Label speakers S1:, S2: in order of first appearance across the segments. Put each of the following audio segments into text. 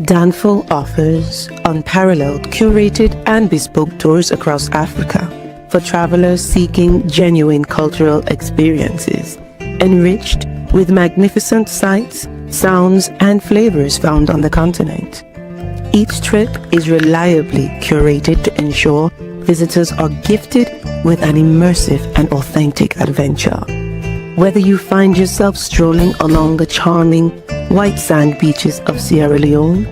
S1: Danfo offers unparalleled, curated, and bespoke tours across Africa for travelers seeking genuine cultural experiences, enriched with magnificent sights, sounds, and flavors found on the continent. Each trip is reliably curated to ensure visitors are gifted with an immersive and authentic adventure. Whether you find yourself strolling along the charming white sand beaches of Sierra Leone,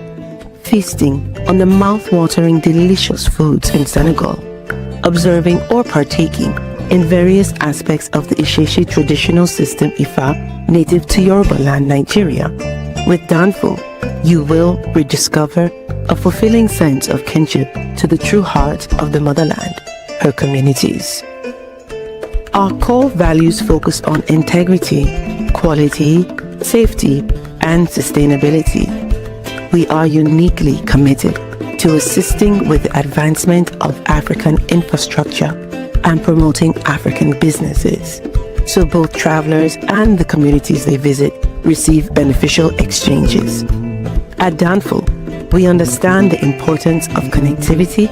S1: feasting on the mouth-watering delicious foods in Senegal, observing or partaking in various aspects of the Isheshi traditional system Ifa native to Yoruba land, Nigeria, with Danfo, you will rediscover a fulfilling sense of kinship to the true heart of the motherland, her communities. Our core values focus on integrity, quality, safety, and sustainability. We are uniquely committed to assisting with the advancement of African infrastructure and promoting African businesses, so both travelers and the communities they visit receive beneficial exchanges. At Danfo, we understand the importance of connectivity,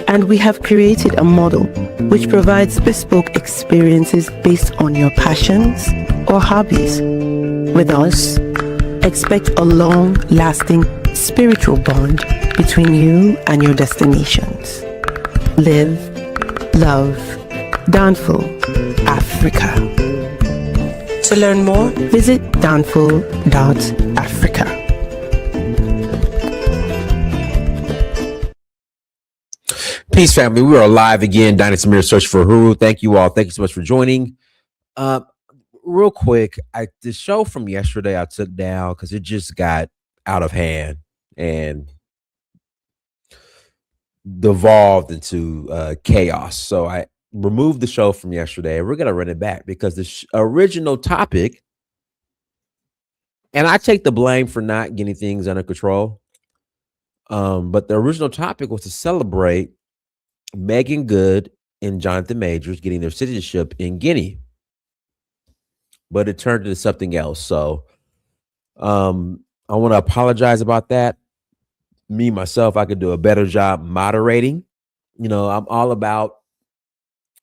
S1: and we have created a model which provides bespoke experiences based on your passions or hobbies. With us, expect a long-lasting spiritual bond between you and your destinations. Live, love, Danfo, Africa. To learn more, visit danfo.africa.
S2: Peace, family. We are live again. Dynasty Mirror Search for Huru. Thank you all. Thank you so much for joining. Real quick, the show from yesterday I took down because it just got out of hand and devolved into chaos. So I removed the show from yesterday. We're gonna run it back because the original topic, and I take the blame for not getting things under control. But the original topic was to celebrate Meagan Good and Jonathan Majors getting their citizenship in Guinea, but it turned into something else. So I want to apologize about that. Me, myself, I could do a better job moderating. You know, I'm all about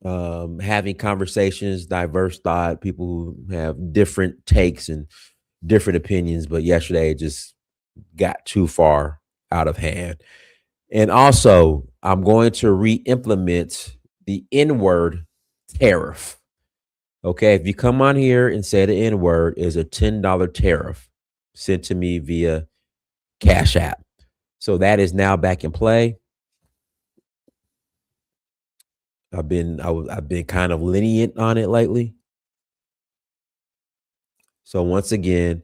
S2: having conversations, diverse thought, people who have different takes and different opinions. But yesterday it just got too far out of hand. And also, I'm going to re-implement the N-word tariff. Okay, if you come on here and say the N-word, is a $10 tariff sent to me via Cash App. So that is now back in play. I've been kind of lenient on it lately. So once again,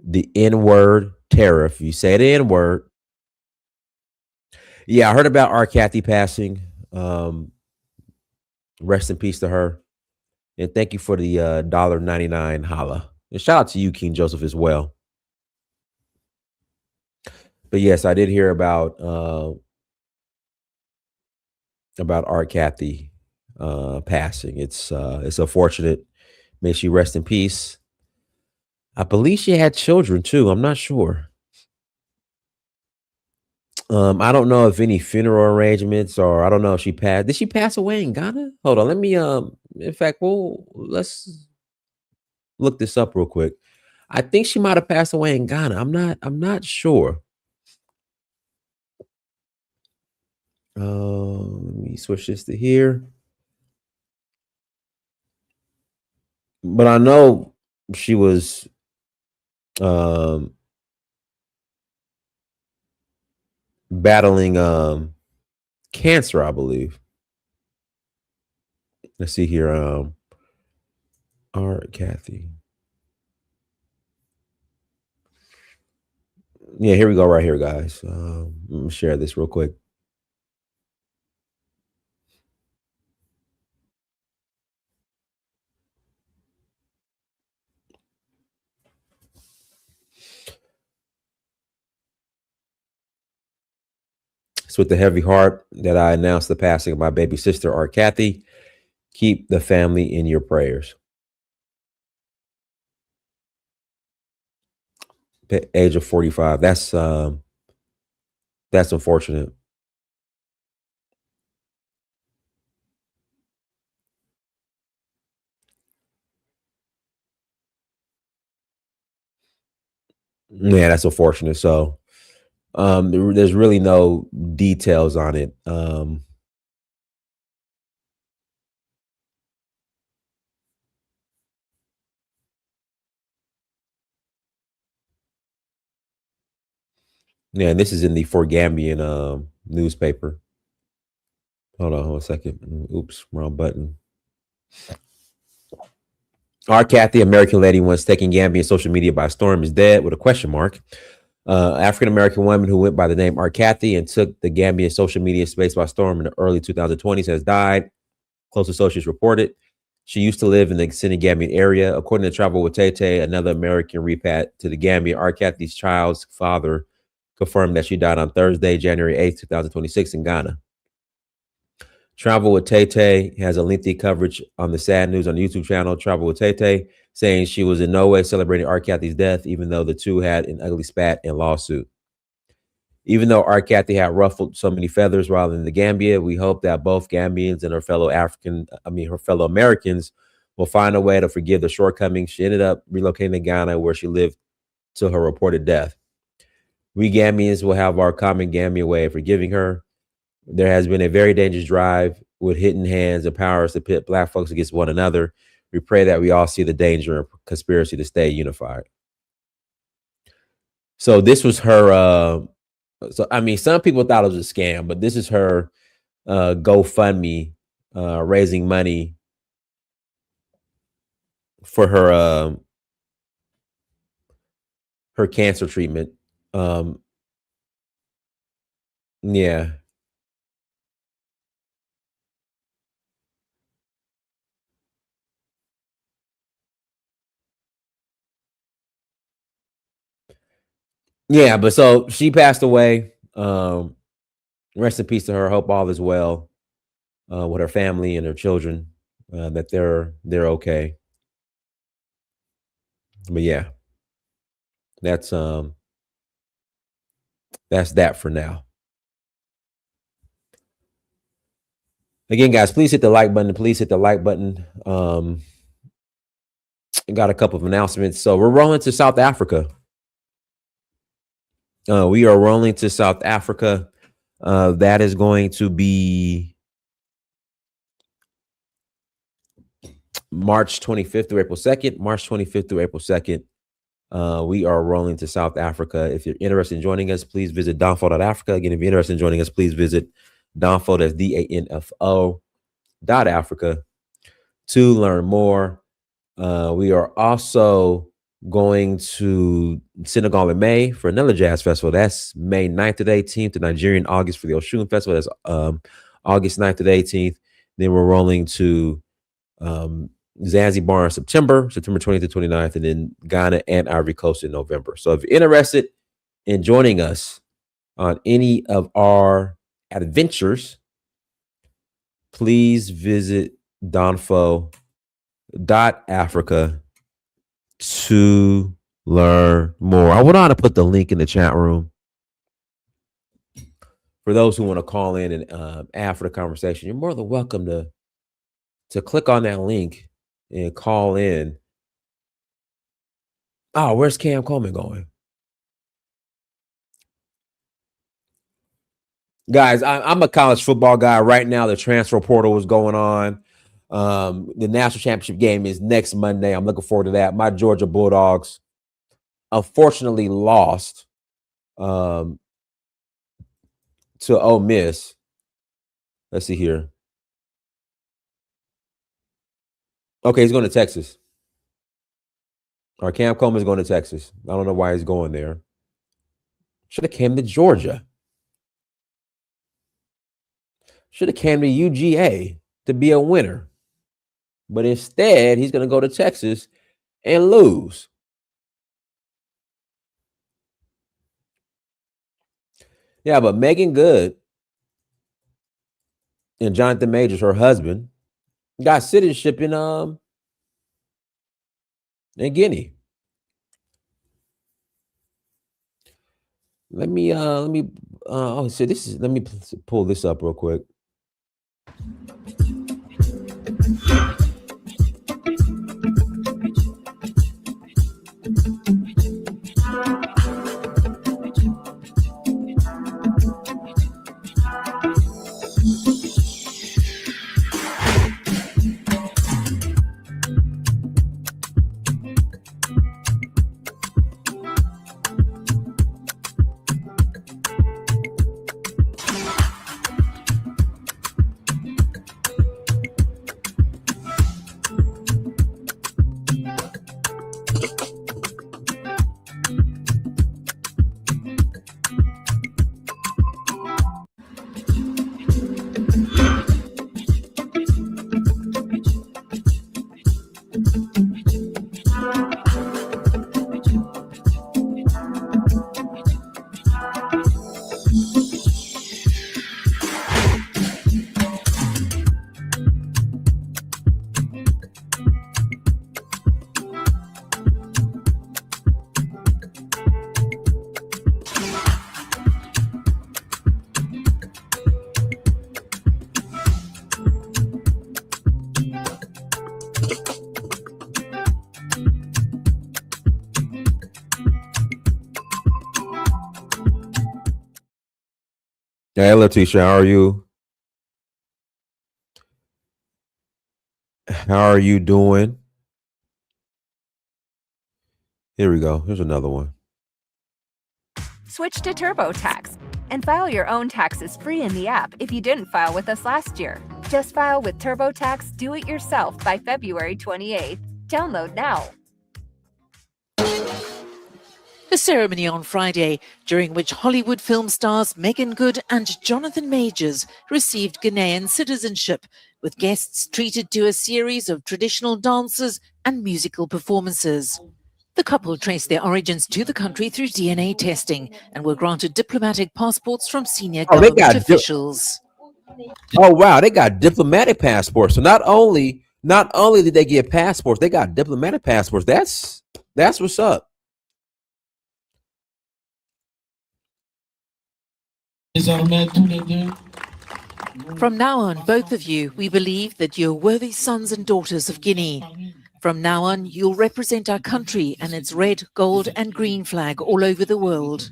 S2: the N-word tariff. You say the N-word. Yeah, I heard about R. Kathy passing. Rest in peace to her. And thank you for the $1.99 holla. And shout out to you, King Joseph, as well. But yes, I did hear about R. Kathy passing. It's unfortunate. May she rest in peace. I believe she had children too. I'm not sure. I don't know if any funeral arrangements, or I don't know if she passed. Did she pass away in Ghana? Hold on, let me in fact, let's look this up real quick. I think she might have passed away in Ghana. I'm not sure. Let me switch this to here. But I know she was battling cancer, I believe. Let's see here. R. Kathy. Yeah, here we go right here, guys. Let me share this real quick. It's with a heavy heart that I announced the passing of my baby sister, R. Kathy. Keep the family in your prayers. Age of 45. That's That's unfortunate. Yeah, that's unfortunate. So there's really no details on it. Yeah, and this is in the Forgambian newspaper. Hold on 1 second. Oops, wrong button. Our Kathy, American lady once taking Gambian social media by storm, is dead with a question mark. African American woman who went by the name Kathy and took the Gambian social media space by storm in the early 2020s has died. Close associates reported. She used to live in the Senegambian area. According to Travel with Tete, another American repat to the Gambia, Kathy's child's father confirmed that she died on Thursday, January 8th, 2026 in Ghana. Travel with Tete has a lengthy coverage on the sad news on the YouTube channel, Travel with Tete, saying she was in no way celebrating Kathy's death, even though the two had an ugly spat and lawsuit. Even though Kathy had ruffled so many feathers while in the Gambia, we hope that both Gambians and her fellow Americans will find a way to forgive the shortcomings. She ended up relocating to Ghana, where she lived till her reported death. We Gambians will have our common Gambian way of forgiving her. There has been a very dangerous drive with hidden hands and powers to pit Black folks against one another. We pray that we all see the danger and conspiracy to stay unified. So this was her. So I mean, some people thought it was a scam, but this is her GoFundMe raising money for her cancer treatment. Um, yeah, yeah, but so she passed away. Rest in peace to her. Hope all is well with her family and her children. That they're okay. But yeah, that's um that's that for now. Again, guys, please hit the like button. Please hit the like button. Got a couple of announcements. So we're rolling to South Africa. We are rolling to South Africa. That is going to be March 25th through April 2nd. March 25th through April 2nd. We are rolling to South Africa. If you're interested in joining us, please visit Danfo.africa. Again, if you're interested in joining us, please visit Danfo, that's DANFO.Africa to learn more. We are also going to Senegal in May for another jazz festival. That's May 9th to the 18th, to Nigeria in August for the Oshun Festival. That's August 9th to the 18th. Then we're rolling to Zanzibar in September 20th to 29th, and then Ghana and Ivory Coast in November. So if you're interested in joining us on any of our adventures, please visit Donfo.Africa to learn more. I would want to put the link in the chat room for those who want to call in and add for the conversation. You're more than welcome to click on that link and call in. Oh, where's Cam Coleman going? Guys, I'm a college football guy right now. The transfer portal is going on. The national championship game is next Monday. I'm looking forward to that. My Georgia Bulldogs unfortunately lost to Ole Miss. Let's see here. Okay, he's going to Texas. Or Cam Coleman's going to Texas. I don't know why he's going there. Should have came to Georgia. Should have came to UGA to be a winner. But instead, he's going to go to Texas and lose. Yeah, but Meagan Good and Jonathan Majors, her husband, got citizenship in Guinea. Let me oh, so this is. Let me pull this up real quick. Hey, Letitia, how are you? How are you doing? Here we go. Here's another one.
S3: Switch to TurboTax and file your own taxes free in the app if you didn't file with us last year. Just file with TurboTax Do It Yourself by February 28th. Download now.
S4: A ceremony on Friday during which Hollywood film stars Meagan and Jonathan Majors received Ghanaian citizenship, with guests treated to a series of traditional dances and musical performances. The couple traced their origins to the country through DNA testing and were granted diplomatic passports from senior
S2: Oh, they
S4: government
S2: got.
S4: officials.
S2: Oh wow, they got diplomatic passports. So not only did they get passports, they got diplomatic passports. That's what's up.
S4: From now on, both of you, we believe that you're worthy sons and daughters of Guinea. From now on, you'll represent our country and its red, gold, and green flag all over the world.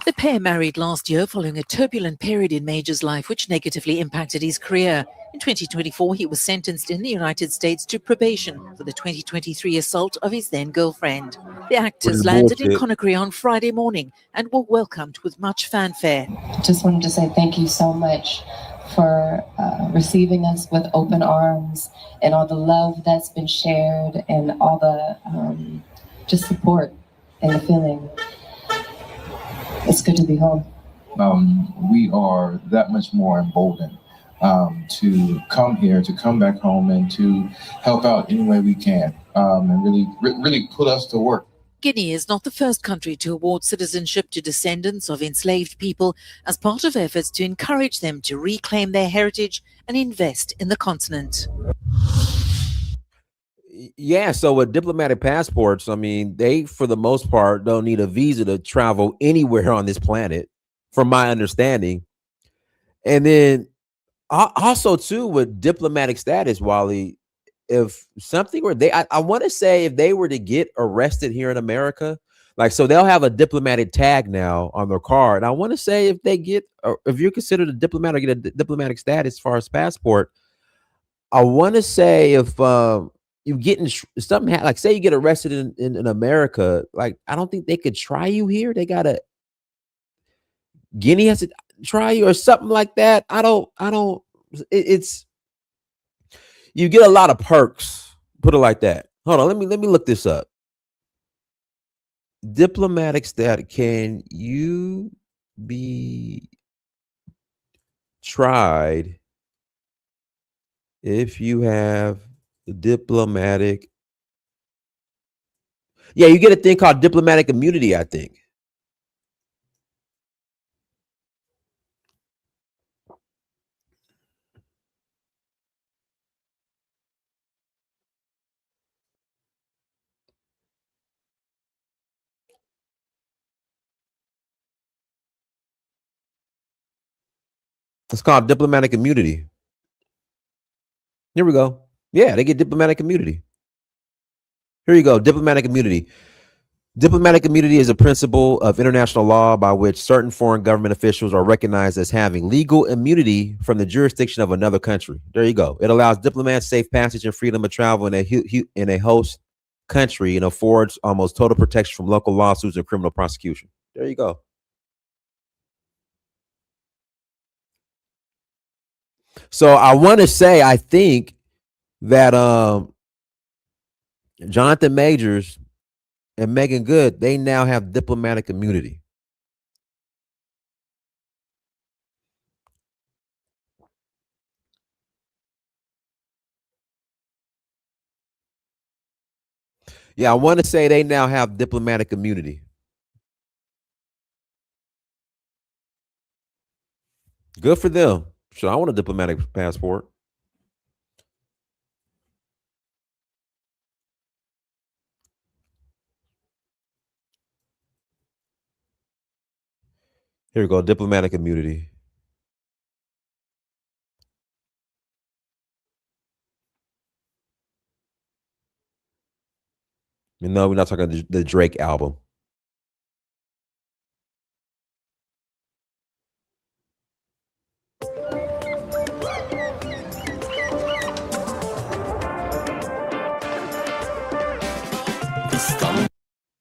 S4: The pair married last year following a turbulent period in Major's life which negatively impacted his career. In 2024, he was sentenced in the United States to probation for the 2023 assault of his then-girlfriend. The
S2: Which is
S4: actors landed in
S2: bullshit.
S4: Conakry on Friday morning and were welcomed with much fanfare.
S5: Just wanted to say thank you so much for receiving us with open arms and all the love that's been shared and all the just support and the feeling. It's good to be home.
S6: We are that much more emboldened to come here, to come back home, and to help out any way we can, and really put us to work.
S4: Guinea is not the first country to award citizenship to descendants of enslaved people as part of efforts to encourage them to reclaim their heritage and invest in the continent.
S2: Yeah, so with diplomatic passports, I mean, they for the most part don't need a visa to travel anywhere on this planet, from my understanding. And then also too with diplomatic status, Wally, if something were I want to say if they were to get arrested here in America, like so they'll have a diplomatic tag now on their car. And I want to say if they get or if you're considered a diplomat or get a diplomatic status as far as passport, I want to say if you get in something like say you get arrested in America, like I don't think they could try you here. They gotta Guinea has to try you or something like that. I don't it's you get a lot of perks. Put it like that. Hold on, let me look this up. Diplomatic status. Can you be tried if you have diplomatic? Yeah, you get a thing called diplomatic immunity, I think. It's called diplomatic immunity. Here we go. Yeah, they get diplomatic immunity. Here you go. Diplomatic immunity. Diplomatic immunity is a principle of international law by which certain foreign government officials are recognized as having legal immunity from the jurisdiction of another country. There you go. It allows diplomats safe passage and freedom of travel in a host country and affords almost total protection from local lawsuits and criminal prosecution. There you go. So I want to say, I think that Jonathan Majors and Meagan Good, they now have diplomatic immunity. Yeah, I want to say they now have diplomatic immunity. Good for them. Sure, I want a diplomatic passport. Here we go, diplomatic immunity. No, we're not talking the Drake album.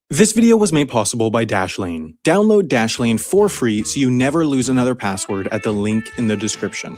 S7: This video was made possible by Dashlane. Download Dashlane for free so you never lose another password at the link in the description.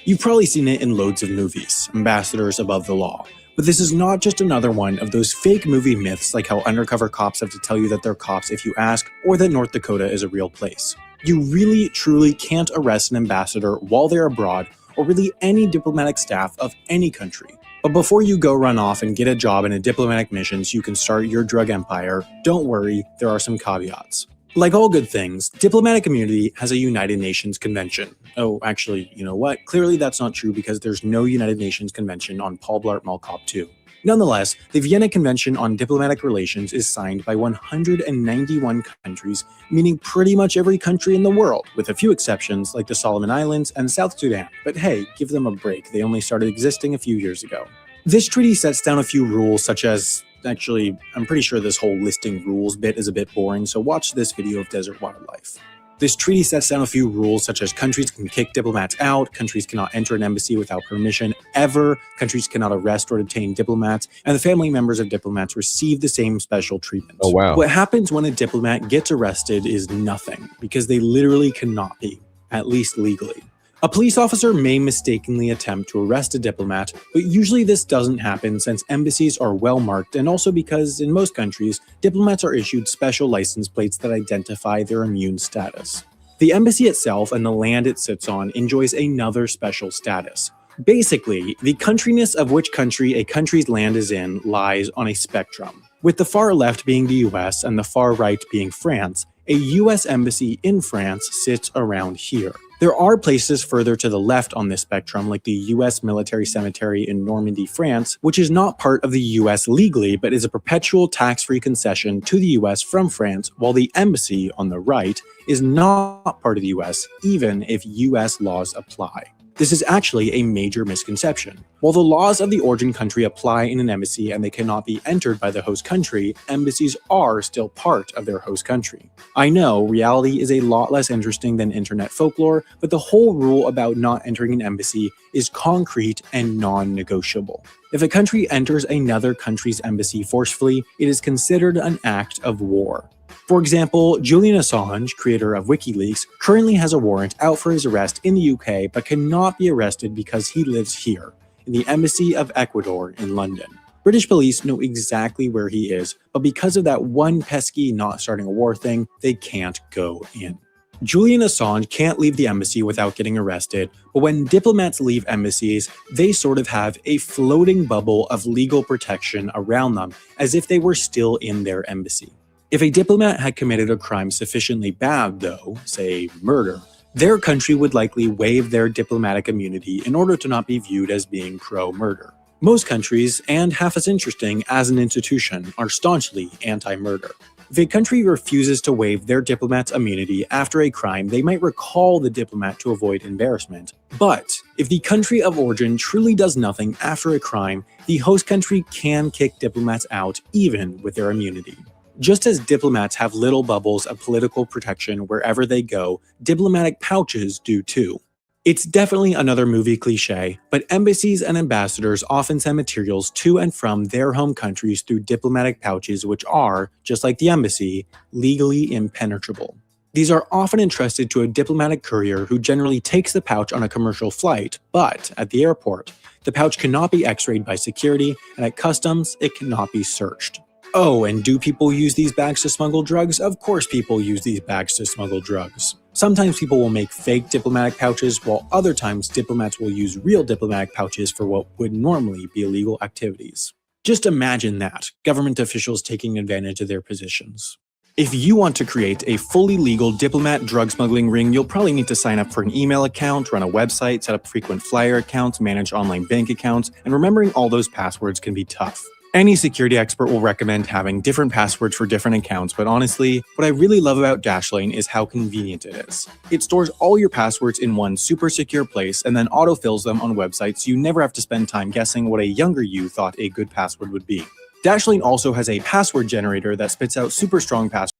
S7: You've probably seen it in loads of movies, ambassadors above the law. But this is not just another one of those fake movie myths like how undercover cops have to tell you that they're cops if you ask, or that North Dakota is a real place. You really, truly can't arrest an ambassador while they're abroad, or really any diplomatic staff of any country. But before you go run off and get a job in a diplomatic mission so you can start your drug empire, don't worry, there are some caveats. Like all good things, diplomatic immunity has a United Nations convention. Oh, actually, you know what? Clearly that's not true because there's no United Nations convention on Paul Blart Mall Cop 2. Nonetheless, the Vienna Convention on Diplomatic Relations is signed by 191 countries, meaning pretty much every country in the world, with a few exceptions like the Solomon Islands and South Sudan. But hey, give them a break, they only started existing a few years ago. This treaty sets down a few rules such as, actually, I'm pretty sure this whole listing rules bit is a bit boring, so watch this video of desert wildlife. This treaty sets down a few rules such as countries can kick diplomats out, countries cannot enter an embassy without permission ever, countries cannot arrest or detain diplomats, and the family members of diplomats receive the same special treatment.
S2: Oh, wow.
S7: What happens when a diplomat gets arrested is nothing, because they literally cannot be, at least legally. A police officer may mistakenly attempt to arrest a diplomat, but usually this doesn't happen since embassies are well marked and also because, in most countries, diplomats are issued special license plates that identify their immune status. The embassy itself and the land it sits on enjoys another special status. Basically, the countryness of which country a country's land is in lies on a spectrum, with the far left being the US and the far right being France. A US embassy in France sits around here. There are places further to the left on this spectrum, like the US Military Cemetery in Normandy, France, which is not part of the US legally, but is a perpetual tax-free concession to the US from France, while the embassy on the right is not part of the US, even if US laws apply. This is actually a major misconception. While the laws of the origin country apply in an embassy and they cannot be entered by the host country, embassies are still part of their host country. I know, reality is a lot less interesting than internet folklore, but the whole rule about not entering an embassy is concrete and non-negotiable. If a country enters another country's embassy forcefully, it is considered an act of war. For example, Julian Assange, creator of WikiLeaks, currently has a warrant out for his arrest in the UK but cannot be arrested because he lives here, in the Embassy of Ecuador in London. British police know exactly where he is, but because of that one pesky not starting a war thing, they can't go in. Julian Assange can't leave the embassy without getting arrested, but when diplomats leave embassies, they sort of have a floating bubble of legal protection around them, as if they were still in their embassy. If a diplomat had committed a crime sufficiently bad, though, say murder, their country would likely waive their diplomatic immunity in order to not be viewed as being pro-murder. Most countries, and half as interesting as an institution, are staunchly anti-murder. If a country refuses to waive their diplomat's immunity after a crime, they might recall the diplomat to avoid embarrassment. But if the country of origin truly does nothing after a crime, the host country can kick diplomats out even with their immunity. Just as diplomats have little bubbles of political protection wherever they go, diplomatic pouches do too. It's definitely another movie cliche, but embassies and ambassadors often send materials to and from their home countries through diplomatic pouches, which are, just like the embassy, legally impenetrable. These are often entrusted to a diplomatic courier who generally takes the pouch on a commercial flight, but at the airport, the pouch cannot be x-rayed by security, and at customs, it cannot be searched. Oh, and do people use these bags to smuggle drugs? Of course people use these bags to smuggle drugs. Sometimes people will make fake diplomatic pouches, while other times diplomats will use real diplomatic pouches for what would normally be illegal activities. Just imagine that, government officials taking advantage of their positions. If you want to create a fully legal diplomat drug smuggling ring, you'll probably need to sign up for an email account, run a website, set up frequent flyer accounts, manage online bank accounts, and remembering all those passwords can be tough. Any security expert will recommend having different passwords for different accounts, but honestly, what I really love about Dashlane is how convenient it is. It stores all your passwords in one super secure place and then autofills them on websites so you never have to spend time guessing what a younger you thought a good password would be. Dashlane also has a password generator that spits out super strong passwords.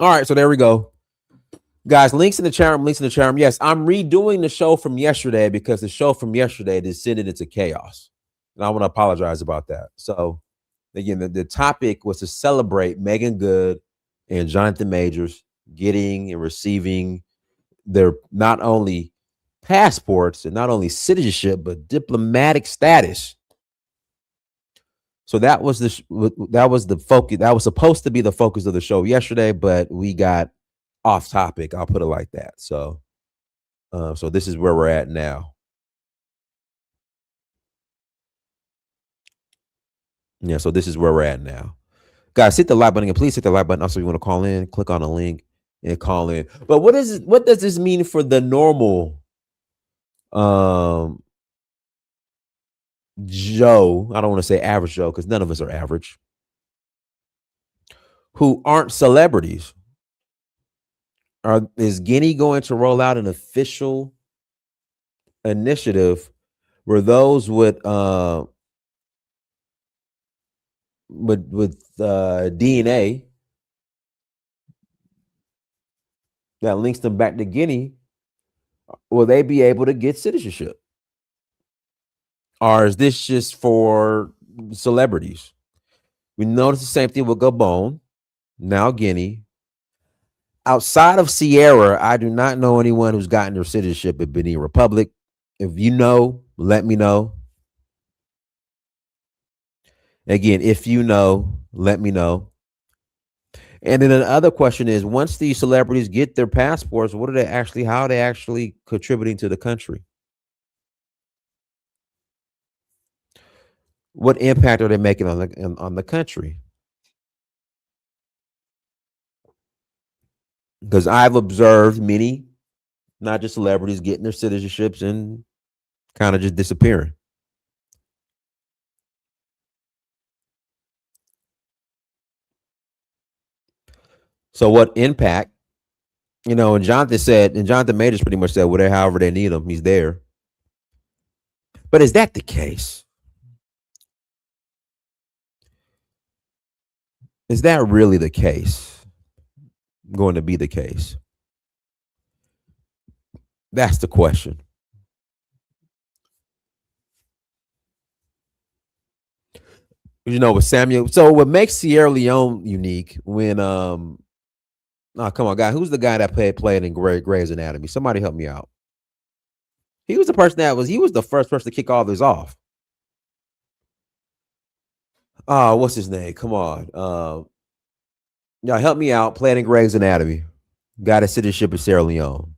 S2: All right, so there we go. Guys, links in the chat room, links in the chat room. Yes, I'm redoing the show from yesterday because the show from yesterday descended into chaos. And I want to apologize about that. So, again, the topic was to celebrate Meagan Good and Jonathan Majors getting and receiving their not only passports and not only citizenship, but diplomatic status. So that was the focus. That was supposed to be the focus of the show yesterday, but we got off topic. I'll put it like that. So, so this is where we're at now. Yeah, so this is where we're at now. Guys, hit the like button and please hit the like button. Also, if you want to call in, click on the link and call in. But what does this mean for the normal Joe? I don't want to say average Joe because none of us are average, who aren't celebrities. Is Guinea going to roll out an official initiative where those with DNA that links them back to Guinea, will they be able to get citizenship? Or is this just for celebrities? We noticed the same thing with Gabon, now Guinea. Outside of Sierra, I do not know anyone who's gotten their citizenship in Benin Republic. If you know, let me know. Again, if you know, let me know. And then another question is, once these celebrities get their passports, how are they actually contributing to the country? What impact are they making on the country? Because I've observed many, not just celebrities, getting their citizenships and kind of just disappearing. So what impact? And Jonathan Majors pretty much said, whatever, however they need him, he's there. But is that the case? Is that really the case? Going to be the case? That's the question. With Samuel. So what makes Sierra Leone unique when oh, come on, guy. Who's the guy that played in Grey's Anatomy? Somebody help me out. He was the person he was the first person to kick all this off. What's his name? Come on. Y'all help me out. Played in Grey's Anatomy. Got a citizenship in Sierra Leone.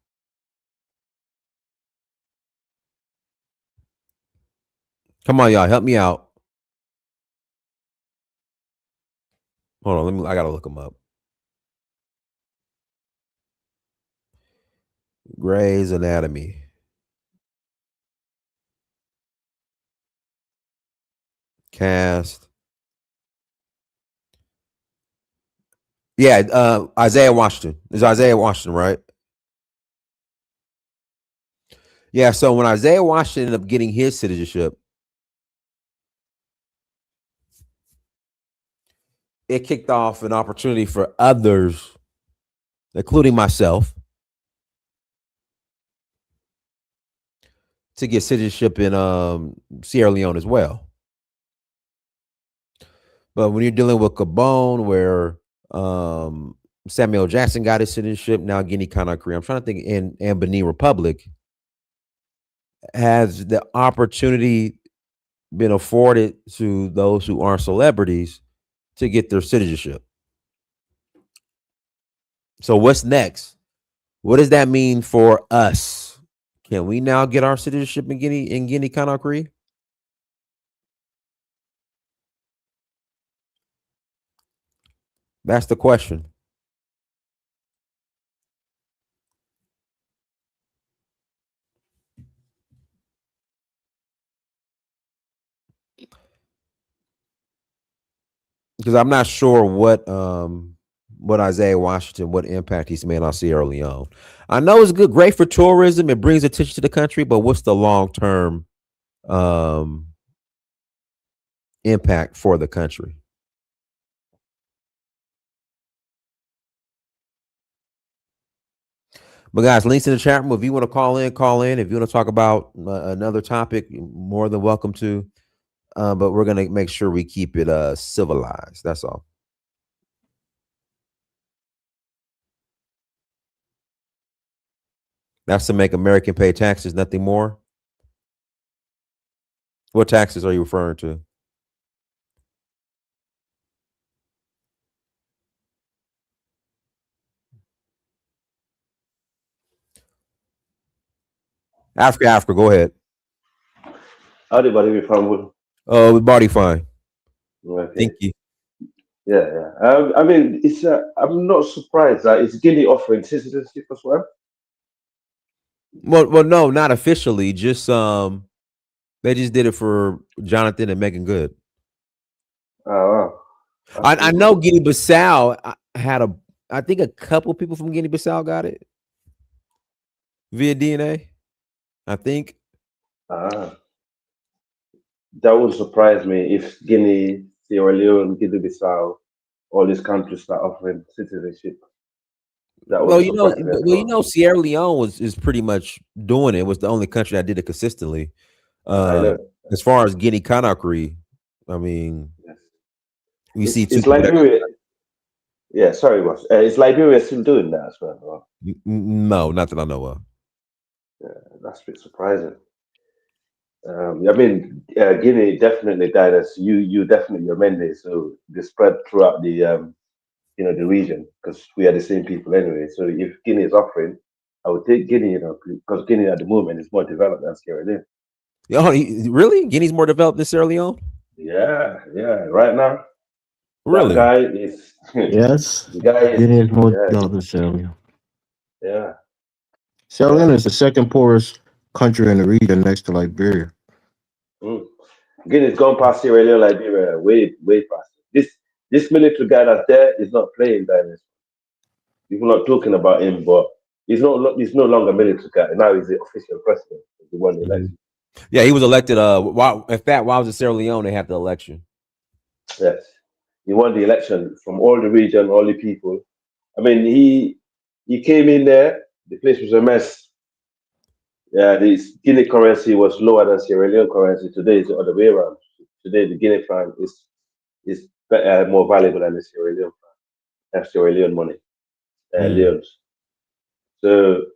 S2: Come on, y'all. Help me out. Hold on. I gotta look him up. Grey's Anatomy. Cast. Yeah, Isaiah Washington. Is Isaiah Washington, right? Yeah, so when Isaiah Washington ended up getting his citizenship, it kicked off an opportunity for others, including myself, to get citizenship in Sierra Leone as well. But when you're dealing with Gabon, where Samuel Jackson got his citizenship, now Guinea-Conakry, I'm trying to think, and Benin Republic, has the opportunity been afforded to those who aren't celebrities to get their citizenship? So what's next? What does that mean for us? Can we now get our citizenship in Guinea-Conakry? That's the question. Because I'm not sure what Isaiah Washington, what impact he's made on Sierra Leone. I know it's great for tourism. It brings attention to the country, but what's the long term um, impact for the country? But guys, links in the chat room. If you want to call in, call in. If you want to talk about another topic, you're more than welcome to. But we're gonna make sure we keep it civilized. That's all. That's to make American pay taxes, nothing more. What taxes are you referring to? Africa, go ahead.
S8: Howdy, buddy, from Wood.
S2: Oh, body fine.
S8: Okay.
S2: Thank you.
S8: Yeah. I mean, it's. I'm not surprised that it's Guinea offering citizenship as well.
S2: Well, no, not officially. Just they just did it for Jonathan and Meagan Good.
S8: Oh, wow.
S2: I know Guinea-Bissau I think a couple people from Guinea-Bissau got it via DNA. I think.
S8: Ah, that would surprise me if Guinea, Sierra Leone, Guinea-Bissau, all these countries start offering citizenship. That would surprise me as well.
S2: Sierra Leone is pretty much doing it. It was the only country that did it consistently.
S8: I know.
S2: As far as Guinea-Conakry, I mean,
S8: Yes.
S2: we see two
S8: It's
S2: people that
S8: Liberia. Yeah, sorry, boss. Is Liberia still doing that as well?
S2: no, not that I know of.
S8: Yeah, that's a bit surprising. I mean, Guinea definitely died as you definitely amended, so they spread throughout the region because we are the same people anyway. So if Guinea is offering, I would take Guinea, because Guinea at the moment is more developed than Sierra Leone.
S2: Oh, really? Guinea's more developed than Sierra Leone?
S8: Yeah. Right now, that
S2: Really?
S8: guy is
S9: Yes,
S8: the guy is
S9: Guinea is more
S8: yeah,
S9: developed than Sierra Leone.
S8: yeah,
S9: Sierra
S8: yeah.
S9: Leone is the second poorest country in the region next to Liberia.
S8: Mm. Guinea's gone past Sierra Leone, Liberia, way past. This military guy that's there is not playing dynasty. People not talking about him, but he's no longer military guy. Now he's the official president. He won the election.
S2: Yeah, he was elected. In fact, while I was in Sierra Leone, they had the election.
S8: Yes, he won the election from all the region, all the people. I mean, he came in there. The place was a mess. Yeah, the Guinea currency was lower than Sierra Leone currency. Today it's the other way around. Today the Guinea franc is more valuable than the Sierra Leone franc, Sierra Leone money, leones. So,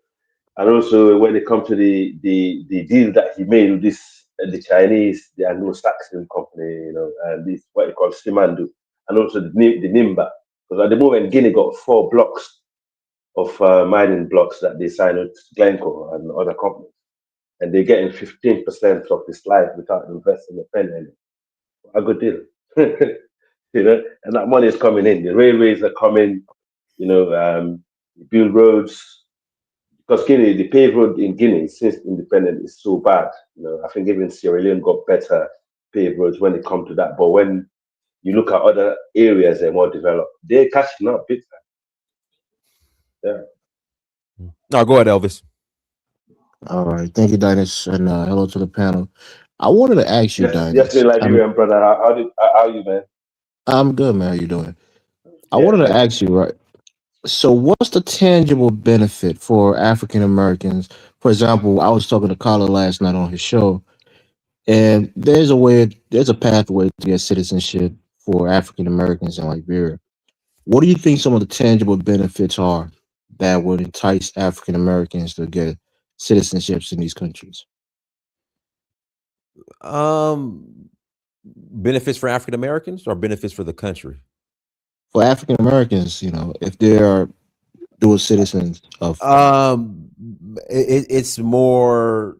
S8: and also when it comes to the deal that he made with the Chinese, the Anglo-Saxon company, and this what they call Simandu, and also the Nimba, because at the moment Guinea got 4 blocks of mining blocks that they signed with Glencore and other companies, and they're getting 15% of this life without investing a penny in it. A good deal, and that money is coming in. The railways are coming, build roads. Because Guinea, the paved road in Guinea since independent is so bad. I think even Sierra Leone got better paved roads when it comes to that. But when you look at other areas that are more developed, they're catching up big time. Yeah.
S2: No, go ahead, Elvis.
S9: All right. Thank you, Dynas, and hello to the panel. I wanted to ask you,
S8: Yes,
S9: Dynas.
S8: me Nigerian brother. How you, man?
S9: I'm good, man. How you doing? I
S8: Yeah,
S9: wanted to
S8: thank you.
S9: ask you, right? So, what's the tangible benefit for African Americans? For example, I was talking to Carla last night on his show, and there's a pathway to get citizenship for African Americans in Liberia. What do you think some of the tangible benefits are that would entice African Americans to get citizenships in these countries?
S2: Um, benefits for African Americans or benefits for the country?
S9: For African Americans, if they are dual citizens of,
S2: Um, it's more,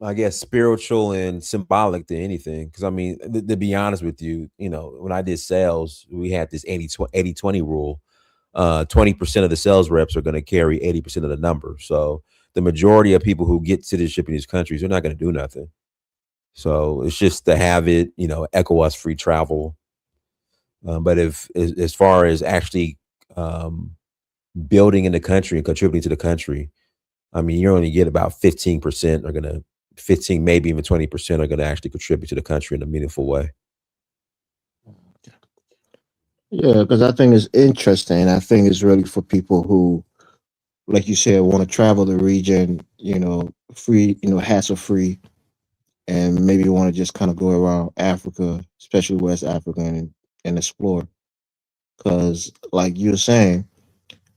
S2: I guess, spiritual and symbolic than anything. Because I mean, to be honest with you, when I did sales, we had this 80-20 rule. 20% of the sales reps are going to carry 80% of the number. So the majority of people who get citizenship in these countries are not going to do nothing. So it's just to have it, ECOWAS free travel. But if as far as actually building in the country and contributing to the country, I mean, you only get about 15% are going to 15, maybe even 20% are going to actually contribute to the country in a meaningful way.
S9: yeah, because I think it's interesting. I think it's really for people who, like you said, want to travel the region, free, hassle free, and maybe want to just kind of go around Africa, especially West Africa, and explore. Because, like you were saying,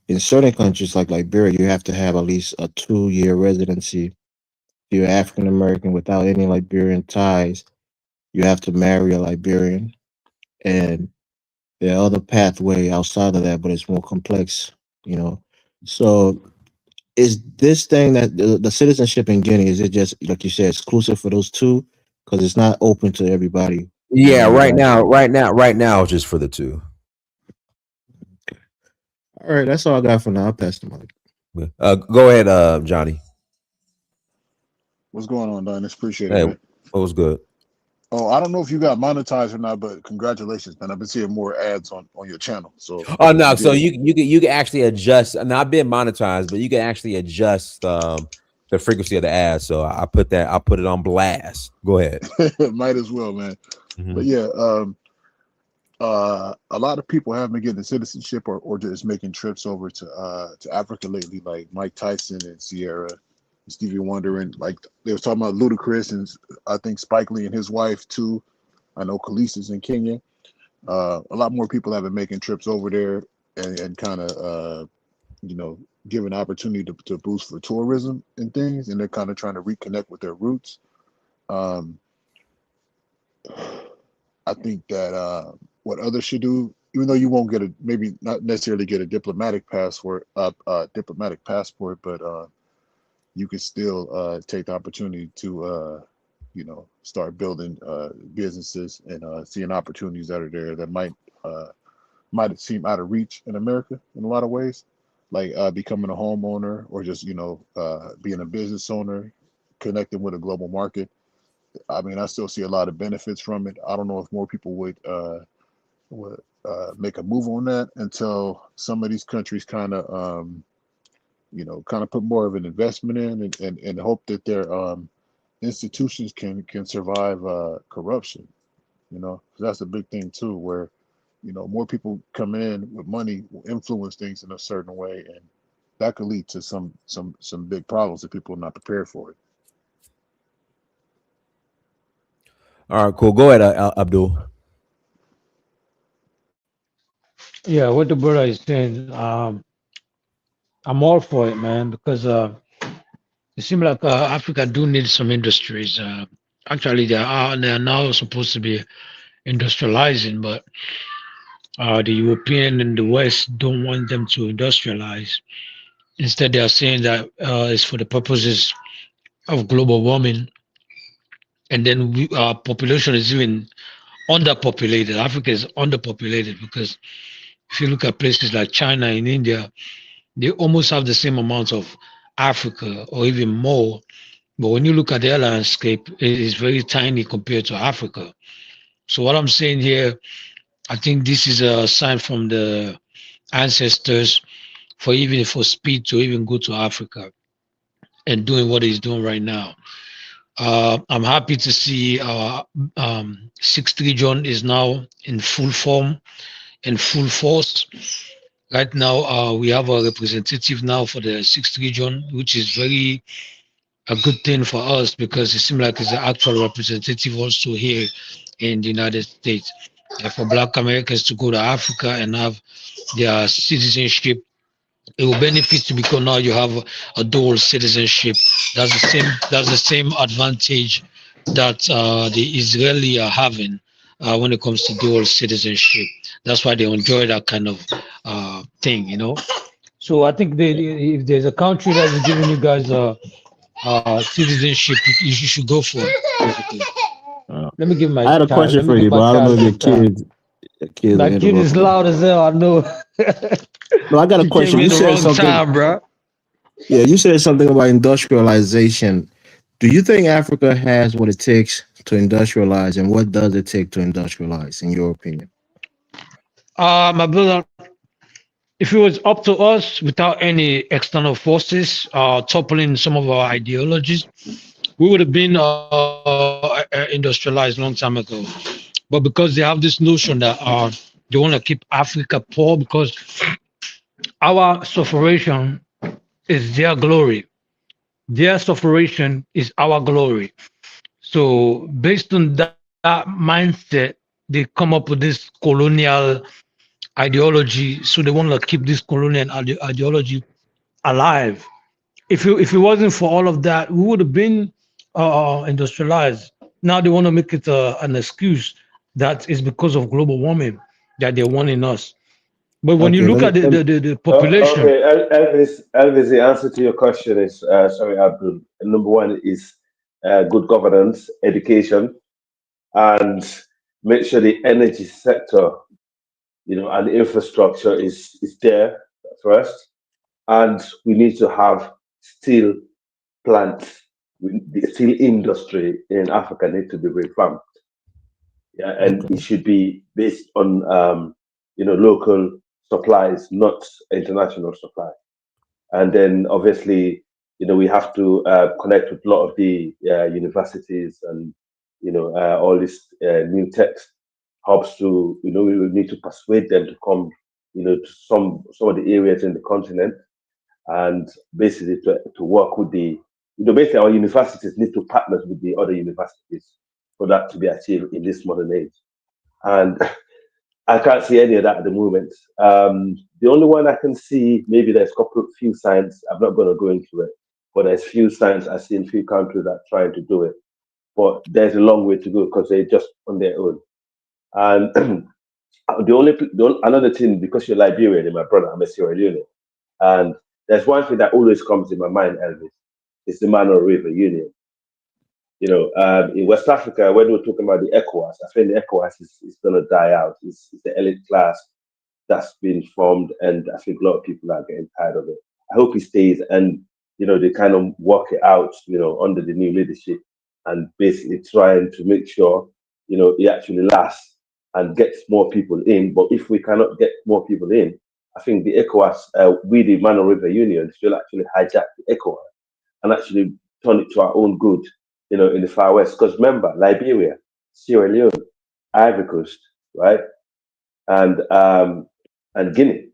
S9: in certain countries like Liberia, you have to have at least a 2-year residency. If you're African American without any Liberian ties, you have to marry a Liberian. And there are other pathway outside of that, but it's more complex, you know. So is this thing that the citizenship in Guinea, is it just like you said, exclusive for those two? Because it's not open to everybody.
S2: Yeah,
S9: You
S2: right
S9: guys.
S2: now, it's just for the two.
S9: All right, that's all I got for now. I'll pass the mic.
S2: Yeah. Go ahead, Johnny.
S10: What's going on, Dennis? Appreciate it,
S2: Hey,
S10: man.
S2: what was good?
S10: Oh, I don't know if you got monetized or not, but congratulations, man. I've been seeing more ads on your channel. So
S2: Oh
S10: if
S2: no,
S10: you
S2: so
S10: did it,
S2: you can actually adjust. Not being monetized, but you can actually adjust the frequency of the ads. So I put it on blast. Go ahead.
S10: might as well, man.
S2: Mhm.
S10: But yeah, a lot of people have been getting citizenship or just making trips over to Africa lately, like Mike Tyson and Sierra and Stevie Wonder, and like they was talking about Ludacris and I think Spike Lee and his wife too. I know Khaleesi's in Kenya. A lot more people have been making trips over there and kind of you know giving opportunity to boost for tourism and things, and they're kind of trying to reconnect with their roots. Um, I think that what others should do, even though you won't get maybe not necessarily get a diplomatic passport, but you could still take the opportunity to, start building businesses and seeing opportunities that are there that might seem out of reach in America in a lot of ways, like becoming a homeowner or just being a business owner, connecting with a global market. I mean, I still see a lot of benefits from it. I don't know if more people would make a move on that until some of these countries kind of put more of an investment in and hope that their institutions can survive corruption. That's a big thing too, where more people coming in with money will influence things in a certain way, and that could lead to some big problems if people are not prepared for it.
S2: All right, cool. Go ahead, Abdul.
S11: Yeah, what the brother is saying, I'm all for it, man, because it seems like Africa do need some industries. Actually, they are now supposed to be industrializing, but the European and the West don't want them to industrialize. Instead, they are saying that it's for the purposes of global warming, and then our population is even underpopulated. Africa is underpopulated because if you look at places like China and India, they almost have the same amount of Africa or even more. But when you look at their landscape, it is very tiny compared to Africa. So what I'm saying here, I think this is a sign from the ancestors for speed to even go to Africa and doing what he's doing right now. I'm happy to see our sixth region is now in full form and full force. Right now, we have a representative now for the sixth region, which is very a good thing for us because it seems like it's an actual representative also here in the United States. And for Black Americans to go to Africa and have their citizenship, it will benefit you because now you have a dual citizenship. That's the same advantage that the Israeli are having when it comes to dual citizenship. That's why they enjoy that kind of thing, you know. So I think if there's a country that is giving you guys citizenship, you should go for it. Basically. Let me give my
S9: I had a
S11: child.
S9: question
S11: Let me
S9: for
S11: give
S9: you,
S11: my
S9: but I don't know
S11: child
S9: if
S11: this time.
S9: your kids
S11: My
S9: are
S11: kid is
S9: interrupting.
S11: loud as hell. I know.
S9: No, I got a
S11: You came
S9: question.
S11: in
S9: You
S11: the
S9: said
S11: wrong
S9: something.
S11: time, bro.
S9: Yeah, you said something about industrialization. Do you think Africa has what it takes to industrialize, and what does it take to industrialize, in your opinion?
S11: My brother, if it was up to us without any external forces toppling some of our ideologies, we would have been industrialized long time ago. But because they have this notion that they want to keep Africa poor because our sufferation is their glory. Their sufferation is our glory. So based on that mindset, they come up with this colonial ideology. So they want to keep this colonial ideology alive. If it wasn't for all of that, we would have been industrialized. Now they want to make it an excuse that is because of global warming that they're warning us. But when you
S9: Okay,
S11: look at the population,
S8: Okay, Elvis, the answer to your question is sorry, Abdul. Number one is good governance, education, and make sure the energy sector, and the infrastructure is there first. And we need to have steel plants, the steel industry in Africa need to be revamped. Yeah, and it
S9: okay,
S8: should be based on local supplies, not international supply. And then obviously, we have to connect with a lot of the universities and all these new tech hubs to we will need to persuade them to come to some of the areas in the continent and basically to work with the basically our universities need to partner with the other universities for that to be achieved in this modern age. And I can't see any of that at the moment. The only one I can see, maybe there's few signs. I'm not going to go into it, but there's few signs I see in few countries that are trying to do it. But there's a long way to go because they're just on their own. And another thing, because you're Liberian and my brother, I'm a Sierra Leone, and there's one thing that always comes in my mind, Elvis, is the Mano River Union. In West Africa, when we're talking about the ECOWAS, I think the ECOWAS is going to die out. It's the elite class that's been formed, and I think a lot of people are getting tired of it. I hope he stays, and they kind of work it out, under the new leadership, and basically trying to make sure, it actually lasts and gets more people in. But if we cannot get more people in, I think the ECOWAS, we the Mano River Union, should actually hijack the ECOWAS and actually turn it to our own good, in the far west. Because remember, Liberia, Sierra Leone, Ivory Coast, right, and Guinea.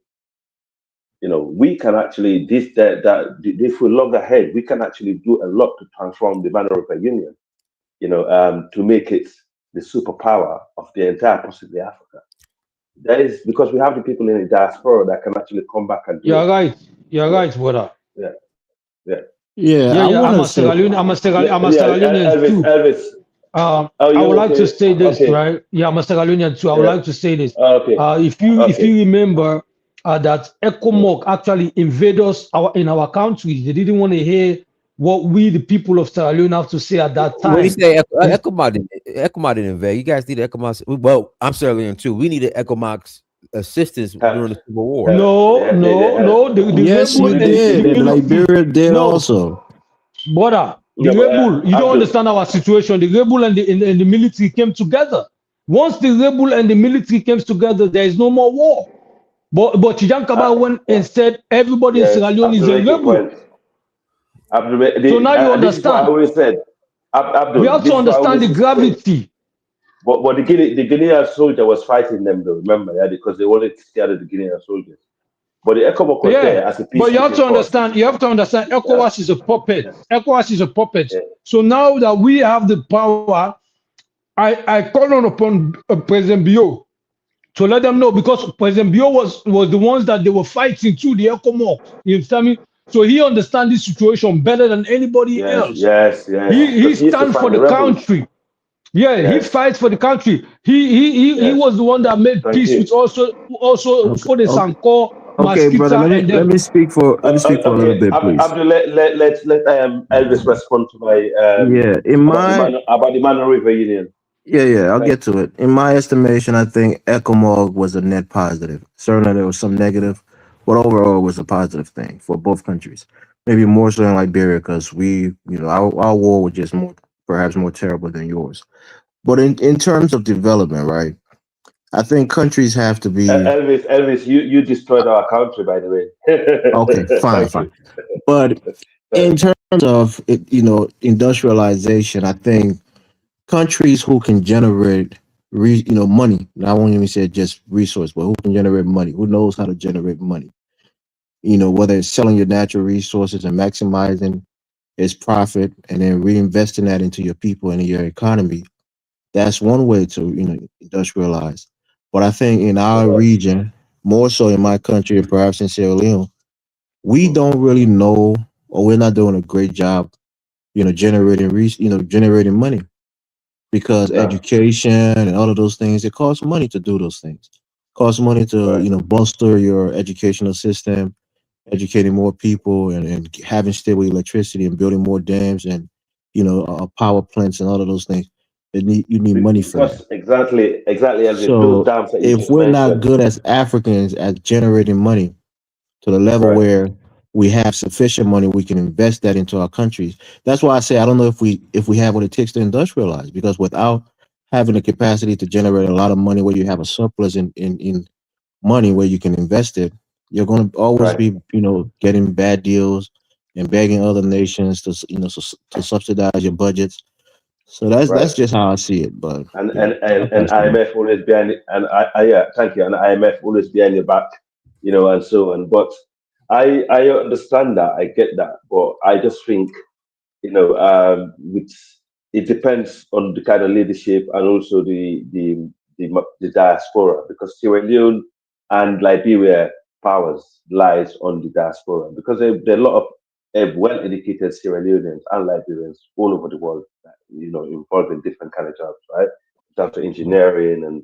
S8: We can actually if we look ahead, we can actually do a lot to transform the Mano River Union, to make it the superpower of the entire possibly Africa. That is because we have the people in the diaspora that can actually come back and do
S11: you're
S8: it.
S11: right. You're
S8: Yeah,
S11: right, brother.
S8: yeah, yeah.
S9: yeah.
S11: Yeah,
S9: I
S11: yeah.
S9: want to say,
S8: Yeah,
S11: I'm a
S8: yeah,
S11: Sierra Leonean
S8: Elvis,
S11: too.
S8: Elvis. Oh,
S11: I
S8: you
S11: would like to
S8: okay?
S11: say this,
S8: Okay,
S11: right? Yeah, I'm a Sierra Leonean too. I would
S8: yeah,
S11: like to say this.
S8: okay,
S11: If you
S8: okay.
S11: remember that
S8: Mm.
S11: ECOMOG actually invaded us in our countries, they didn't want to hear what we, the people of Sierra Leone, have to say at that
S2: What do you
S11: time.
S2: say?
S11: And
S2: Ecomod didn't invade. You guys need Ecomod. Well, I'm Sierra Leone too. We needed Ecomod's assistance
S8: Help,
S2: during the Civil War.
S8: help.
S11: no,
S8: They need
S11: no,
S8: help.
S11: no, the
S9: yes,
S11: rebel,
S9: you did, and Liberia did
S11: no,
S9: also.
S11: brother, the
S8: No, but
S11: rebel, you don't
S8: Abdul,
S11: understand our situation. The rebel and the military came together.
S12: Once the rebel and the military comes together, there is no more war. But Yankaba went and said everybody in Sierra
S8: Yes,
S12: Leone is a
S8: Abdul,
S12: rebel.
S8: point. Abdul,
S12: So now you
S8: this is what I
S12: understand.
S8: always said.
S12: We
S8: Abdul,
S12: have to
S8: this is what I
S12: understand
S8: always
S12: the
S8: used to say.
S12: gravity.
S8: But the Guinean soldier was fighting them though, remember, yeah, because they wanted to scare the Guinean soldiers. But the ECOMOC was there
S12: Yeah,
S8: as a
S12: but you have
S8: peacekeeping
S12: to
S8: force.
S12: understand. You have to understand.
S8: Yeah,
S12: ECOWAS is a puppet. ECOWAS is a puppet.
S8: yeah,
S12: So now that we have the power, I call on upon President Bio to let them know, because President Bio was the ones that they were fighting through the ECOMOC. You understand me? So he understands this situation better than anybody
S8: yes,
S12: else.
S8: yes, yes.
S12: He
S8: Because he used to
S12: stands for
S8: fight the
S12: the
S8: rebels.
S12: country. Yeah, he
S8: Yes,
S12: fights for the country. He
S8: yes.
S12: was the one that made
S8: Thank
S12: peace with
S8: you.
S12: also
S9: Okay,
S12: for the
S9: okay,
S12: Sankor,
S9: okay, brother.
S12: Masquita, and
S9: Let
S12: them.
S9: me speak for a little
S8: Okay,
S9: bit, please.
S8: Abdul, let Elvis respond to my
S9: Yeah,
S8: about the Man River Union.
S9: yeah, I'll
S8: Thank
S9: get to it. In my estimation, I think ECOMOG was a net positive. Certainly, there was some negative, but overall, it was a positive thing for both countries. Maybe more so in Liberia because our war was just perhaps more terrible than yours. But in terms of development, right? I think countries have to be
S8: Elvis, you destroyed our country, by the way.
S9: okay, fine,
S8: Thank
S9: fine.
S8: you.
S9: But in terms of it, industrialization, I think countries who can generate money. I won't even say just resource, but who can generate money, who knows how to generate money. Whether it's selling your natural resources and maximizing its profit and then reinvesting that into your people and your economy. That's one way to industrialize. But I think in our
S8: Correct.
S9: region, more so in my country, and perhaps in Sierra Leone, we
S8: Mhm.
S9: don't really know, or we're not doing a great job, generating money, because
S8: No,
S9: education and all of those things, it costs money to do those things. Costs money to,
S8: right.
S9: bolster your educational system, educating more people, and having stable electricity and building more dams and, power plants and all of those things. You need money for that.
S8: Because exactly, Elvis, those
S9: So
S8: dams that you
S9: if
S8: just
S9: we're not
S8: mentioned.
S9: good as Africans at generating money to the level
S8: Correct.
S9: where we have sufficient money, we can invest that into our countries. That's why I say I don't know if we have what it takes to industrialize, because without having the capacity to generate a lot of money where you have a surplus in money where you can invest it, you're going to always
S8: Right.
S9: be, getting bad deals and begging other nations to, to subsidize your budgets. So that's
S8: Right.
S9: just how I see it. But
S8: and
S9: yeah,
S8: and and,
S9: I'll
S8: and
S9: pass the mic.
S8: IMF always behind it, and I yeah, thank you, and IMF always behind your back, and so on. But I understand that, I get that, but I just think with it depends on the kind of leadership and also the diaspora, because Sierra Leone and Liberia powers lies on the diaspora, because there are a lot of well-educated Sierra Leoneans and Liberians all over the world that, involved in different kind of jobs, right? In terms of engineering and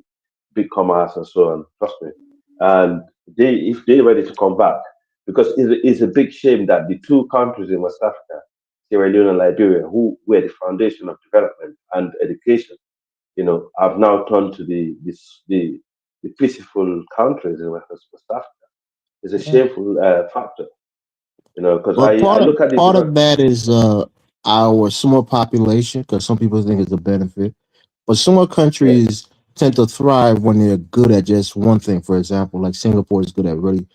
S8: big commerce and so on. Trust me. And if they're ready to come back, because it's a big shame that the two countries in West Africa, Sierra Leone and Liberia, who were the foundation of development and education, have now turned to the peaceful countries in West Africa. It's a
S9: Yeah.
S8: shameful factor, because
S9: Well,
S8: I
S9: part of
S8: look at the
S9: part of that is our small population, because some people think it's a benefit. But some
S8: yeah,
S9: countries tend to thrive when they're good at just one thing. For example, like Singapore is good at really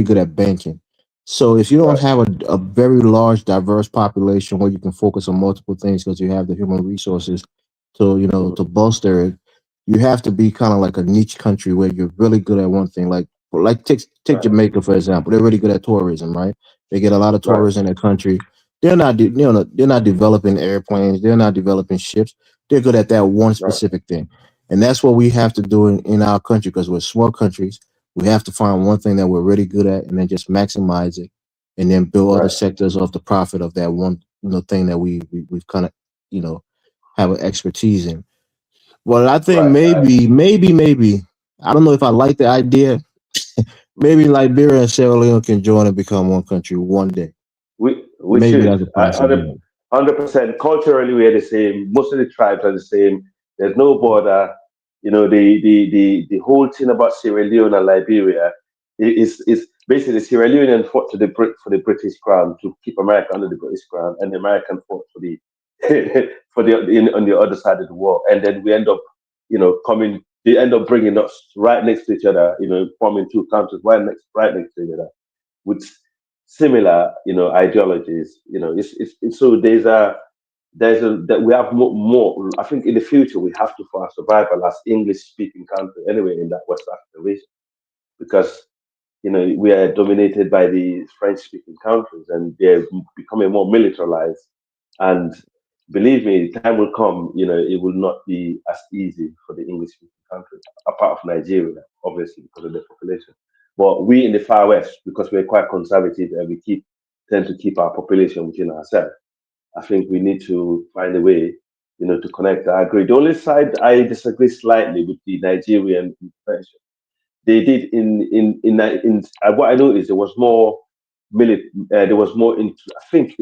S9: good at banking. So if you don't
S8: right,
S9: have a very large, diverse population where you can focus on multiple things because you have the human resources to,
S8: mhm,
S9: to bolster it, you have to be kind of like a niche country where you're really good at one thing. Like take
S8: right,
S9: Jamaica, for example. They're really good at tourism, right? They get a lot of
S8: right,
S9: tourists in their country. They're not developing airplanes. They're not developing ships. They're good at that one
S8: right,
S9: specific thing. And that's what we have to do in our country, because we're small countries. We have to find one thing that we're really good at and then just maximize it and then build other
S8: right,
S9: sectors off the profit of that one, thing that we've kind of, have an expertise in. Well, I think
S8: right.
S9: maybe, I don't know if I like the idea. Maybe Liberia and Sierra Leone can join and become one country one day.
S8: We
S9: Maybe
S8: should.
S9: that's a
S8: I 100
S9: possibility.
S8: 100%. Culturally, we're the same. Most of the tribes are the same. There's no border. The whole thing about Sierra Leone and Liberia is basically Sierra Leone fought for the British crown to keep America under the British crown, and the American fought for the on the other side of the war, and then we end up coming. They end up bringing us right next to each other. Forming two countries right next to each other with similar, ideologies. It's so there's a that we have more. I think in the future we have to, for our survival as English speaking country anyway in that West African region, because we are dominated by the French speaking countries and they're becoming more militarized. And believe me, time will come, it will not be as easy for the English speaking countries, apart from Nigeria, obviously, because of the population. But we in the far west, because we're quite conservative and we tend to keep our population within ourselves, I think we need to find a way, to connect. I agree. The only side I disagree slightly with the Nigerian intervention, they did what I know is there was more there was more into, I think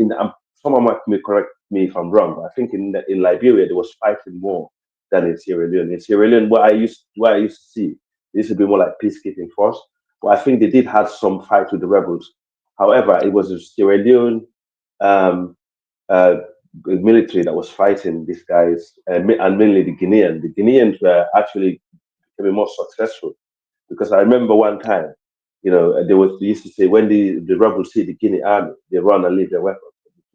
S8: someone might correct me if I'm wrong, but I think in Liberia there was fighting more than in Sierra Leone. In Sierra Leone, what I used to see, it used to be more like peacekeeping force, but I think they did have some fight with the rebels. However, it was a Sierra Leone um, uh, military that was fighting these guys, and mainly the Guinean. The Guineans were actually becoming more successful, because I remember one time, they used to say when the rebels see the Guinea army, they run and leave their weapons.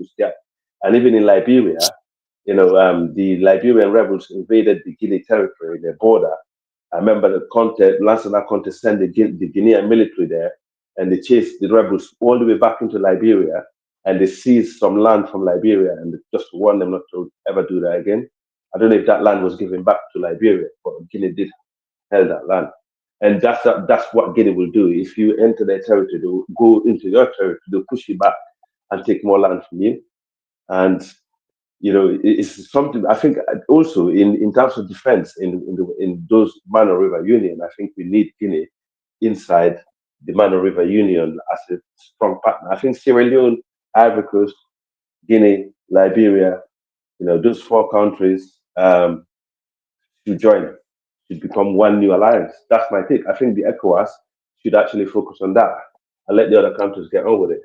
S8: To scare. And even in Liberia, the Liberian rebels invaded the Guinea territory, their border. I remember the contest, Lansana contest sent the Guinean military there, and they chased the rebels all the way back into Liberia, and they seized some land from Liberia, and they just warned them not to ever do that again. I don't know if that land was given back to Liberia, but Guinea did held that land. And that's what Guinea will do. If you enter their territory, they'll go into your territory, they'll push you back and take more land from you. And it's something I think also in terms of defense in those Mano River Union, I think we need Guinea inside the Mano River Union as a strong partner. I think Sierra Leone, Ivory Coast, Guinea, Liberia, those four countries should join, should become one new alliance. That's my take. I think the ECOWAS should actually focus on that and let the other countries get on with it,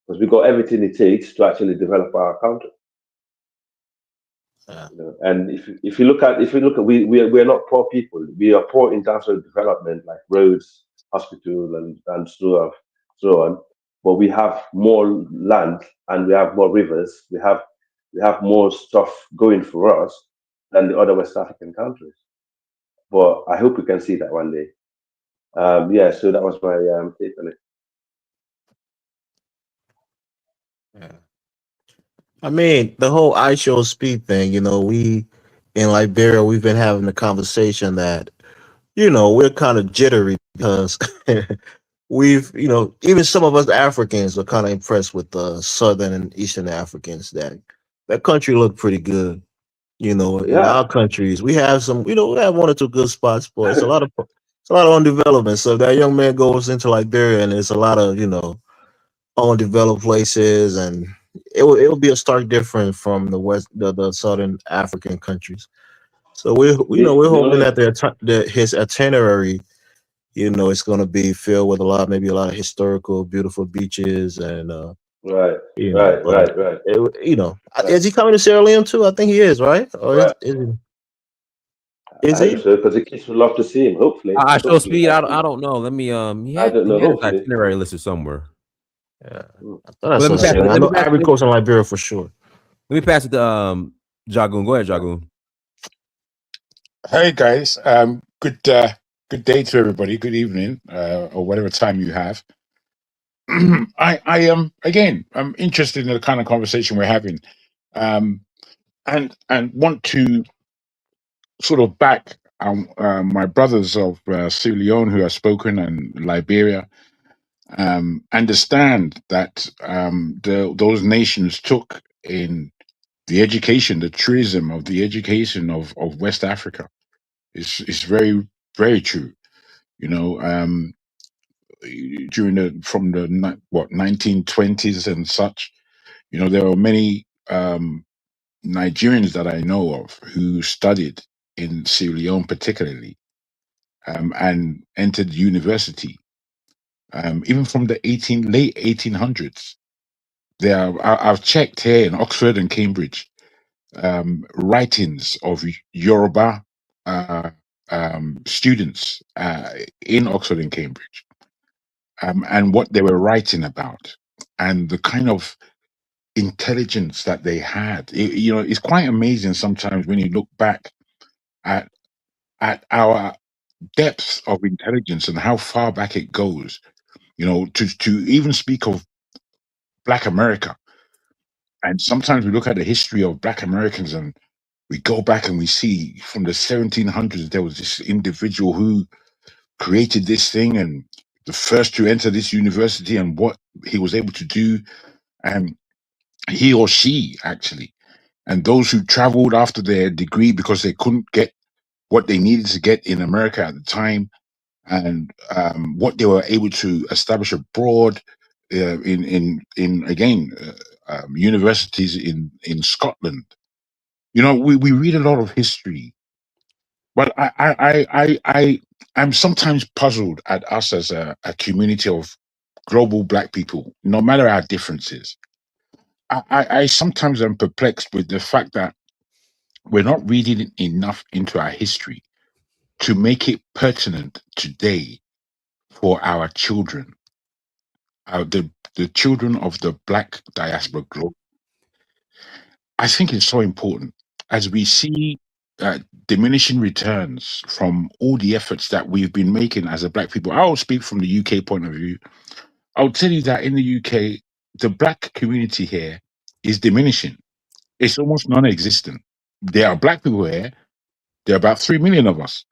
S8: because we got everything it takes to actually develop our country.
S9: Yeah.
S8: And if you look at we're not poor people. We are poor in terms of development, like roads, hospital, and so on. But we have more land and we have more rivers. We have more stuff going for us than the other West African countries. But I hope we can see that one day. Yeah, so that was my take on it.
S9: Yeah. I mean, the whole I show speed thing, we in Liberia, we've been having the conversation that, we're kind of jittery because even some of us Africans are kind of impressed with the Southern and Eastern Africans that country look pretty good. In
S8: Yeah,
S9: our countries, we have we have one or two good spots, but it's a lot of undevelopment. So if that young man goes into Liberia and there's a lot of, undeveloped places, and it will be a stark difference from the Southern African countries. So we're
S8: the
S9: hoping
S8: only
S9: that his itinerary, it's going to be filled with maybe a lot of historical, beautiful beaches, and
S8: right,
S9: but
S8: right,
S9: is he coming to Sierra Leone too? I think he is, right? Or
S8: right.
S9: is
S8: I hope
S9: he?
S8: so, because the kids would love to see him.
S2: I show
S8: Hopefully,
S2: speed.
S8: I
S2: I
S8: think.
S2: don't know. Let me he
S8: I
S2: had
S8: don't
S2: he
S8: know.
S2: had his
S8: Hopefully.
S2: itinerary listed somewhere.
S9: Yeah,
S8: Mm.
S9: I thought I
S2: But let
S9: saw
S2: me pass
S8: Yeah.
S2: it.
S9: Sierra. I
S2: Let me
S9: know
S2: pass
S9: Ivory
S2: it.
S9: Coast and Liberia for sure.
S2: Let me pass it to Jagoon. Go ahead, Jagoon.
S13: Hey guys, good day to everybody. Good evening, or whatever time you have. I am again. I'm interested in the kind of conversation we're having, um, and want to sort of back my brothers of Sierra Leone who have spoken and Liberia. Understand that those nations took in the education, the tourism of the education of West Africa. Is very very true. You know, during from the 1920s and such. There are many Nigerians that I know of who studied in Sierra Leone, particularly, and entered university. Even from the late 1800s, I've checked here in Oxford and Cambridge, writings of Yoruba students in Oxford and Cambridge, and what they were writing about, and the kind of intelligence that they had. It's quite amazing sometimes when you look back at our depth of intelligence and how far back it goes. To even speak of Black America, and sometimes we look at the history of Black Americans and we go back and we see from the 1700s there was this individual who created this thing and the first to enter this university and what he was able to do, and he or she actually, and those who traveled after their degree because they couldn't get what they needed to get in America at the time, and what they were able to establish abroad, in again universities in Scotland. We read a lot of history, but I'm sometimes puzzled at us as a community of global Black people, no matter our differences. I sometimes am perplexed with the fact that we're not reading enough into our history to make it pertinent today for our children, the children of the Black diaspora globe. I think it's so important as we see diminishing returns from all the efforts that we've been making as a Black people. I'll speak from the UK point of view. I'll tell you that in the UK, the Black community here is diminishing. It's almost non-existent. There are Black people here. There are about 3 million of us.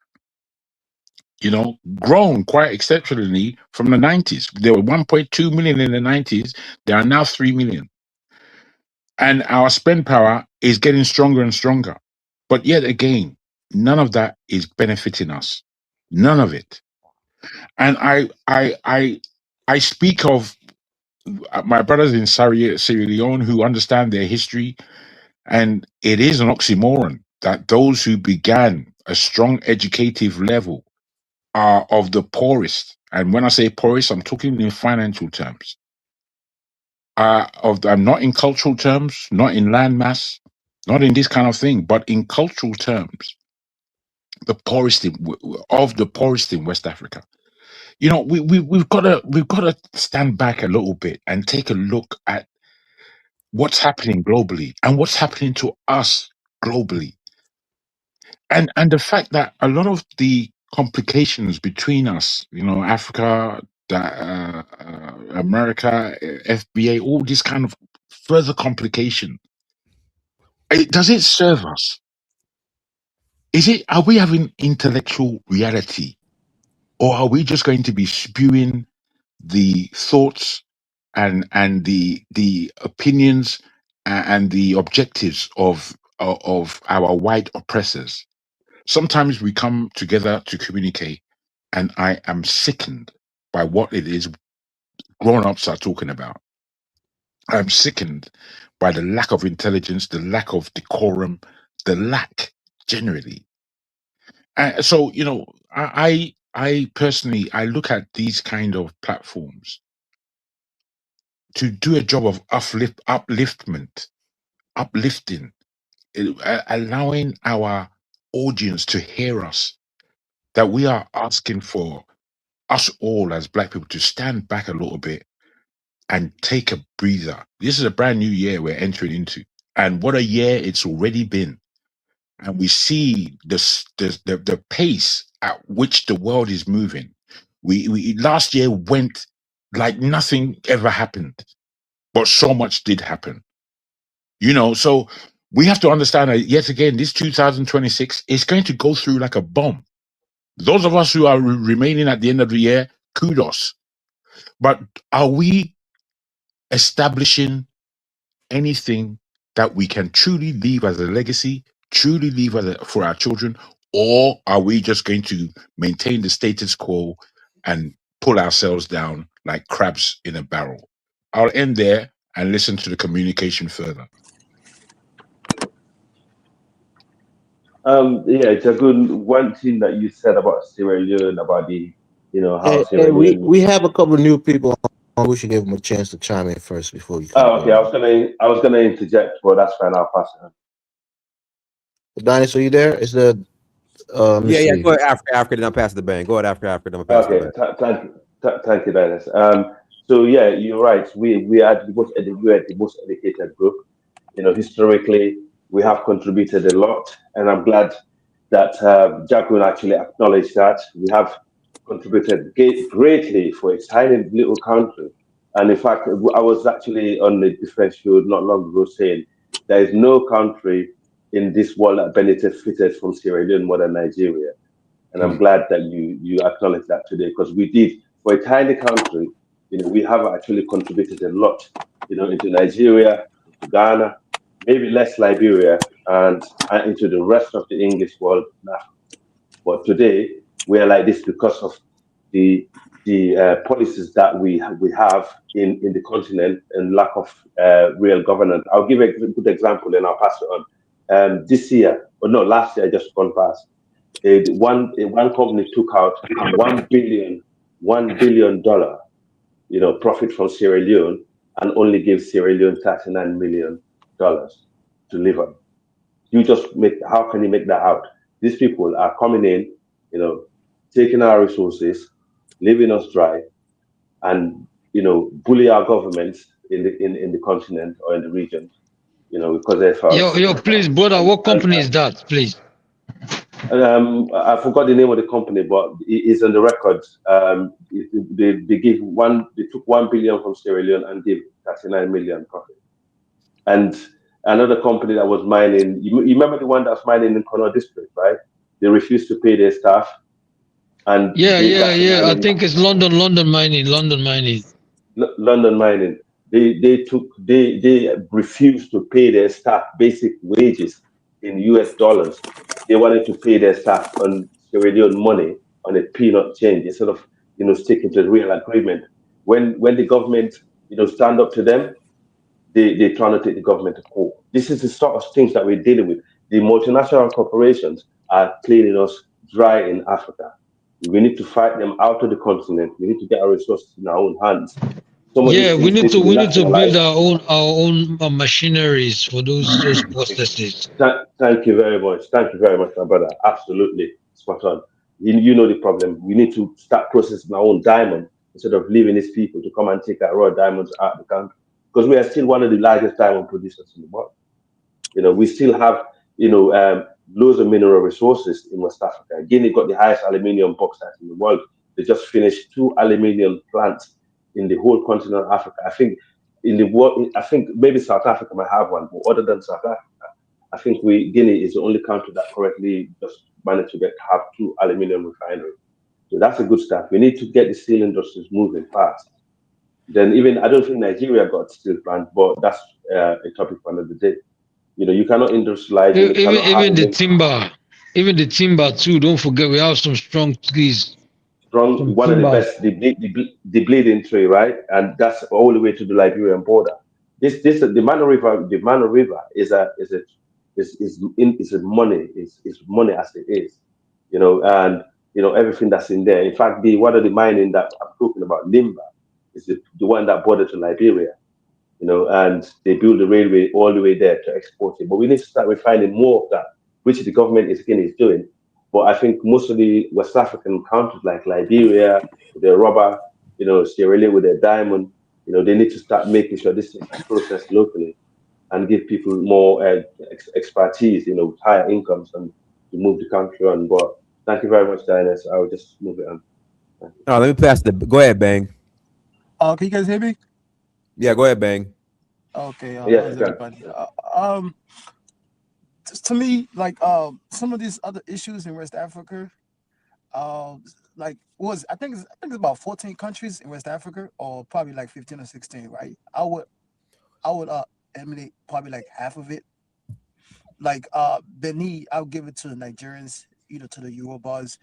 S13: Grown quite exceptionally from the 90s. There were 1.2 million in the 90s. There are now 3 million. And our spend power is getting stronger and stronger. But yet again, none of that is benefiting us. None of it. And I speak of my brothers in Sierra Leone who understand their history, and it is an oxymoron that those who began a strong educative level are of the poorest. And when I say poorest, I'm talking in financial terms. I'm not in cultural terms, not in land mass, not in this kind of thing, but in cultural terms, the poorest of the poorest in West Africa. We've got to stand back a little bit and take a look at what's happening globally and what's happening to us globally, and the fact that a lot of the complications between us, Africa, America, FBA, all this kind of further complication. Does it serve us? Are we having intellectual reality, or are we just going to be spewing the thoughts and the opinions and the objectives of our white oppressors? Sometimes we come together to communicate, and I am sickened by what it is grown-ups are talking about. I'm sickened by the lack of intelligence, the lack of decorum, the lack generally. So, I personally, I look at these kind of platforms to do a job of uplifting, allowing our audience to hear us, that we are asking for us all as Black people to stand back a little bit and take a breather. This is a brand new year we're entering into, and what a year it's already been. And we see the pace at which the world is moving. We last year went like nothing ever happened, but so much did happen. So we have to understand that yet again, this 2026 is going to go through like a bomb. Those of us who are remaining at the end of the year, kudos. But are we establishing anything that we can truly leave as a legacy, truly leave for our children, or are we just going to maintain the status quo and pull ourselves down like crabs in a barrel? I'll end there and listen to the communication further.
S8: Yeah, it's a good one thing that you said about Sierra Leone, about the, how
S9: Hey,
S8: Sierra Leone.
S9: we have a couple of new people on. We should give them a chance to chime in first before you
S8: Oh, okay.
S9: continue.
S8: I was gonna interject, but that's fine. I'll pass it on.
S9: Dinosaur, you there? Let's
S2: Yeah.
S9: see.
S2: Go ahead, Africa, then I'll pass the bang. Go ahead, Africa, then I'll pass the
S8: Okay,
S2: bang.
S8: thank you, Dennis. So yeah, you're right. We are we are the most educated group. You know, historically, we have contributed a lot, and I'm glad that Jacqueline actually acknowledged that we have contributed greatly for a tiny little country. And in fact, I was actually on the defense field not long ago saying there is no country in this world that benefited from Sierra Leone more than Nigeria. And I'm
S2: Mm.
S8: glad that you acknowledge that today because we did for a tiny country. You know, we have actually contributed a lot. You know, into Nigeria, into Ghana, maybe less Liberia, and into the rest of the English world now. But today we are like this because of the policies that we have in the continent and lack of real governance. I'll give a good example, and I'll pass it on. This year, or no, last year, just gone past one company took out 1 billion dollar, you know, profit from Sierra Leone and only gave Sierra Leone $39 million to live on. You just make how can you make that out? These people are coming in, you know, taking our resources, leaving us dry, and you know, bully our governments in the continent or in the region, you know, because they felt
S11: Yo, please, brother, what
S8: and
S11: company is that, please?
S8: I forgot the name of the company, but it's on the record. They give they took 1 billion from Sierra Leone and gave 39 million profit. And another company that was mining, you remember the one that's mining in Connaught district, right? They refused to pay their staff and
S11: Yeah,
S8: gave
S11: yeah, yeah. I
S8: 39
S11: think it's London Mining, London Mining.
S8: London Mining. They refused to pay their staff basic wages in US dollars. They wanted to pay their staff on Sierra Leone money on a peanut change instead of sticking to the real agreement. When the government stand up to them, they try to take the government to court. This is the sort of things that we're dealing with. The multinational corporations are cleaning us dry in Africa. We need to fight them out of the continent. We need to get our resources in our own hands. Some of these
S11: Yeah, we
S8: things
S11: need
S8: need
S11: to
S8: to be
S11: we need to build
S8: nationalized.
S11: our own machineries for those processes.
S8: Thank you very much. Thank you very much, my brother. Absolutely spot on. You know the problem. We need to start processing our own diamond instead of leaving these people to come and take our raw diamonds out of the country. Because we are still one of the largest diamond producers in the world. You know, we still have, loads of mineral resources in West Africa. Guinea got the highest aluminium bauxite in the world. They just finished 2 aluminium plants in the whole continent of Africa. I think in the world, I think maybe South Africa might have one, but other than South Africa, I think Guinea is the only country that correctly just managed to have 2 aluminium refineries. So that's a good start. We need to get the steel industries moving fast. Then even I don't think Nigeria got steel plant, but that's a topic for another day. You know, you cannot industrialize and you
S11: Even
S8: cannot have
S11: even the timber, even the timber too. Don't forget we have some strong trees,
S8: strong
S11: some
S8: one of the
S11: timbers.
S8: best the bleeding tree, right? And that's all the way to the Liberian border. This the Mano River is a money is money as it is, and everything that's in there. In fact, the one of the mining that I'm talking about, Limba, is the one that bordered to Liberia, and they build the railway all the way there to export it. But we need to start refining more of that, which the government is doing. But I think most of the West African countries like Liberia with their rubber, Sierra Leone with their diamond, they need to start making sure these things are processed locally and give people more expertise, higher incomes and to move the country on. But thank you very much, Diana. I will just move it on. Thank you.
S2: Oh, let me pass the. Go ahead, bang.
S14: Can you guys hear me?
S2: Yeah, go ahead, bang.
S14: Okay.
S8: Yes,
S14: How's
S8: you can.
S14: everybody? To me, like some of these other issues in West Africa, like I think it's about 14 countries in West Africa, or probably like 15 or 16, right? I would eliminate probably like half of it. Like Benin, I'll give it to the Nigerians, to the Yorubas.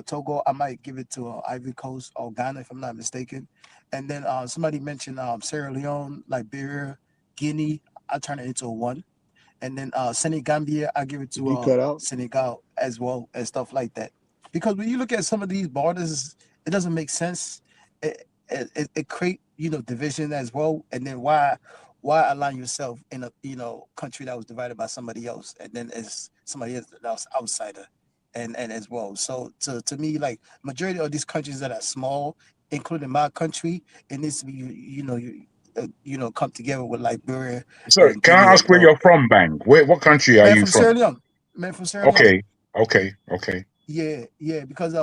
S14: Togo, I might give it to Ivory Coast or Ghana if I'm not mistaken. And then somebody mentioned Sierra Leone, Liberia, Guinea. I turn it into a one. And then Senegambia, I give it
S10: Did
S14: to
S10: you cut out?
S14: Senegal as well and stuff like that. Because when you look at some of these borders, it doesn't make sense. It create division as well. And then why align yourself in a country that was divided by somebody else, and then it's somebody else that's outsider. and as well. So to me, like majority of these countries that are small, including my country, it needs to be come together with Liberia
S13: Sorry,
S14: and
S13: can I
S14: Guinea as
S13: ask where
S14: well.
S13: you're from, Bang? What country are
S14: Man
S13: you
S14: from Sierra
S13: from?
S14: Leone, man from Sierra Leone.
S13: Okay, okay.
S14: Yeah, yeah, because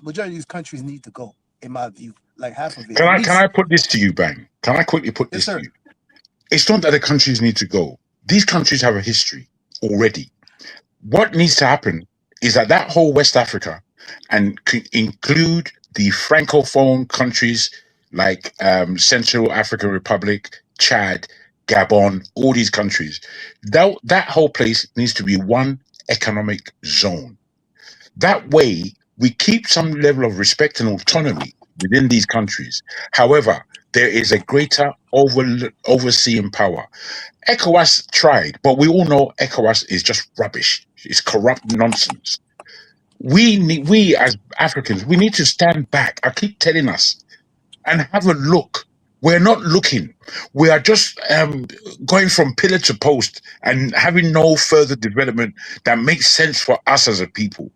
S14: majority of these countries need to go, in my view, like half of it
S13: Can
S14: at
S13: I
S14: least.
S13: put this to you, Bang? Can I quickly put
S14: Yes,
S13: this to
S14: sir.
S13: you? It's not that the countries need to go. These countries have a history already. What needs to happen is that whole West Africa and include the francophone countries like Central African Republic, Chad, Gabon, all these countries. That whole place needs to be one economic zone. That way, we keep some level of respect and autonomy within these countries. However, there is a greater overseeing power. ECOWAS tried, but we all know ECOWAS is just rubbish. It's corrupt nonsense. We as Africans, we need to stand back. I keep telling us and have a look. We're not looking. We are just going from pillar to post and having no further development that makes sense for us as a people.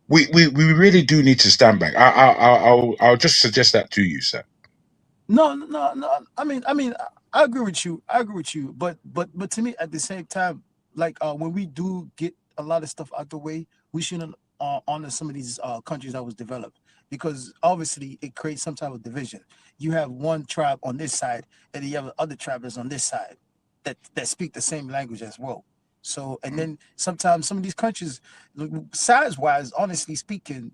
S13: We really do need to stand back. I'll just suggest that to you, sir.
S14: No, no, no. I agree with you. I agree with you. But to me, at the same time, like when we do get a lot of stuff out the way, we shouldn't honor some of these countries that was developed because obviously it creates some type of division. You have one tribe on this side, and then you have other tribes on this side that speak the same language as well. So, and then sometimes some of these countries, size wise, honestly speaking,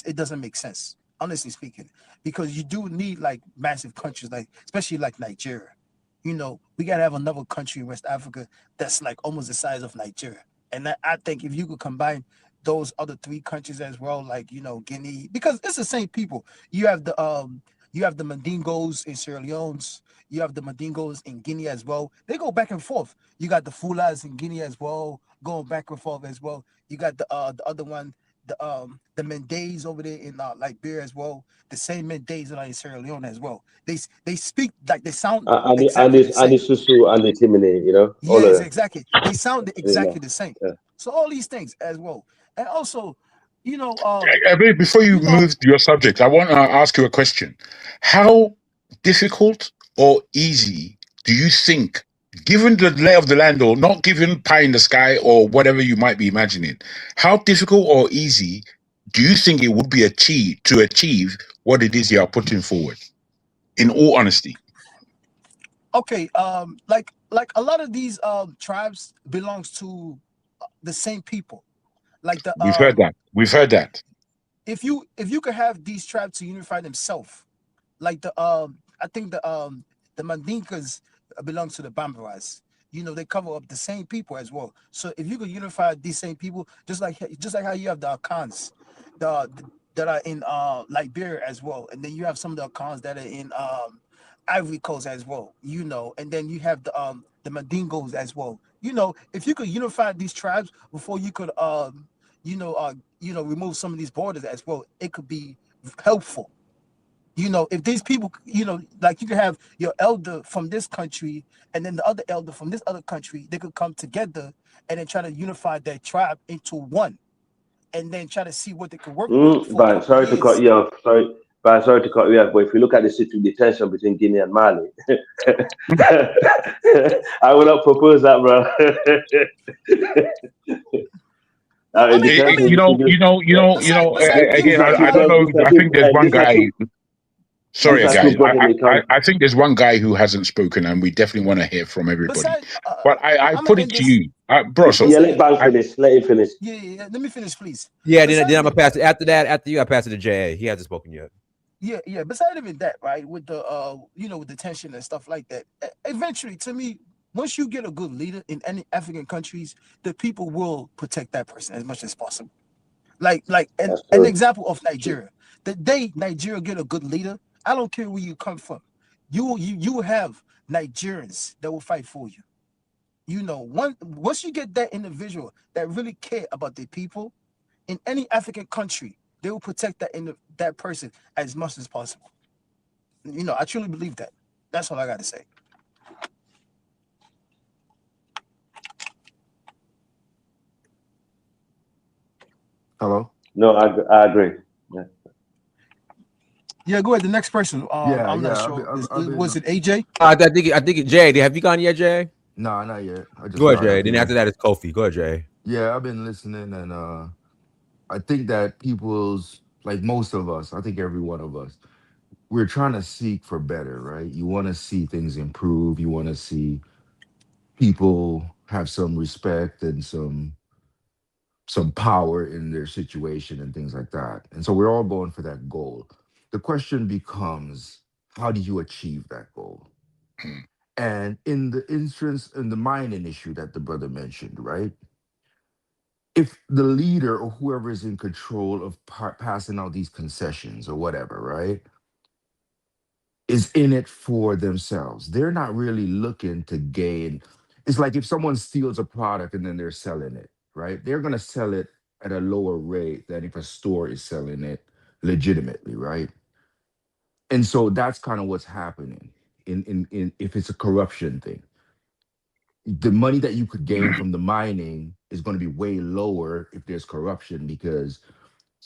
S14: it doesn't make sense, honestly speaking, because you do need like massive countries, like especially like Nigeria. We gotta have another country in West Africa that's like almost the size of Nigeria. And I think if you could combine those other three countries as well, like Guinea, because it's the same people. You have the Mandingos in Sierra Leone's. You have the Mandingos in Guinea as well. They go back and forth. You got the Fulas in Guinea as well, going back and forth as well. You got the other one, the Mendays over there in Liberia as well. The same Mendays that are in Sierra Leone as well. They speak like they sound exactly the
S8: And the
S14: same.
S8: Susu and the Timini, all of
S14: Yes,
S8: them.
S14: exactly. They sound exactly the same.
S8: Yeah.
S14: So all these things as well, and also, you know, um,
S13: Before you
S14: you know,
S13: move to your subject, I want to ask you a question. How difficult or easy do you think, given the lay of the land, or not given pie in the sky or whatever you might be imagining, how difficult or easy do you think it would be to achieve what it is you are putting forward? In all honesty,
S14: okay, like a lot of these tribes belongs to the same people. Like the
S13: we've heard that. We've heard that.
S14: if you could have these tribes to unify themselves, like I think the Mandinkas belong to the Bambaras. They cover up the same people as well. So if you could unify these same people, just like how you have the Akans, that are in Liberia as well, and then you have some of the Akans that are in Ivory Coast as well. And then you have the Mandingos as well. If you could unify these tribes before you could remove some of these borders as well, it could be helpful. If these people, like you could have your elder from this country and then the other elder from this other country, they could come together and then try to unify their tribe into one and then try to see what they could work with for a
S8: But
S14: couple of
S8: sorry to cut
S14: years.
S8: you off. Sorry to cut you off. But if you look at the tension between Guinea and Mali, I will not propose that, bro.
S14: No, I
S8: The
S14: mean, I mean,
S8: tension between this,
S14: beside Guinea
S13: Again,
S14: and
S13: I don't
S14: Mali,
S13: know. I think there's one
S8: this are
S13: guy.
S8: two
S13: Sorry, guys.
S8: brotherly countries.
S13: I think there's one guy who hasn't spoken, and we definitely want to hear from everybody.
S14: beside,
S13: But I
S14: I'm gonna
S13: put it
S14: end
S13: to
S14: this.
S13: you, bro. So
S8: Yeah, let
S14: Beside,
S8: Bang
S13: I,
S8: finish. Let him finish.
S14: yeah, yeah, yeah. Let me finish, please.
S2: Yeah, then
S14: Beside
S2: I'm gonna
S14: even
S2: pass
S14: that,
S2: it after that. After you, I pass it to JA. He hasn't spoken yet.
S14: yeah, yeah. Beside even that, right, with the with the tension and stuff like that. Eventually, to me, once you get a good leader in any African countries, the people will protect that person as much as possible. Like
S8: That's
S14: an
S8: true.
S14: example of
S8: True.
S14: Nigeria. The day Nigeria get a good leader, I don't care where you come from, you will have Nigerians that will fight for you. Once you get that individual that really care about their people in any African country, they will protect that person as much as possible. I truly believe that. That's all I got to say.
S15: Hello.
S8: No, I agree. Yeah.
S14: Yeah, go ahead. The next person.
S15: Yeah,
S14: I'm not
S15: yeah.
S14: sure.
S15: I've
S14: Was
S15: been.
S14: it AJ?
S2: I think Jay. Have you gone yet, Jay?
S15: Nah, not yet. I just
S2: Go ahead,
S15: got
S2: Jay.
S15: up
S2: Then after
S15: here.
S2: that, it's Kofi. Go ahead, Jay.
S15: Yeah, I've been listening, and I think that people's like most of us. I think every one of us, we're trying to seek for better, right? You want to see things improve. You want to see people have some respect and some power in their situation and things like that. And so we're all going for that goal. The question becomes, how do you achieve that goal? And in the instance, in the mining issue that the brother mentioned, right? If the leader or whoever is in control of passing out these concessions or whatever, right, is in it for themselves, they're not really looking to gain. It's like if someone steals a product and then they're selling it, right? They're going to sell it at a lower rate than if a store is selling it legitimately, right? And so that's kind of what's happening in if it's a corruption thing. The money that you could gain from the mining is going to be way lower if there's corruption because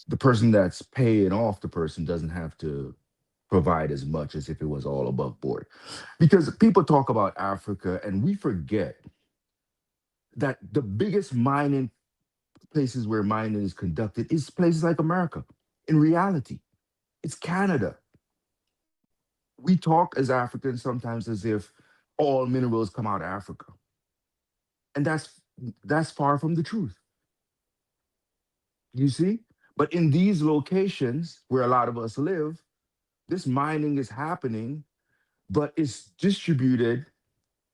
S15: the person that's paying off the person doesn't have to provide as much as if it was all above board. Because people talk about Africa and we forget that the biggest mining places where mining is conducted is places like America. In reality, it's Canada. We talk as Africans sometimes as if all minerals come out of Africa. And that's far from the truth. You see? But in these locations where a lot of us live, this mining is happening, but it's distributed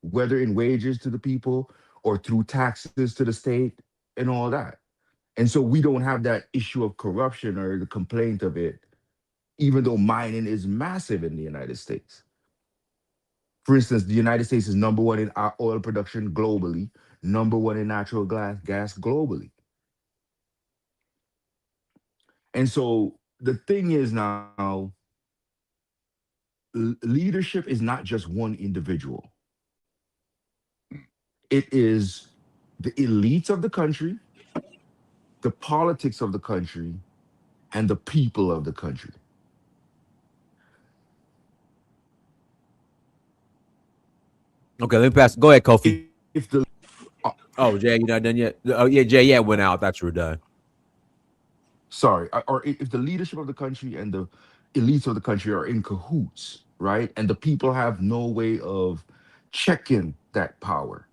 S15: whether in wages to the people or through taxes to the state and all that. And so we don't have that issue of corruption or the complaint of it, even though mining is massive in the United States. For instance, the United States is number one in oil production globally, number one in natural gas globally. And so the thing is now, leadership is not just one individual. It is the elites of the country, the politics of the country, and the people of the country.
S2: Okay, let me pass. Go ahead, Kofi.
S15: If the
S2: Oh, Jay, you're not done yet. Oh, yeah, Jay. Yeah, went out. Thought you were done.
S15: sorry, or if the leadership of the country and the elites of the country are in cahoots, right, and the people have no way of checking that power,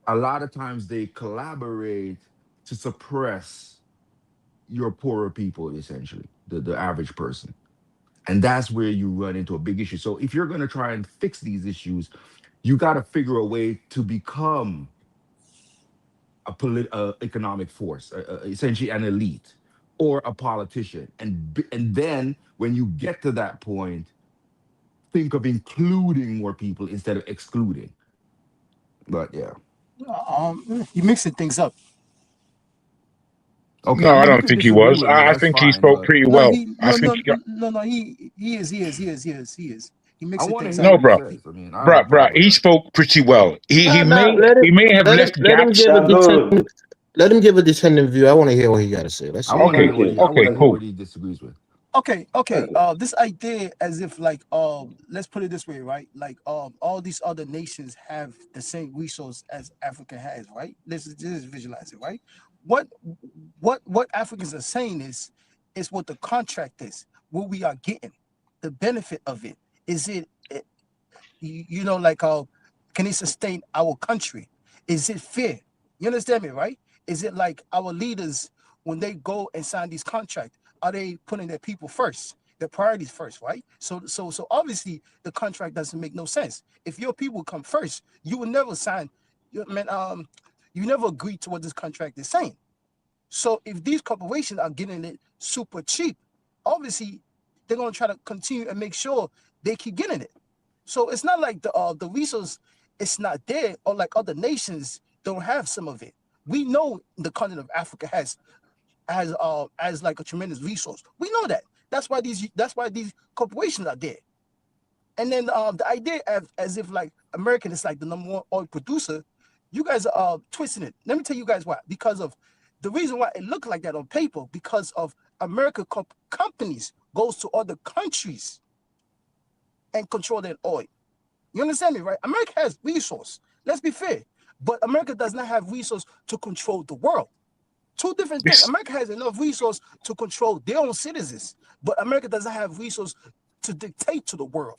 S15: a lot of times they collaborate to suppress your poorer people, essentially, the average person. And that's where you run into a big issue. So if you're going to try and fix these issues, you got to figure a way to become economic force, essentially an elite or a politician. And then when you get to that point, think of including more people instead of excluding. But yeah.
S14: You're mixing things up.
S15: Okay. I
S13: No, I
S15: mean, you
S13: don't
S15: could
S13: think he
S15: disagree
S13: was.
S15: with me.
S13: I
S15: That's
S13: think he
S15: fine.
S13: spoke
S15: But
S13: pretty
S14: No,
S13: well.
S14: he
S13: I
S14: no
S13: think
S14: no
S13: he got,
S14: no no he is. He
S15: I
S14: mixing
S15: want to
S14: things
S15: hear
S14: up.
S13: no,
S15: what he
S13: bro,
S15: says. I mean, I have no
S13: bro.
S15: problem with
S13: He
S15: that.
S13: spoke pretty well. He
S9: Nah,
S13: may
S9: nah, let him
S13: he may have left
S9: let him
S13: gaps.
S9: give a
S8: Shaboom.
S9: descendant. Let him give a descendant view. I want to hear what he got to say. Let's
S15: I
S9: see.
S15: want
S9: Go
S15: to
S9: ahead.
S15: hear what
S8: Okay.
S15: he. I want
S13: Okay,
S15: to hear
S13: cool.
S15: what he disagrees with.
S14: Okay. This idea as if like let's put it this way, right? Like all these other nations have the same resource as Africa has, right? Let's just visualize it, right? What what Africans are saying is what the contract is, what we are getting, the benefit of it. Is it like can it sustain our country? Is it fair? You understand me, right? Is it like our leaders when they go and sign these contracts, are they putting their people first, their priorities first, right? So obviously the contract doesn't make no sense. If your people come first, you will never sign. You never agree to what this contract is saying. So if these corporations are getting it super cheap, obviously they're gonna try to continue and make sure they keep getting it. So it's not like the resource it's not there, or like other nations don't have some of it. We know the continent of Africa has like a tremendous resource. We know that. That's why these corporations are there. And then the idea as if like American is like the number one oil producer, you guys are twisting it. Let me tell you guys why. Because of The reason why it looked like that on paper because of American companies goes to other countries and control their oil. You understand me, right? America has resource. Let's be fair. But America does not have resource to control the world. Two different things.
S13: This,
S14: America has enough resource to control their own citizens, but America doesn't have resource to dictate to the world.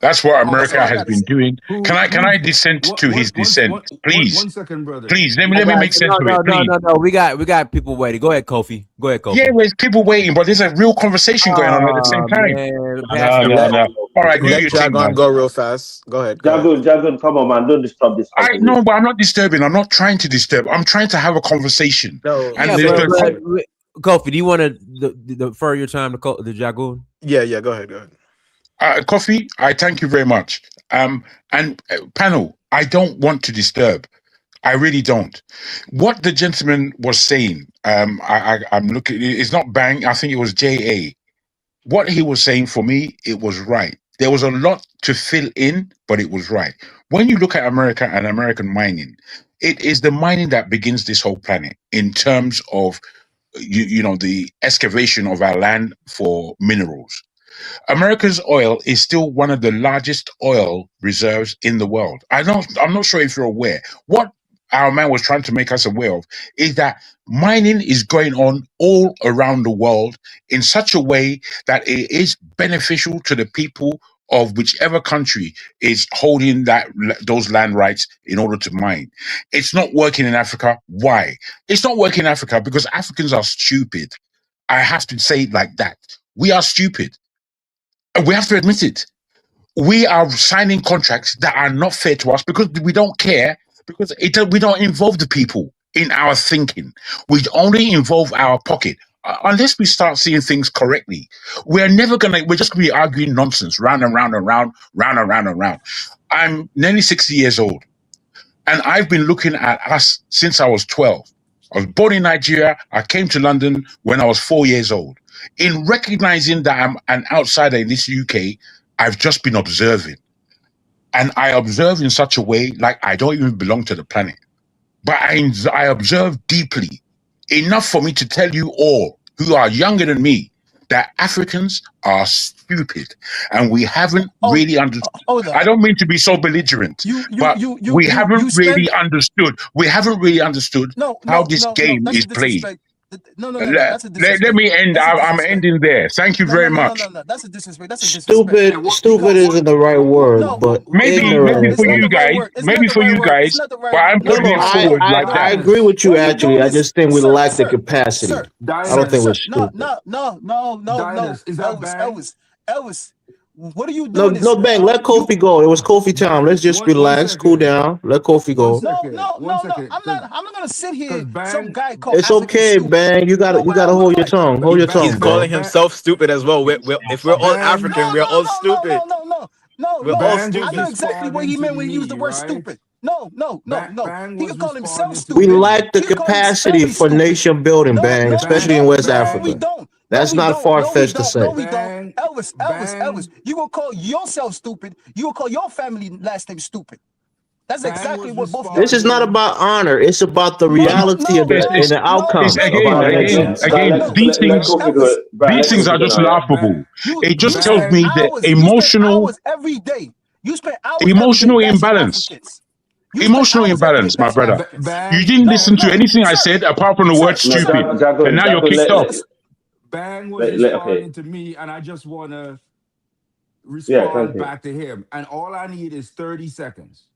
S13: that's what
S14: That's all
S13: America
S14: I
S13: has
S14: gotta
S13: been
S14: say.
S13: doing.
S15: Who
S13: Can I
S15: who's
S13: dissent
S15: what
S13: to his dissent, please?
S15: 1 second, brother.
S13: Please let
S2: Hey
S13: me
S2: guys,
S13: make sense
S2: no,
S13: of
S2: no,
S13: it,
S2: no,
S13: please.
S2: no, no. We got people waiting. Go ahead, Kofi. Go ahead,
S13: Yeah,
S2: Kofi.
S13: there's people waiting, but there's a real conversation going on at the same
S2: Oh
S13: time.
S2: man, pass
S13: No,
S2: the
S13: no,
S8: Let
S2: mic.
S13: no. All right, do
S16: Let
S13: your thing,
S16: Dragon
S13: man.
S16: go real fast. Go ahead. Go ahead.
S8: Jagun, come on, man, don't disturb this
S13: I
S8: conversation.
S13: no, but I'm not disturbing. I'm not trying to disturb. I'm trying to have a conversation.
S16: No.
S13: And
S2: Yeah,
S13: there's
S16: So
S2: but
S13: a
S2: but Kofi, do you want to defer your time to the Jagoon?
S16: yeah. Go ahead. Go ahead.
S13: Coffee. I thank you very much. And panel. I don't want to disturb. I really don't. What the gentleman was saying, I'm looking. It's not Bang. I think it was JA. What he was saying for me, it was right. There was a lot to fill in, but it was right. When you look at America and American mining, it is the mining that begins this whole planet in terms of the excavation of our land for minerals. America's oil is still one of the largest oil reserves in the world. I'm not sure if you're aware. What our man was trying to make us aware of is that mining is going on all around the world in such a way that it is beneficial to the people of whichever country is holding those land rights in order to mine. It's not working in Africa. Why? It's not working in Africa because Africans are stupid. I have to say it like that. We are stupid. We have to admit it. We are signing contracts that are not fair to us because we don't care, because we don't involve the people in our thinking. We only involve our pocket. Unless we start seeing things correctly, we're just gonna be arguing nonsense round and round and round, round and round and round. I'm nearly 60 years old, and I've been looking at us since I was 12. I was born in Nigeria. I came to London when I was 4 years old. In recognizing that I'm an outsider in this UK, I've just been observing. And I observe in such a way like I don't even belong to the planet. But I observe deeply, enough for me to tell you all who are younger than me that Africans are stupid and we haven't really understood.
S14: Hold on.
S13: I don't mean to be so belligerent, but we haven't really understood. We haven't really understood how this game
S14: That's
S13: is
S14: a
S13: played.
S14: disrespect. No. That's a
S13: Let
S14: disrespect.
S13: me end.
S14: That's a
S13: I'm
S14: disrespect.
S13: ending there. Thank you very much.
S14: No. That's a disrespect. That's a disrespect.
S9: Stupid isn't the right word,
S14: No,
S9: but
S13: Maybe
S9: ignorant
S14: it's
S13: for
S14: not
S9: and
S13: you
S14: the right
S13: guys,
S14: word. It's not the right word. It's not the right
S13: but
S14: word.
S13: I'm
S9: no,
S13: putting
S9: no.
S13: it
S14: No.
S13: forward like
S9: I
S13: that.
S9: agree with you.
S14: What are you
S9: Actually,
S14: doing
S9: I
S14: is,
S9: just think we
S14: sir,
S9: lack the
S14: sir,
S9: capacity.
S14: sir,
S9: I don't think we're
S14: sir. No.
S9: stupid.
S15: Diners, is that Bang?
S14: Elvis. What are you
S9: No,
S14: doing?
S9: no,
S14: This
S9: bang. Let
S14: you
S9: Kofi go. It was Kofi time.
S15: Bang.
S9: Let's just
S15: One
S9: relax, cool
S15: second.
S9: down. Let Kofi
S15: One
S9: go.
S15: second. One
S14: no.
S15: second.
S14: I'm not gonna sit here.
S15: Cause
S14: Some
S15: Bang,
S14: guy called
S9: It's
S14: African
S9: okay,
S14: stupid.
S9: bang.
S14: No,
S9: You
S14: what I
S9: gotta
S14: look
S9: hold your
S14: like.
S9: tongue. Hold your
S16: He's
S9: tongue,
S16: calling
S9: bang.
S16: himself stupid as well. If we're all
S15: Bang,
S16: African, we're all stupid. We're all
S15: Bang
S14: I
S15: was
S14: know
S16: stupid.
S14: exactly what he
S15: responding to
S14: meant when he used the
S15: me,
S14: word
S15: right?
S14: stupid. No.
S15: Bang
S14: He could
S15: was
S14: call himself
S15: responding to
S9: We
S14: stupid.
S15: me.
S9: lack the
S14: He could call himself
S9: capacity
S14: be
S9: for
S14: stupid.
S9: nation building,
S14: No,
S9: bang,
S14: no, we
S9: especially
S15: Bang,
S9: in
S14: don't.
S9: West
S14: No, we
S9: Africa.
S15: bang,
S14: don't. No,
S9: That's
S14: we
S9: not
S14: don't.
S9: far
S14: No, we
S9: fetched to
S14: don't. No,
S9: say.
S14: we don't.
S15: bang,
S14: Elvis.
S15: bang,
S14: You gonna call yourself stupid? You gonna call your family last name stupid? That's
S15: bang
S14: exactly
S15: was
S14: what both
S9: This
S14: y'all
S9: is not
S14: doing.
S15: responding.
S9: about honor. It's about the
S14: No,
S9: reality of
S14: no,
S13: It's,
S9: the and
S13: it's,
S9: the
S13: it's
S9: outcome of
S13: again,
S9: our
S8: Brian,
S9: nation.
S14: no.
S13: these
S8: let
S13: things,
S8: Kofi do
S14: Elvis,
S8: it. Brian, let
S13: things
S8: Kofi
S13: are
S8: do it
S13: just
S8: now.
S13: laughable. It just
S14: you
S13: tells
S14: spend
S15: Bang,
S13: me the
S14: hours. You spend hours every day. You spend hours every day
S13: emotional
S14: bashing
S13: imbalance.
S14: Africans. You spend
S13: Emotional
S14: hours every day
S13: imbalance, my
S14: bashing
S13: brother.
S14: Africans.
S13: You
S15: bang,
S13: didn't listen to
S14: No,
S13: anything I
S14: sir,
S13: said apart from the word
S8: No,
S13: stupid. And now you're
S8: Jagun,
S13: kicked off.
S15: bang was
S8: okay.
S15: responding to me, and I just wanna
S8: Yeah, thank
S15: respond
S8: you.
S15: back to him. And all I need is 30 seconds.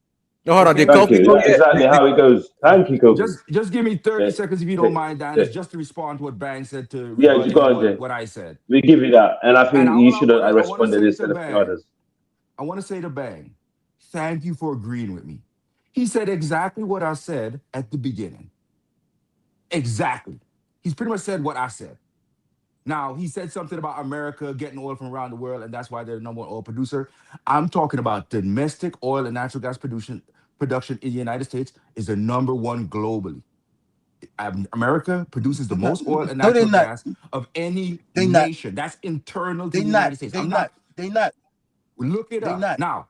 S2: No, hold on. Did
S15: Okay?
S8: Thank
S2: Kofi
S8: you.
S2: go
S8: That's
S2: yet?
S8: exactly how it goes. Thank you, Kofi.
S15: Just give me 30
S8: Yeah,
S15: seconds if you don't
S8: yeah,
S15: mind, Dan.
S8: yeah.
S15: It's just to respond to what Bang said to
S8: Yeah, you go
S15: rebutting
S8: on, Jay.
S15: what I said.
S8: We give you that. And I
S15: And
S8: think you should have
S15: I wanna
S8: responded
S15: say to
S8: instead of the
S15: Bang,
S8: others.
S15: I want to say to Bang, thank you for agreeing with me. He said exactly what I said at the beginning. Exactly. He's pretty much said what I said. Now, he said something about America getting oil from around the world, and that's why they're the number one oil producer. I'm talking about domestic oil and natural gas production in the United States is the number one globally. America produces the
S14: no,
S15: most oil and
S14: no, they
S15: natural
S14: not.
S15: gas of any
S14: They not.
S15: nation. That's internal to
S14: They
S15: the
S14: not.
S15: United States.
S14: They
S15: I'm
S14: not.
S15: not,
S14: They not.
S15: look it
S14: They
S15: up.
S14: not.
S15: Now,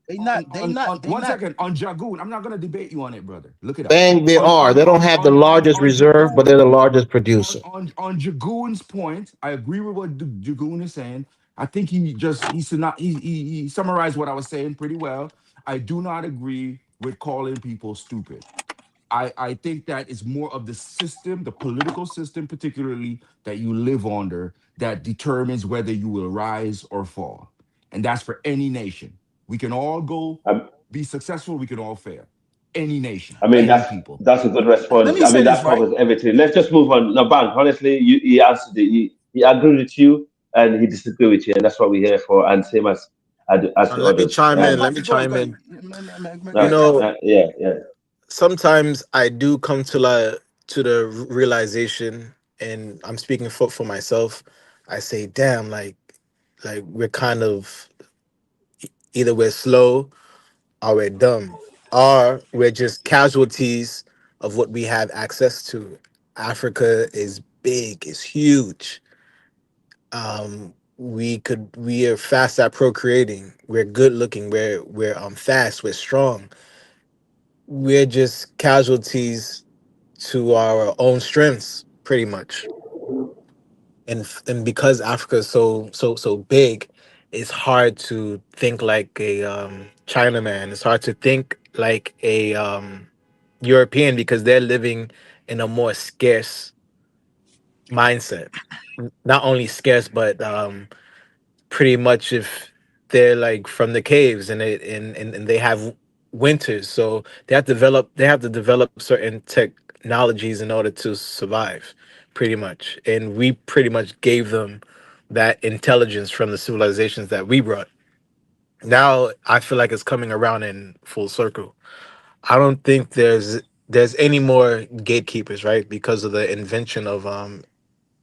S14: They not. They not.
S15: On
S14: They
S15: one
S14: not.
S15: second on Jagoon. I'm not gonna debate you on it, brother. Look it up.
S9: Bang, they are. They don't have the largest
S15: On
S9: reserve, but they're the
S15: Jagoon.
S9: largest producer.
S15: On Jagoon's point, I agree with what Jagoon is saying. I think he summarized what I was saying pretty well. I do not agree with calling people stupid. I think that it's more of the system, the political system, particularly that you live under, that determines whether you will rise or fall. And that's for any nation. We can all go be successful, we can all fail. Any nation,
S8: I mean,
S15: any people.
S8: that's a good
S14: Let
S8: response.
S14: me
S8: I
S14: say
S8: mean,
S14: this
S8: that
S14: right.
S8: covers everything. Let's just move on. No, Bang, honestly, he answered it. He agreed with you and he disagreed with you, and that's what we're here for. And same as the
S16: Let me
S8: others.
S16: chime
S14: Yeah,
S16: in. Let me
S14: Patsy, go ahead.
S16: chime
S14: Go ahead.
S16: in. You
S14: Go ahead.
S16: know,
S8: Yeah, yeah.
S16: sometimes I do come to the realization, and I'm speaking for myself. I say, damn, like we're kind of either we're slow or we're dumb, or we're just casualties of what we have access to. Africa is big, is huge. We are fast at procreating. We're good looking. We're fast. We're strong. We're just casualties to our own strengths, pretty much. And because Africa is so big, it's hard to think like a Chinaman. It's hard to think like a European because they're living in a more scarce mindset. Not only scarce, but pretty much if they're like from the caves and they have winters, so they have to develop certain technologies in order to survive, pretty much. And we pretty much gave them that intelligence from the civilizations that we brought. Now I feel like it's coming around in full circle. I don't think there's any more gatekeepers, right? Because of the invention of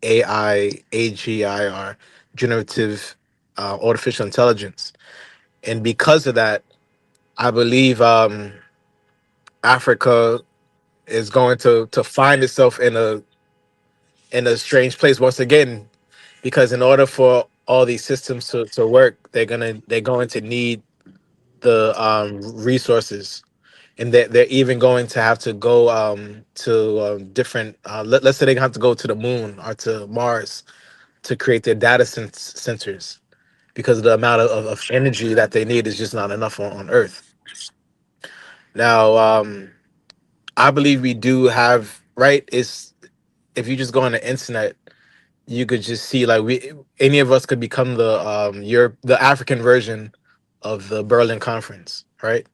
S16: AI, AGI, or generative artificial intelligence. And because of that, I believe Africa is going to find itself in a strange place once again, because in order for all these systems to work, they're going to need the resources, and they're even going to have to go to different let's say they have to go to the moon or to Mars to create their centers, because the amount of energy that they need is just not enough on Earth. Now, I believe we do have, right. It's If you just go on the internet, you could just see like any of us could become the African version of the Berlin Conference, right?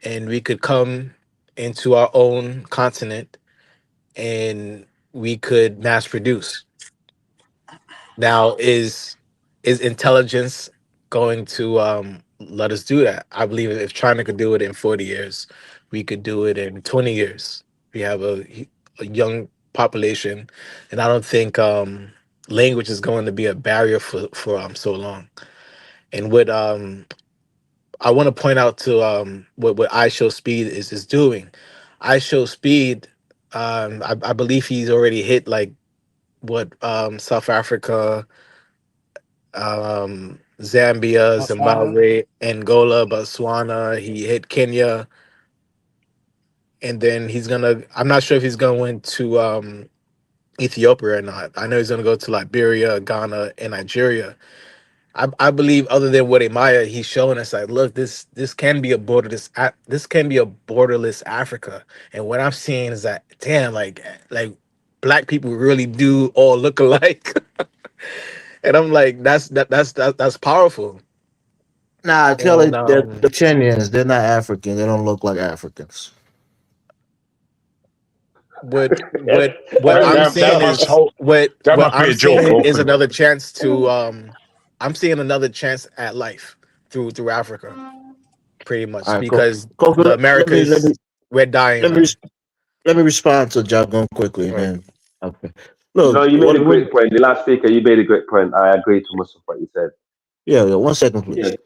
S16: And we could come into our own continent and we could mass produce. Now, is intelligence going to let us do that? I believe if China could do it in 40 years, we could do it in 20 years. We have a young population, and I don't think language is going to be a barrier for so long. And what I want to point out to what I Show Speed is doing. I Show Speed, I believe he's already hit like what South Africa, Zambia,
S14: Botswana.
S16: Zimbabwe, Angola, Botswana. He hit Kenya, and then he's gonna. I'm not sure if he's going to Ethiopia or not. I know he's gonna go to Liberia, Ghana, and Nigeria. I believe, other than what Amaya, he's showing us like, look, this can be a this can be a borderless Africa. And what I'm seeing is that, damn, like black people really do all look alike. And I'm like, that's powerful.
S9: Nah, tell
S16: And
S9: it the Kenyans, they're not African. They don't look like Africans.
S16: what I'm
S13: That
S16: seeing
S13: must
S16: is
S13: hold. That
S16: what
S13: must be
S16: I'm
S13: a joke,
S16: seeing is
S13: hopefully.
S16: another chance to I'm seeing another chance at life through Africa, pretty
S9: All
S16: much,
S9: right,
S16: because
S9: Coco,
S16: the
S9: let me let me
S16: Americas, we're dying,
S9: let me
S16: man.
S9: let me respond to Jargon quickly, and
S16: Right.
S9: then okay.
S8: No,
S9: Look,
S8: you made a great point. The last speaker, you made a great point. I agree to most of what you said.
S9: yeah, 1 second,
S8: Yeah,
S9: please.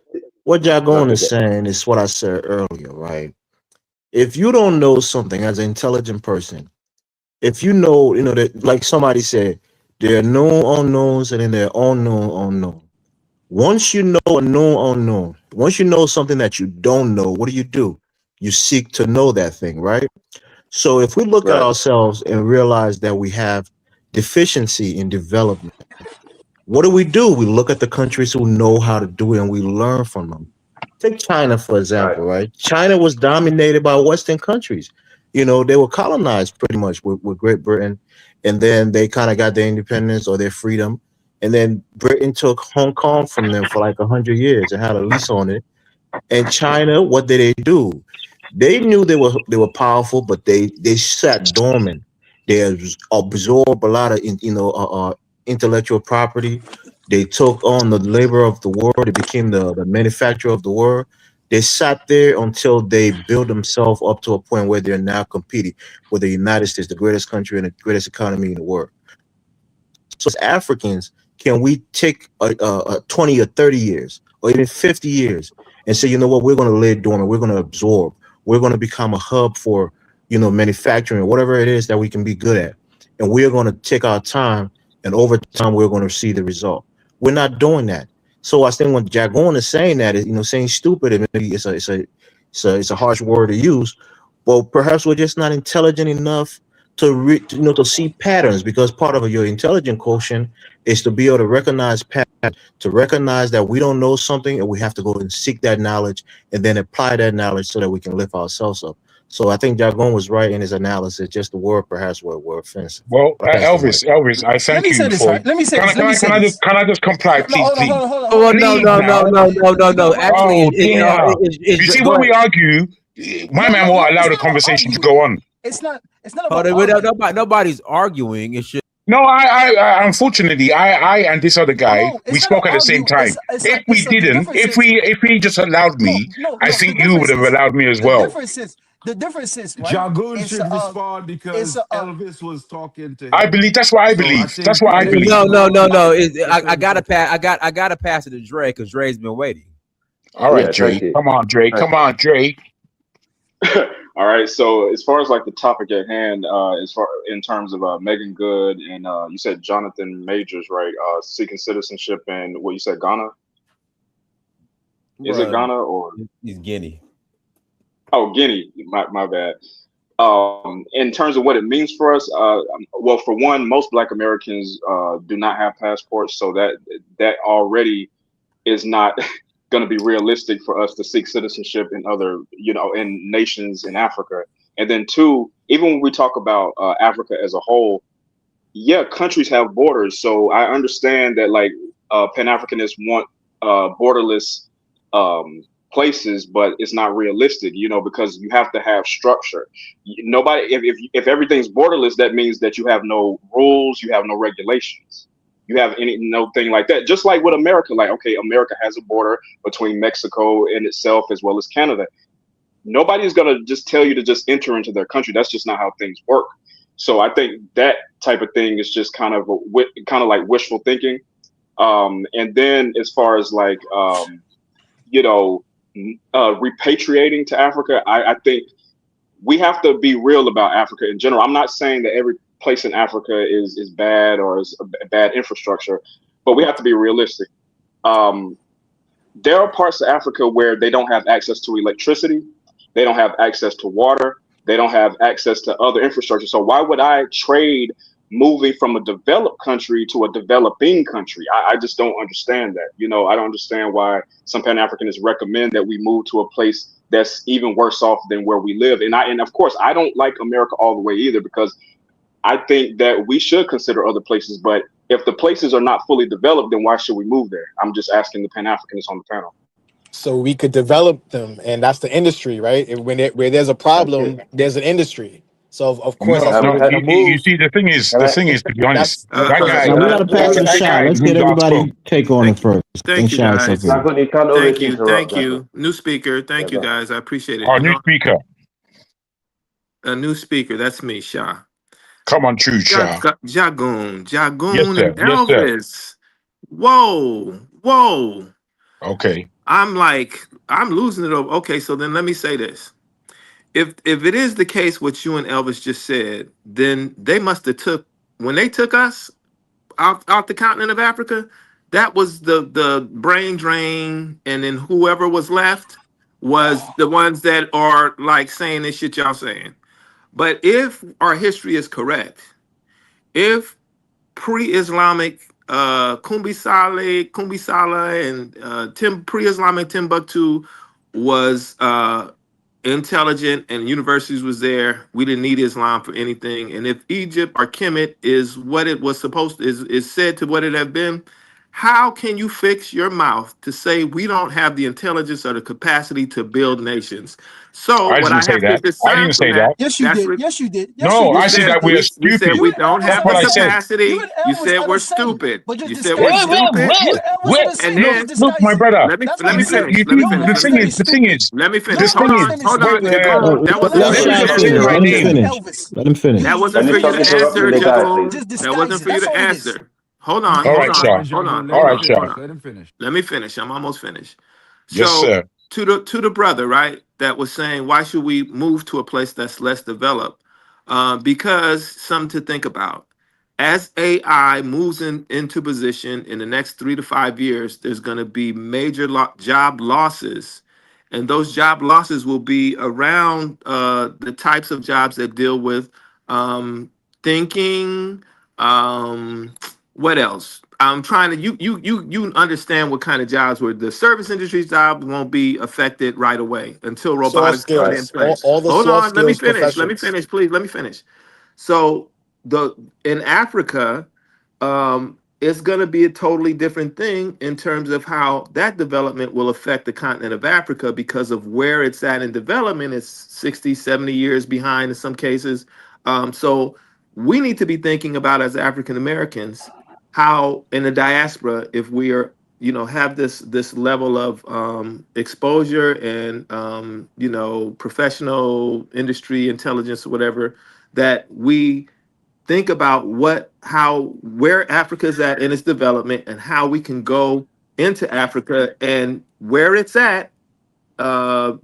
S9: What Jargon
S8: okay,
S9: is
S8: good.
S9: saying is what I said earlier, right? If you don't know something as an intelligent person, if you know that, like somebody said, there are known unknowns and then there are unknown unknown. Once you know a known unknown, once you know something that you don't know, what do? You seek to know that thing, right? So if we look at
S8: Right.
S9: ourselves and realize that we have deficiency in development, what do? We look at the countries who know how to do it and we learn from them. Take China, for
S8: Right.
S9: example, right? China was dominated by Western countries. They were colonized pretty much with Great Britain, and then they kind of got their independence or their freedom. And then Britain took Hong Kong from them for like 100 years and had a lease on it. And China, what did they do? They knew they were powerful, but they sat dormant. They absorbed a lot of intellectual property. They took on the labor of the world. They became the manufacturer of the world. They sat there until they built themselves up to a point where they're now competing with the United States, the greatest country and the greatest economy in the world. So as Africans, can we take a 20 or 30 years or even 50 years and say, you know what, we're going to lay dormant, we're going to absorb, we're going to become a hub for, manufacturing, whatever it is that we can be good at. And we're going to take our time, and over time, we're going to see the result. We're not doing that. So I think when Jack Gorn is saying that, saying stupid, and maybe it's a harsh word to use, but perhaps we're just not intelligent enough to see patterns, because part of your intelligent quotient is to be able to recognize patterns, to recognize that we don't know something and we have to go and seek that knowledge and then apply that knowledge so that we can lift ourselves up. So I think Jargon was right in his analysis. Just the word perhaps were offensive.
S13: Well,
S9: I pass the mic.
S13: Elvis, I
S14: Let
S13: thank
S14: me say
S13: you
S14: this,
S13: for.
S14: right? Let me say
S13: Can I
S14: this.
S13: can
S14: Let me
S13: I
S14: say
S13: can I just
S14: this.
S13: can I just comply,
S14: No,
S13: please,
S14: hold on,
S13: please,
S14: hold on, hold on,
S2: Oh
S14: hold
S2: well,
S14: on.
S2: no,
S13: please
S2: no, no,
S13: now.
S2: no, no, no,
S14: You know
S2: no.
S14: what?
S2: Actually,
S13: Oh dear. You see,
S2: go
S13: when
S2: ahead.
S13: we argue, my
S14: No,
S13: man
S14: no,
S13: won't
S14: no.
S13: allow
S14: It's
S13: the
S14: not about
S13: conversation to
S14: arguing.
S13: go on.
S14: It's not
S2: Hold
S14: about
S2: on,
S14: arguing.
S2: nobody's arguing. It's just
S13: No, I unfortunately, I and this other guy,
S14: No,
S13: we
S14: it's not an
S13: spoke at the same
S14: argue.
S13: time. If we
S14: The
S13: didn't,
S14: difference is
S13: if he just allowed
S14: no,
S13: me,
S14: no,
S13: I
S14: no.
S13: think you would have allowed me as
S14: The
S13: well.
S14: difference is right.
S15: Jagun
S14: It's
S15: should respond
S14: it's
S15: because Elvis was talking to
S13: I
S15: him.
S13: believe that's what I
S15: So I
S13: believe. That's
S15: think
S13: what
S15: I
S13: I
S15: think
S13: believe.
S2: no, no, no, no.
S15: Jagun, let
S2: I
S15: them
S2: gotta
S15: talk.
S2: pass. I gotta pass it to Dre because Dre's been waiting.
S13: All right,
S8: Yeah.
S13: Dre.
S8: Thank you.
S13: Come on, Dre.
S8: Thank
S13: Come on, Dre.
S17: All right. So as far as like the topic at hand, as far in terms of Megan Good and you said Jonathan Majors, right? Seeking citizenship in what you said, Ghana. Is it
S2: Well,
S17: Ghana or
S2: he's Guinea.
S17: oh Guinea? My bad. In terms of what it means for us, well, for one, most Black Americans do not have passports, so that already is not going to be realistic for us to seek citizenship in other, in nations in Africa. And then two, even when we talk about Africa as a whole, yeah, countries have borders. So I understand that like Pan-Africanists want borderless places, but it's not realistic, because you have to have structure. Nobody, if everything's borderless, that means that you have no rules, you have no regulations. You have any no thing like that. Just like with America, like okay, America has a border between Mexico and itself as well as Canada. Nobody's gonna just tell you to just enter into their country. That's just not how things work. So I think that type of thing is just kind of kind of like wishful thinking. And then as far as like you know repatriating to Africa, I think we have to be real about Africa in general. I'm not saying that every place in Africa is bad or is a bad infrastructure, but we have to be realistic. Um, there are parts of Africa where they don't have access to electricity, they don't have access to water, they don't have access to other infrastructure. So why would I trade moving from a developed country to a developing country? I just don't understand that. I don't understand why some Pan Africanists recommend that we move to a place that's even worse off than where we live. And of course I don't like America all the way either, because I think that we should consider other places, but if the places are not fully developed, then why should we move there? I'm just asking the Pan Africanists on the panel.
S16: So we could develop them, and that's the industry, right? Where there's a
S8: Thank you.
S16: problem, there's an industry. So of course,
S13: No,
S16: that's
S8: Have,
S16: where
S13: no.
S16: we're
S8: have,
S16: gonna
S13: You
S16: move.
S13: see,
S8: can
S13: the
S8: I
S13: thing is, to be honest,
S16: That's
S13: that guy,
S9: Now we
S8: can
S9: gotta
S8: I
S9: pass
S8: can
S9: to
S8: I
S9: Shy. Let's
S13: who
S9: get
S13: last spoke.
S9: everybody take on it
S18: Thank you.
S9: first. Then
S18: Thank you,
S9: Shy step
S18: guys.
S9: in.
S8: Jagun, you can't always
S18: Thank you.
S8: interrupt,
S18: Thank
S8: Jagun.
S18: you. New speaker.
S8: Yeah,
S18: Thank you,
S8: go ahead.
S18: guys. I appreciate it.
S13: Our new speaker.
S18: A new speaker. That's me, Sha.
S13: Come on, true, Shah.
S18: Jagoon.
S13: Yes,
S18: Jagoon
S13: sir.
S18: and
S13: Yes, sir.
S18: Elvis. Whoa. Whoa.
S13: Okay.
S18: I'm losing it over. Okay, so then let me say this. If it is the case what you and Elvis just said, then they must have took when they took us out the continent of Africa, that was the brain drain, and then whoever was left was the ones that are like saying this shit y'all saying. But if our history is correct, if pre-Islamic Kumbi Saleh and pre-Islamic Timbuktu was intelligent and universities was there, we didn't need Islam for anything. And if Egypt or Kemet is what it was supposed to, is said to what it have been, how can you fix your mouth to say we don't have the intelligence or the capacity to build nations? So
S13: I
S18: what
S13: didn't
S18: I
S13: say
S18: have to
S13: that. I
S18: discern
S13: didn't
S18: from
S13: say
S18: that,
S13: that.
S14: Yes, you
S18: that's
S14: did.
S18: what
S14: Yes, you did. Yes, you
S13: No,
S14: did.
S18: you
S13: I
S14: Yes,
S13: said
S14: you
S18: said.
S13: that we
S14: did.
S13: are
S18: You said
S13: stupid.
S14: You
S18: we
S14: and
S18: don't
S13: That's
S18: have
S14: Elvis are
S13: what
S18: the
S13: I
S14: the
S13: said.
S14: same. You
S18: capacity.
S14: and
S18: You
S14: Elvis
S18: said
S14: are the
S18: we're
S14: same,
S18: stupid.
S14: but just
S18: You said we're
S13: Wait,
S14: disguising it.
S13: wait,
S18: stupid.
S14: You
S13: wait,
S14: and Elvis are
S13: wait.
S14: the
S18: And
S14: same. You
S13: Look,
S14: just
S18: then
S13: look, my
S14: disguising it.
S13: brother.
S14: That's why
S18: let
S14: you
S18: me
S14: say
S18: finish.
S13: You
S18: Let me
S13: see,
S14: your
S18: finish.
S13: the
S18: Let me
S13: thing
S14: mindset
S13: is,
S14: is
S18: finish.
S13: the thing
S14: stupid.
S13: is,
S18: Let me finish.
S14: Your
S13: this
S18: Hold
S13: thing is,
S18: on.
S14: mindset is
S18: Hold
S14: stupid.
S18: on.
S9: Wait,
S18: Jamal, that
S14: But
S18: wasn't
S9: let
S14: that's
S18: for
S14: what
S18: you
S9: Shah
S14: you
S18: to
S14: do.
S9: finish.
S18: answer
S9: Let
S18: right
S9: him
S14: You and
S18: there.
S9: finish.
S14: Elvis.
S9: Let him
S18: That
S9: finish.
S18: wasn't
S8: Can
S18: for
S8: you
S18: you
S8: stop
S18: to
S8: interrupting
S18: answer,
S8: the guy,
S18: Jamal.
S8: please?
S14: Just
S18: That
S14: disguise
S18: wasn't
S14: it.
S18: for you
S14: That's
S18: to
S14: all it is.
S18: answer. Hold on.
S13: all
S18: Hold
S13: right,
S18: on.
S13: Shah.
S18: Hold on.
S13: All
S18: Hold
S13: right,
S18: on.
S13: Shah.
S18: Hold
S15: Let
S18: on.
S15: him finish.
S18: Let me finish. I'm almost finished.
S13: Yes,
S18: So
S13: sir.
S18: to the brother, right, that was saying, why should we move to a place that's less developed? Because something to think about. As AI moves into position in the next 3 to 5 years, there's going to be major job losses, and those job losses will be around the types of jobs that deal with thinking. What else? I'm trying to you understand what kind of jobs where the service industry's job won't be affected right away until
S16: Soft
S18: robotics come
S8: Right.
S18: in
S16: skills,
S18: place.
S16: all the
S18: Hold
S16: soft
S18: on, let me
S16: skills
S18: finish. Let me
S16: professions.
S18: finish, please. Let me finish. So the in Africa, it's going to be a totally different thing in terms of how that development will affect the continent of Africa because of where it's at in development. It's 60, 70 years behind in some cases. So we need to be thinking about as African Americans how in the diaspora, if we are have this level of exposure and professional industry intelligence or whatever, that we think about where Africa is at in its development and how we can go into Africa and where it's at,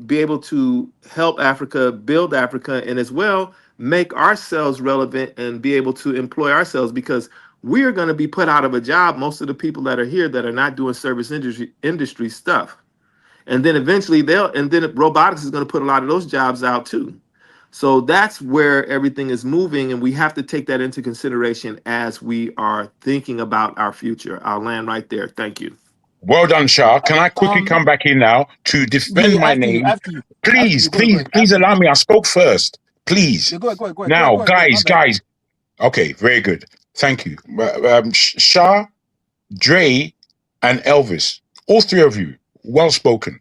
S18: be able to help Africa build Africa, and as well make ourselves relevant and be able to employ ourselves, because we're going to be put out of a job, most of the people that are here that are not doing service industry stuff. And then eventually robotics is going to put a lot of those jobs out too. So that's where everything is moving, and we have to take that into consideration as we are thinking about our future. I'll land right there. Thank you.
S13: Well done, Shah. Can I quickly
S14: Um.
S13: come back in now to defend
S14: Yeah.
S13: my name?
S14: After
S13: Please,
S14: you. Go ahead. Go
S13: please,
S14: ahead.
S13: please
S14: After you.
S13: allow me. I spoke first. Please.
S14: Yeah. Go ahead. Go ahead. Go ahead. Go ahead.
S13: Now,
S14: Go ahead. Go ahead. My
S13: guys,
S14: bad.
S13: guys. Okay, very good. Thank you. Shah, Dre, and Elvis, all three of you, well spoken.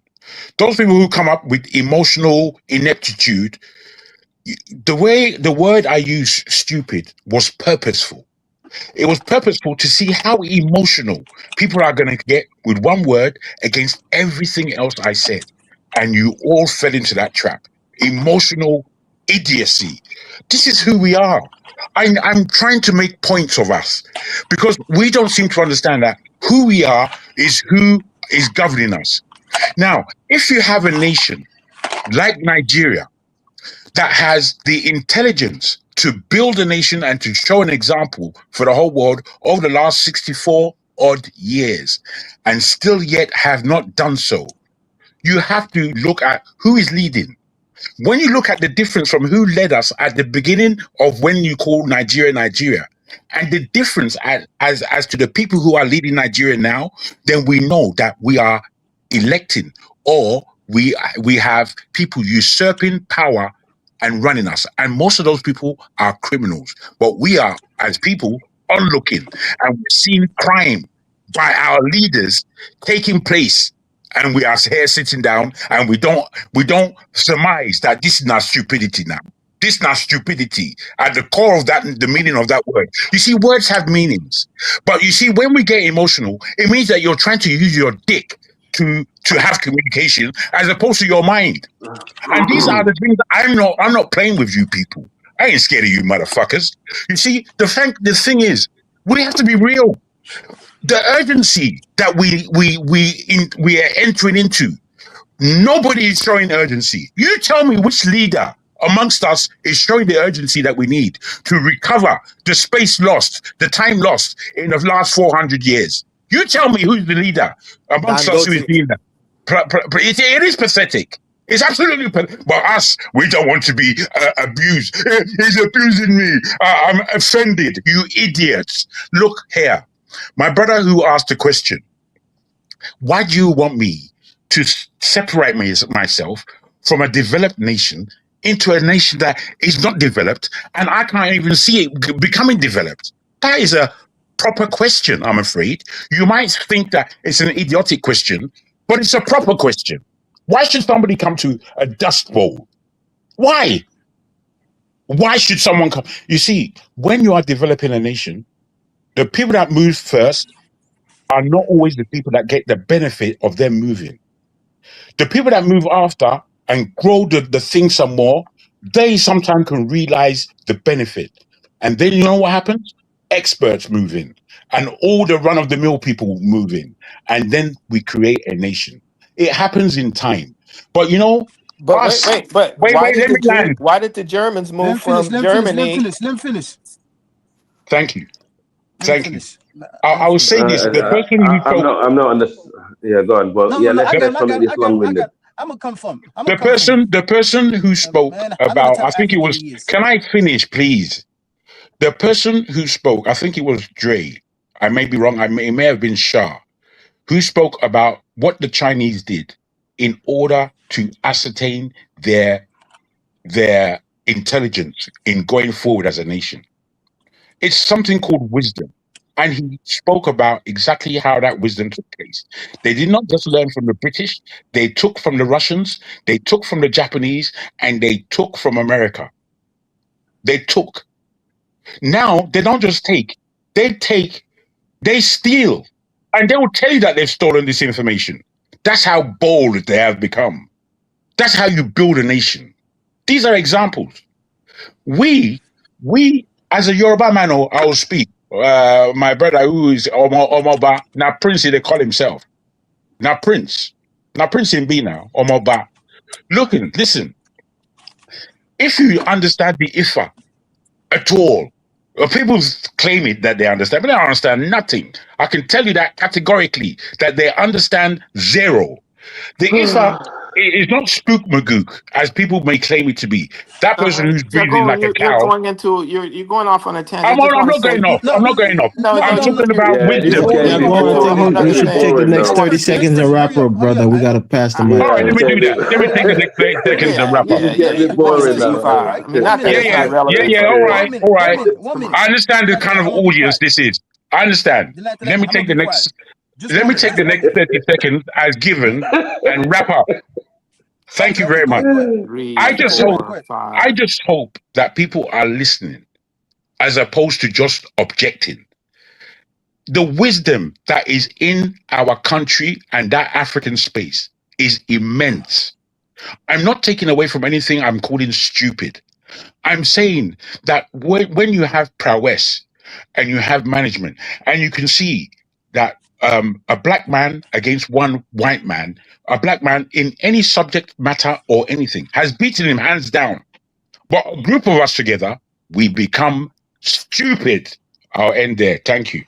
S13: Those people who come up with emotional ineptitude, the word I used, stupid, was purposeful. It was purposeful to see how emotional people are going to get with one word against everything else I said. And you all fell into that trap. Emotional idiocy. This is who we are. I'm trying to make points of us because we don't seem to understand that who we are is who is governing us. Now, if you have a nation like Nigeria that has the intelligence to build a nation and to show an example for the whole world over the last 64 odd years and still yet have not done so, you have to look at who is leading. When you look at the difference from who led us at the beginning of when you call Nigeria Nigeria, and the difference as to the people who are leading Nigeria now, then we know that we are electing, or we have people usurping power and running us. And most of those people are criminals. But we are, as people, onlooking, and we're seeing crime by our leaders taking place. And we are here sitting down, and we don't surmise that this is not stupidity now. This is not stupidity. At the core of that, the meaning of that word. You see, words have meanings. But you see, when we get emotional, it means that you're trying to use your dick to have communication as opposed to your mind. And these are the things I'm not playing with you people. I ain't scared of you motherfuckers. You see, the thing is, we have to be real. The urgency that we are entering into, nobody is showing urgency. You tell me which leader amongst us is showing the urgency that we need to recover the space lost, the time lost in the last 400 years. You tell me who's the leader amongst us who is
S16: Dangote.
S13: leader. It is pathetic. It's absolutely pathetic. But us, we don't want to be abused. He's abusing me. I'm offended. You idiots. Look here. My brother who asked the question, why do you want me to separate myself from a developed nation into a nation that is not developed, and I can't even see it becoming developed? That is a proper question, I'm afraid. You might think that it's an idiotic question, but it's a proper question. Why should somebody come to a Dust Bowl? Why? Why should someone come? You see, when you are developing a nation, the people that move first are not always the people that get the benefit of them moving. The people that move after and grow the thing some more, they sometimes can realize the benefit. And then you know what happens? Experts move in, and all the run-of-the-mill people move in. And then we create a nation. It happens in time. But you know,
S16: But
S13: us,
S16: but
S13: wait, let me land.
S16: why did the Germans
S14: Let him
S16: move
S14: finish.
S16: from
S14: Let him finish. Let him
S16: Germany?
S14: finish. Let him finish.
S13: Thank you.
S14: Let him
S13: Thank you.
S14: finish. Let
S13: I
S14: him
S13: will
S14: finish.
S13: say this, the person who
S8: I'm
S13: spoke,
S8: not on this. Yeah, go on. But
S14: No,
S8: yeah,
S14: no, no. I
S8: let's
S14: got
S8: not
S14: him.
S8: make this long-winded.
S14: I'm gonna come from. I'm
S13: the
S14: gonna come from.
S13: person who spoke
S14: Man, I know what
S13: about,
S14: type
S13: I
S14: of
S13: think it
S14: African
S13: was,
S14: he is.
S13: can I finish, please? The person who spoke, I think it was Dre, I may be wrong, it may have been Shah, who spoke about what the Chinese did in order to ascertain their intelligence in going forward as a nation. It's something called wisdom. And he spoke about exactly how that wisdom took place. They did not just learn from the British, they took from the Russians, they took from the Japanese, and they took from America. They took. Now, they don't just take, they steal. And they will tell you that they've stolen this information. That's how bold they have become. That's how you build a nation. These are examples. We, as a Yoruba man, I will speak. My brother who is Omoba, now Prince, they call himself. Now Prince in B now, Omoba. Listen, if you understand the Ifa at all, people claim it that they understand, but they don't understand nothing. I can tell you that categorically, that they understand zero. The Ifa is not spook magook, as people may claim it to be. That person who's breathing
S16: Jargon,
S13: like a
S16: you're
S13: cow.
S16: going into you're going off on a tangent. I
S13: I'm
S16: just want to
S13: not going
S16: say
S13: off.
S14: No,
S13: I'm not going off.
S16: no,
S14: no,
S13: I'm
S16: no.
S14: no, no.
S13: talking about
S8: Yeah, this is
S13: wisdom.
S16: Before we
S8: getting
S16: move
S9: Jaguar, I
S16: into a
S8: boring.
S9: think
S16: whole
S8: This is
S9: you
S16: nother
S9: should
S8: getting
S9: take
S16: thing,
S9: the
S8: boring
S9: next
S8: now.
S9: 30 seconds and wrap up, brother. We got to pass the mic.
S13: All right, let me do that. Let me take the
S14: Wait,
S13: next 30 seconds and
S16: yeah,
S13: wrap up.
S8: This is
S16: yeah.
S8: getting a
S16: You
S8: bit
S16: going
S8: boring
S16: into
S8: now.
S16: E5? I mean, not that it's not relevant,
S13: Yeah.
S16: but
S13: All
S14: one
S13: right,
S14: minute,
S13: all
S14: one
S13: right.
S14: minute, 1 minute.
S13: I understand the kind of
S14: I'm gonna be
S13: audience
S14: quiet.
S13: this is. I understand.
S14: Dilata,
S13: Let me
S14: I'm gonna
S13: take the
S14: be quiet.
S13: next.
S14: Just
S13: Let
S14: 1
S13: me
S14: minute.
S13: take
S14: Just
S13: the
S14: 1
S13: next
S14: minute.
S13: 30 seconds as given and wrap up. Thank
S14: Okay,
S13: you
S14: okay,
S13: very
S14: go
S13: much.
S14: ahead, go ahead.
S13: I
S16: three,
S14: Okay,
S13: just
S14: go ahead,
S13: hope.
S14: go
S16: 4,
S14: ahead.
S16: 5.
S13: I just hope that people are listening as opposed to just objecting. The wisdom that is in our country and that African space is immense. I'm not taking away from anything I'm calling stupid. I'm saying that when you have prowess and you have management, and you can see that a black man against one white man, a black man in any subject matter or anything has beaten him hands down. But a group of us together, we become stupid. I'll end there. Thank you.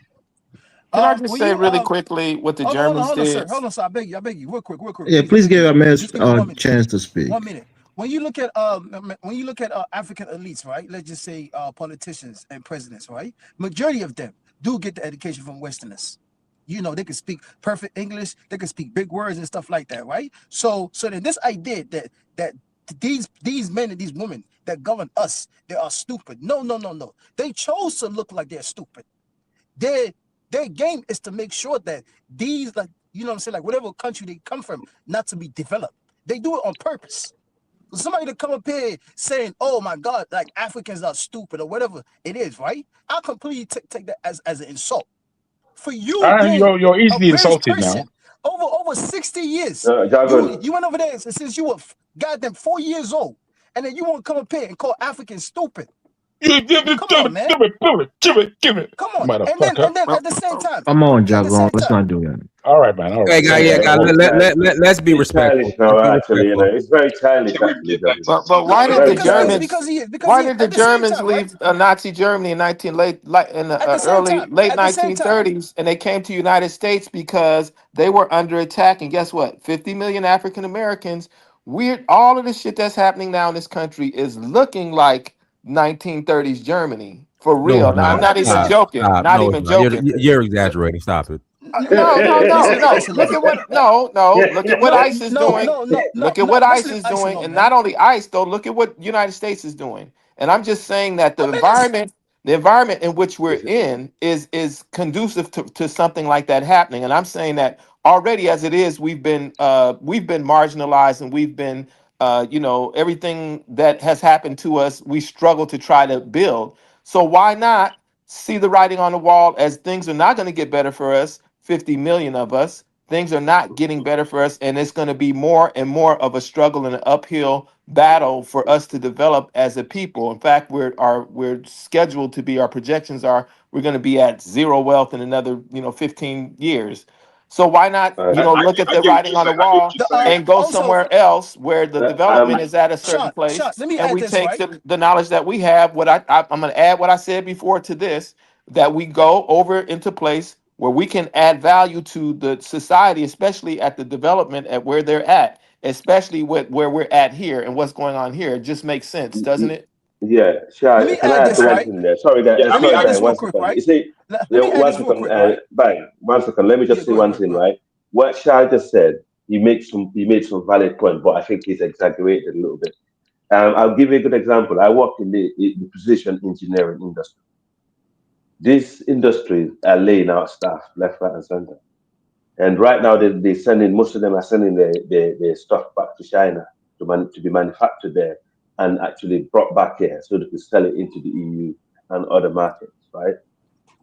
S16: Can I just
S14: When
S16: say
S14: you
S16: really quickly what the Germans did?
S14: hold on, sir. I beg you, real quick,
S9: Yeah,
S14: please. I
S9: please
S14: beg
S9: give
S14: you.
S9: a man
S14: Just give me 1 minute.
S9: chance to speak.
S14: 1 minute. When you look at African elites, right? Let's just say politicians and presidents, right? Majority of them do get the education from Westerners. You know, they can speak perfect English, they can speak big words and stuff like that, right? So then this idea that these men and these women that govern us, they are stupid. No. They chose to look like they're stupid. Their game is to make sure that these, like, you know what I'm saying, like whatever country they come from, not to be developed. They do it on purpose. Somebody to come up here saying, "Oh my God, like Africans are stupid" or whatever it is, right? I completely take that as an insult. For you being
S13: You're
S14: a
S13: easily
S14: British
S13: insulted now.
S14: person over 60 years,
S8: Jargon.
S14: you went over there since you were goddamn 4 years old, and then you want to come up here and call Africans stupid. Come on, man.
S13: Give it.
S14: Come on. And then
S13: Motherfucker.
S14: at the same time,
S9: Come on,
S14: at the
S9: Jaguar.
S14: same
S9: Let's
S14: time,
S9: not do that.
S13: All right, man. All
S2: Hey,
S13: right.
S2: guy,
S13: Thank
S2: yeah,
S13: you.
S2: guy,
S8: It's
S2: let's be respectful.
S8: childish now,
S2: Let's be
S8: actually. You know,
S2: respectful.
S8: it's very childish,
S17: Can we
S8: actually,
S17: get back
S8: Governor.
S17: to
S18: But why
S17: something?
S18: did the
S8: Very
S18: Germans?
S8: childish.
S18: Why did the
S14: at the same
S18: Germans
S14: time, right?
S18: leave Nazi Germany in
S14: At the same time,
S18: late
S14: at the same time.
S18: 1930s and they came to United States because they were under attack? And guess what? 50 million African Americans. Weird. All of the shit that's happening now in this country is looking like 1930s Germany for
S2: No,
S18: real.
S2: it's
S18: Now I'm
S2: not.
S14: At
S18: not
S14: the
S18: even
S14: same,
S2: Stop,
S18: joking.
S2: stop.
S18: Not
S2: No, it's
S18: even
S2: not.
S18: joking.
S2: You're exaggerating. Stop it.
S18: No.
S14: listen.
S18: No. Look at what
S14: No,
S18: ICE is
S14: no,
S18: doing.
S14: no, no, no,
S18: Look at
S14: no.
S18: what
S14: Let's
S18: ICE
S14: leave
S18: is
S14: ice
S18: doing,
S14: alone,
S18: and
S14: man.
S18: not only ICE though. Look at what United States is doing. And I'm just saying that
S14: I mean, it's
S18: the environment in which we're in is conducive to something like that happening. And I'm saying that already as it is, we've been marginalized and we've been everything that has happened to us, we struggle to try to build. So why not see the writing on the wall as things are not going to get better for us, 50 million of us. Things are not getting better for us, and it's going to be more and more of a struggle and an uphill battle for us to develop as a people. In fact, we're scheduled to be, our projections are we're going to be at zero wealth in another 15 years. So why not look at
S17: I
S18: the
S17: get what
S18: writing
S17: you're
S18: on the
S17: saying. I get what
S18: wall
S17: you're
S14: the
S17: saying.
S18: and go
S14: also,
S18: somewhere else where the development is at a certain
S14: Sean.
S18: place,
S14: Let me
S18: and
S14: add
S18: we
S14: this,
S18: take
S14: right?
S18: the knowledge that we have. I'm going to add what I said before to this, that we go over into place where we can add value to the society, especially at the development at where they're at, especially with where we're at here and what's going on here. It just makes sense, doesn't it?
S8: Yeah,
S14: Let
S8: sure.
S14: me
S8: Can
S14: add
S8: I add
S14: this,
S8: one
S14: right?
S8: thing there? Sorry, guys.
S17: Yeah, I
S14: Let me
S17: mean,
S14: add
S17: I,
S14: this real
S8: One
S14: quick,
S8: second.
S14: right?
S8: You see,
S14: Let me add
S8: one
S14: this real
S8: second.
S14: quick, right?
S8: Bang. 1 second. Let me
S14: Yeah,
S8: just say
S14: go ahead,
S8: one
S14: bro.
S8: thing,
S14: Go ahead.
S8: right? What Shah just said, he made some valid point, but I think he's exaggerated a little bit. I'll give you a good example. I work in the precision engineering industry. These industries are laying out staff left, right, and center. And right now, they sending most of them are sending their stuff back to China to be manufactured there and actually brought back here so they could sell it into the EU and other markets, right?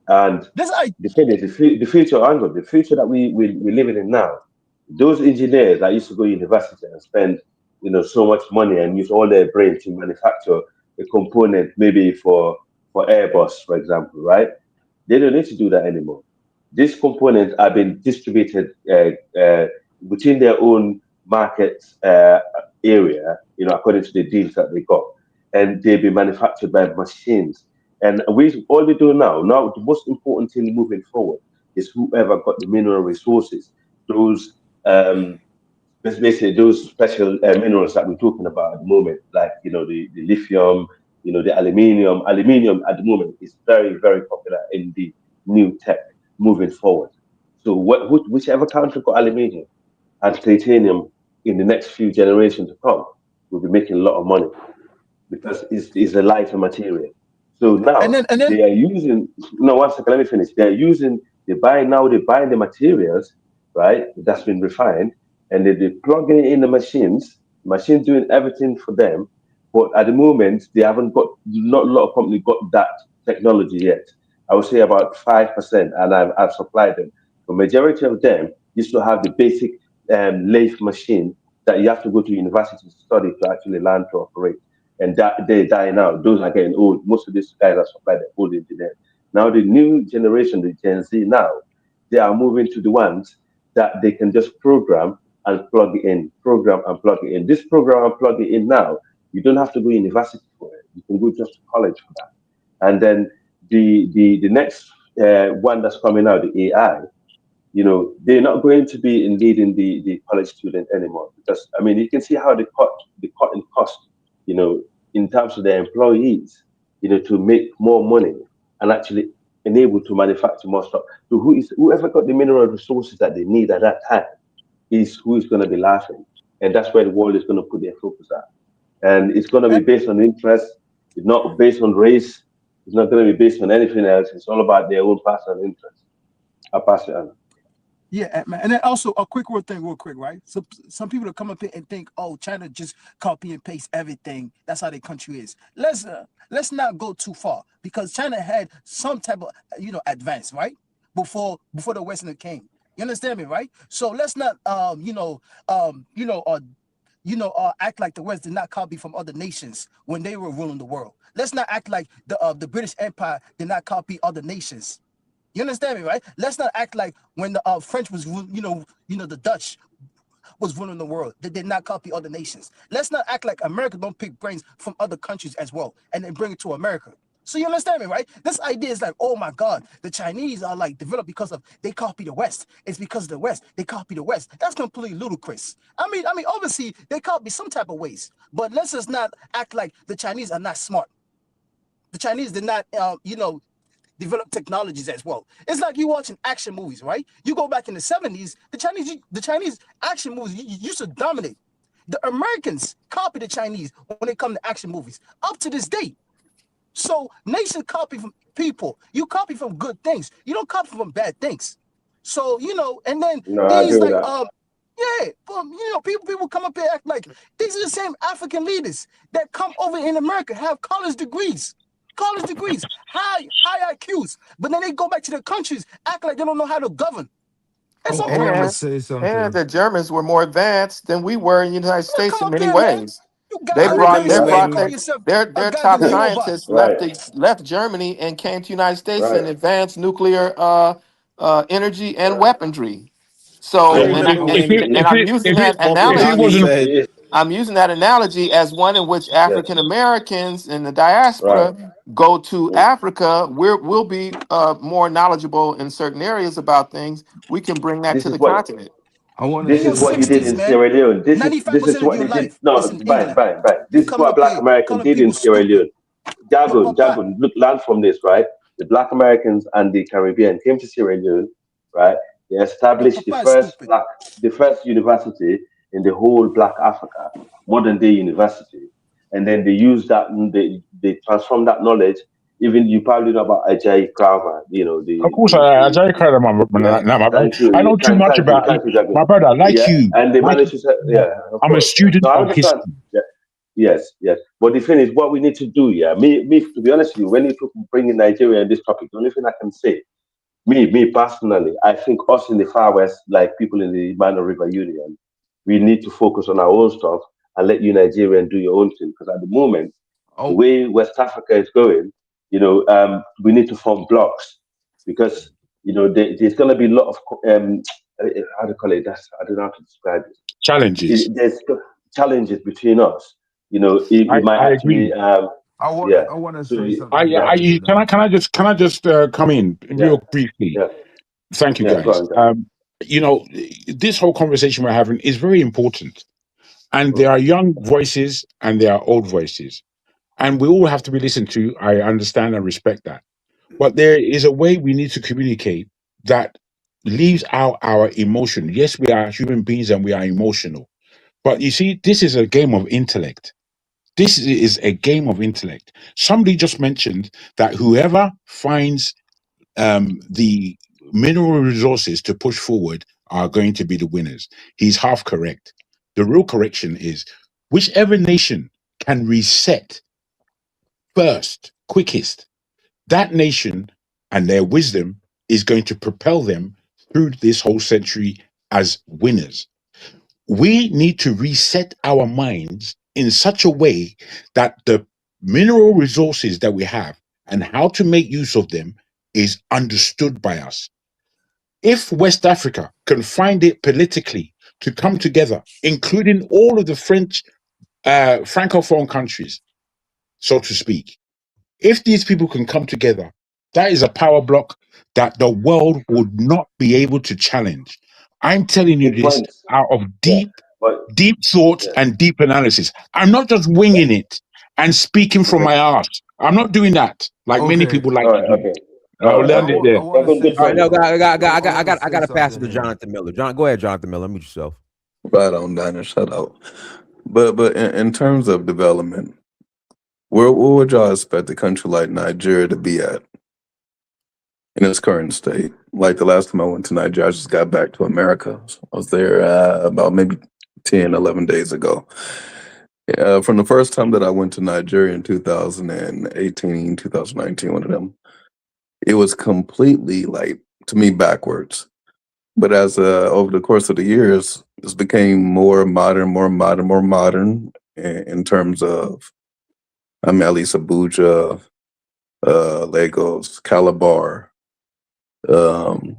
S8: And
S14: This I
S8: the thing is, the future angle, the future that we living in now, those engineers that used to go to university and spend so much money and use all their brain to manufacture a component, maybe for Airbus, for example, right? They don't need to do that anymore. These components are being distributed within their own market area, according to the deals that they got, and they be manufactured by machines. And all we do now, the most important thing moving forward is whoever got the mineral resources, those basically those special minerals that we're talking about at the moment, like the lithium, the aluminium. Aluminium at the moment is very very popular in the new tech moving forward. So whichever country got aluminium and titanium in the next few generations to come will be making a lot of money because it's a lighter material. So
S14: and
S8: now
S14: then
S8: they are using. No, 1 second. Let me finish. They're buying the materials, right? That's been refined, and they're plugging it in the machines. Machines doing everything for them, but at the moment they haven't got. Not a lot of companies got that technology yet. I would say about 5%, and I've supplied them. The majority of them used to have the basic lathe machine that you have to go to university to study to actually learn to operate, and that they're dying out. Those are getting old. Most of these guys are supplied the old engineers. Now the new generation, the Gen Z now, they are moving to the ones that they can just program and plug it in, program and plug it in. This program and plug it in now, you don't have to go to university for it. You can go just to college for that. And then the next one that's coming out, the AI, they're not going to be in leading the college student anymore because I mean you can see how they cut in cost, you know, in terms of their employees, to make more money and actually enable to manufacture more stuff. So whoever got the mineral resources that they need at that time is who is going to be laughing, and that's where the world is going to put their focus at. And it's going to be
S14: and,
S8: based on interest. It's not based on race. It's not going to be based on anything else. It's all about their own personal interest. I'll pass it on.
S14: yeah, man. And then also a quick word thing, real quick, right? So some people that come up here and think, oh, China just copy and paste everything. That's how their country is. Let's not go too far because China had some type of advance, right? Before the Western came. You understand me, right? So let's not act like the West did not copy from other nations when they were ruling the world. Let's not act like the British Empire did not copy other nations. You understand me, right? Let's not act like when the French was, the Dutch was ruling the world. They did not copy other nations. Let's not act like America don't pick brains from other countries as well and then bring it to America. So you understand me, right? This idea is like, oh my God, the Chinese are like developed because of they copy the West. It's because of the West. They copy the West. That's completely ludicrous. I mean, obviously they copy some type of ways, but let's just not act like the Chinese are not smart. The Chinese did not, develop technologies as well. It's like you watching action movies, right? You go back in the 70s, the Chinese action movies used to dominate. The Americans copy the Chinese when it comes to action movies up to this day. So nations copy from people. You copy from good things. You don't copy from bad things. So, and then
S8: No, I agree
S14: these
S8: with
S14: like
S8: that.
S14: yeah, but people come up here act like these are the same African leaders that come over in America, have college degrees, high IQs, but then they go back to their countries, act like they don't know how to govern. It's
S15: I want to
S14: unfair.
S15: say
S16: And
S15: something.
S16: the Germans were more advanced than we were in the United
S14: Yeah,
S16: States
S14: come
S16: in
S14: up
S16: many
S14: here, man.
S16: ways.
S14: You
S16: They
S14: got
S8: And this
S14: arrogant
S8: is
S16: brought they
S14: yourself
S8: why,
S14: and
S16: brought
S14: call yourself a
S16: their top
S14: goddamn robot.
S16: scientists
S8: right,
S16: left Germany and came to the United States
S8: right.
S16: and advanced nuclear energy and
S8: Yeah.
S16: weaponry.
S8: And
S16: So
S8: the
S16: and
S13: If
S16: I,
S8: thing
S13: it,
S8: is,
S16: and and I'm using that
S13: if it
S2: Johnny
S16: analogy.
S13: wasn't
S2: said,
S16: I'm using that analogy as one in which
S8: yes,
S16: African Americans in the
S8: right.
S16: diaspora go to Africa. We'll be more knowledgeable in certain areas about things. We can bring that
S8: This
S16: to
S8: is
S16: the
S8: what
S16: continent.
S15: I want to
S14: In
S8: this
S15: say
S14: your
S8: is what you did
S14: 60s,
S8: in
S15: something.
S14: man.
S8: Sierra Leone. This is
S14: 95% of
S8: what
S14: your
S8: they did.
S14: life is
S8: No,
S14: in
S8: bang,
S14: England.
S8: bang, bang.
S14: You
S8: This is
S14: coming
S8: what
S14: up
S8: Black
S14: here
S8: American
S14: calling
S8: did
S14: people
S8: in Sierra
S14: stupid.
S8: Leone. Jagun,
S14: Papa,
S8: Jagun, look, learn from this, right? The Black Americans and the Caribbean came to Sierra Leone, right? They established
S14: Papa is stupid.
S8: the first university in the whole Black Africa, modern day university, and then they used that. They transformed that knowledge. Even you probably know about Ajay Crowther,
S13: Of course, I kind of
S8: yeah.
S13: my brother.
S8: Thank you.
S13: I know too much about
S8: Thank you, Jagun.
S13: my brother.
S8: Yeah, and they managed to say, yeah, of
S13: I'm a
S8: course. Yeah.
S13: student
S8: No, I
S13: of
S8: understand.
S13: history.
S8: Yeah. Yes, yes. But the thing is, what we need to do, yeah, to be honest with you, when you bring in Nigeria and this topic, the only thing I can say, me personally, I think us in the far west, like people in the Mano River Union, we need to focus on our own stuff and let you Nigerian do your own thing. Because at the moment, the
S15: Oh,
S8: way West Africa is going, we need to form blocks because there's going to be a lot of how do you call it? I don't know how to describe it.
S13: Challenges.
S8: There's challenges between us. We might
S13: I agree.
S8: actually, yeah.
S15: I want to
S8: So
S15: say something
S8: yeah,
S15: back to that.
S13: Can I just come in
S8: yeah,
S13: real briefly?
S8: yeah,
S13: Thank you,
S8: yeah. Go
S13: guys.
S8: on, Jack.
S13: You know, this whole conversation we're having is very important, and there
S8: Mm.
S13: are young voices and there are old voices, and we all have to be listened to. I understand and respect that, but there is a way we need to communicate that leaves out our emotion. Yes, we are human beings and we are emotional, but you see, this is a game of intellect. This is a game of intellect. Somebody just mentioned that whoever finds the mineral resources to push forward are going to be the winners. He's half correct. The real correction is whichever nation can reset first, quickest, that nation and their wisdom is going to propel them through this whole century as winners. We need to reset our minds in such a way that the mineral resources that we have and how to make use of them is understood by us. If West Africa can find it politically to come together, including all of the French francophone countries, so to speak, if these people can come together, that is a power block that the world would not be able to challenge. I'm telling you
S8: Good
S13: this
S8: points.
S13: out of
S8: Yeah, but
S13: deep thought
S8: yeah,
S13: and deep analysis. I'm not just winging it and speaking from
S8: okay.
S13: my ass. I'm not doing that like many
S15: Okay,
S13: people
S8: All
S13: like to
S8: right,
S13: do.
S8: okay.
S13: I'll
S8: All right,
S13: land it
S8: okay.
S15: I
S13: there.
S15: want to
S8: Jagun,
S15: say
S8: good
S2: all right, no,
S8: points.
S15: something. I want to
S2: I
S15: say
S2: gotta pass it
S15: something
S2: to
S15: here.
S2: Jonathan Miller. John, go ahead, Jonathan Miller. Mute yourself.
S19: Right on, Diner. Shut up. But in terms of development, where would y'all expect a country like Nigeria to be at in its current state? Like the last time I went to Nigeria, I just got back to America. I was there about maybe 10, 11 days ago. From the first time that I went to Nigeria in 2018, 2019, one of them, it was completely like, to me, backwards. But as over the course of the years, it's became more modern, more modern, more modern in terms of, I mean, at least Abuja, Lagos, Calabar. um,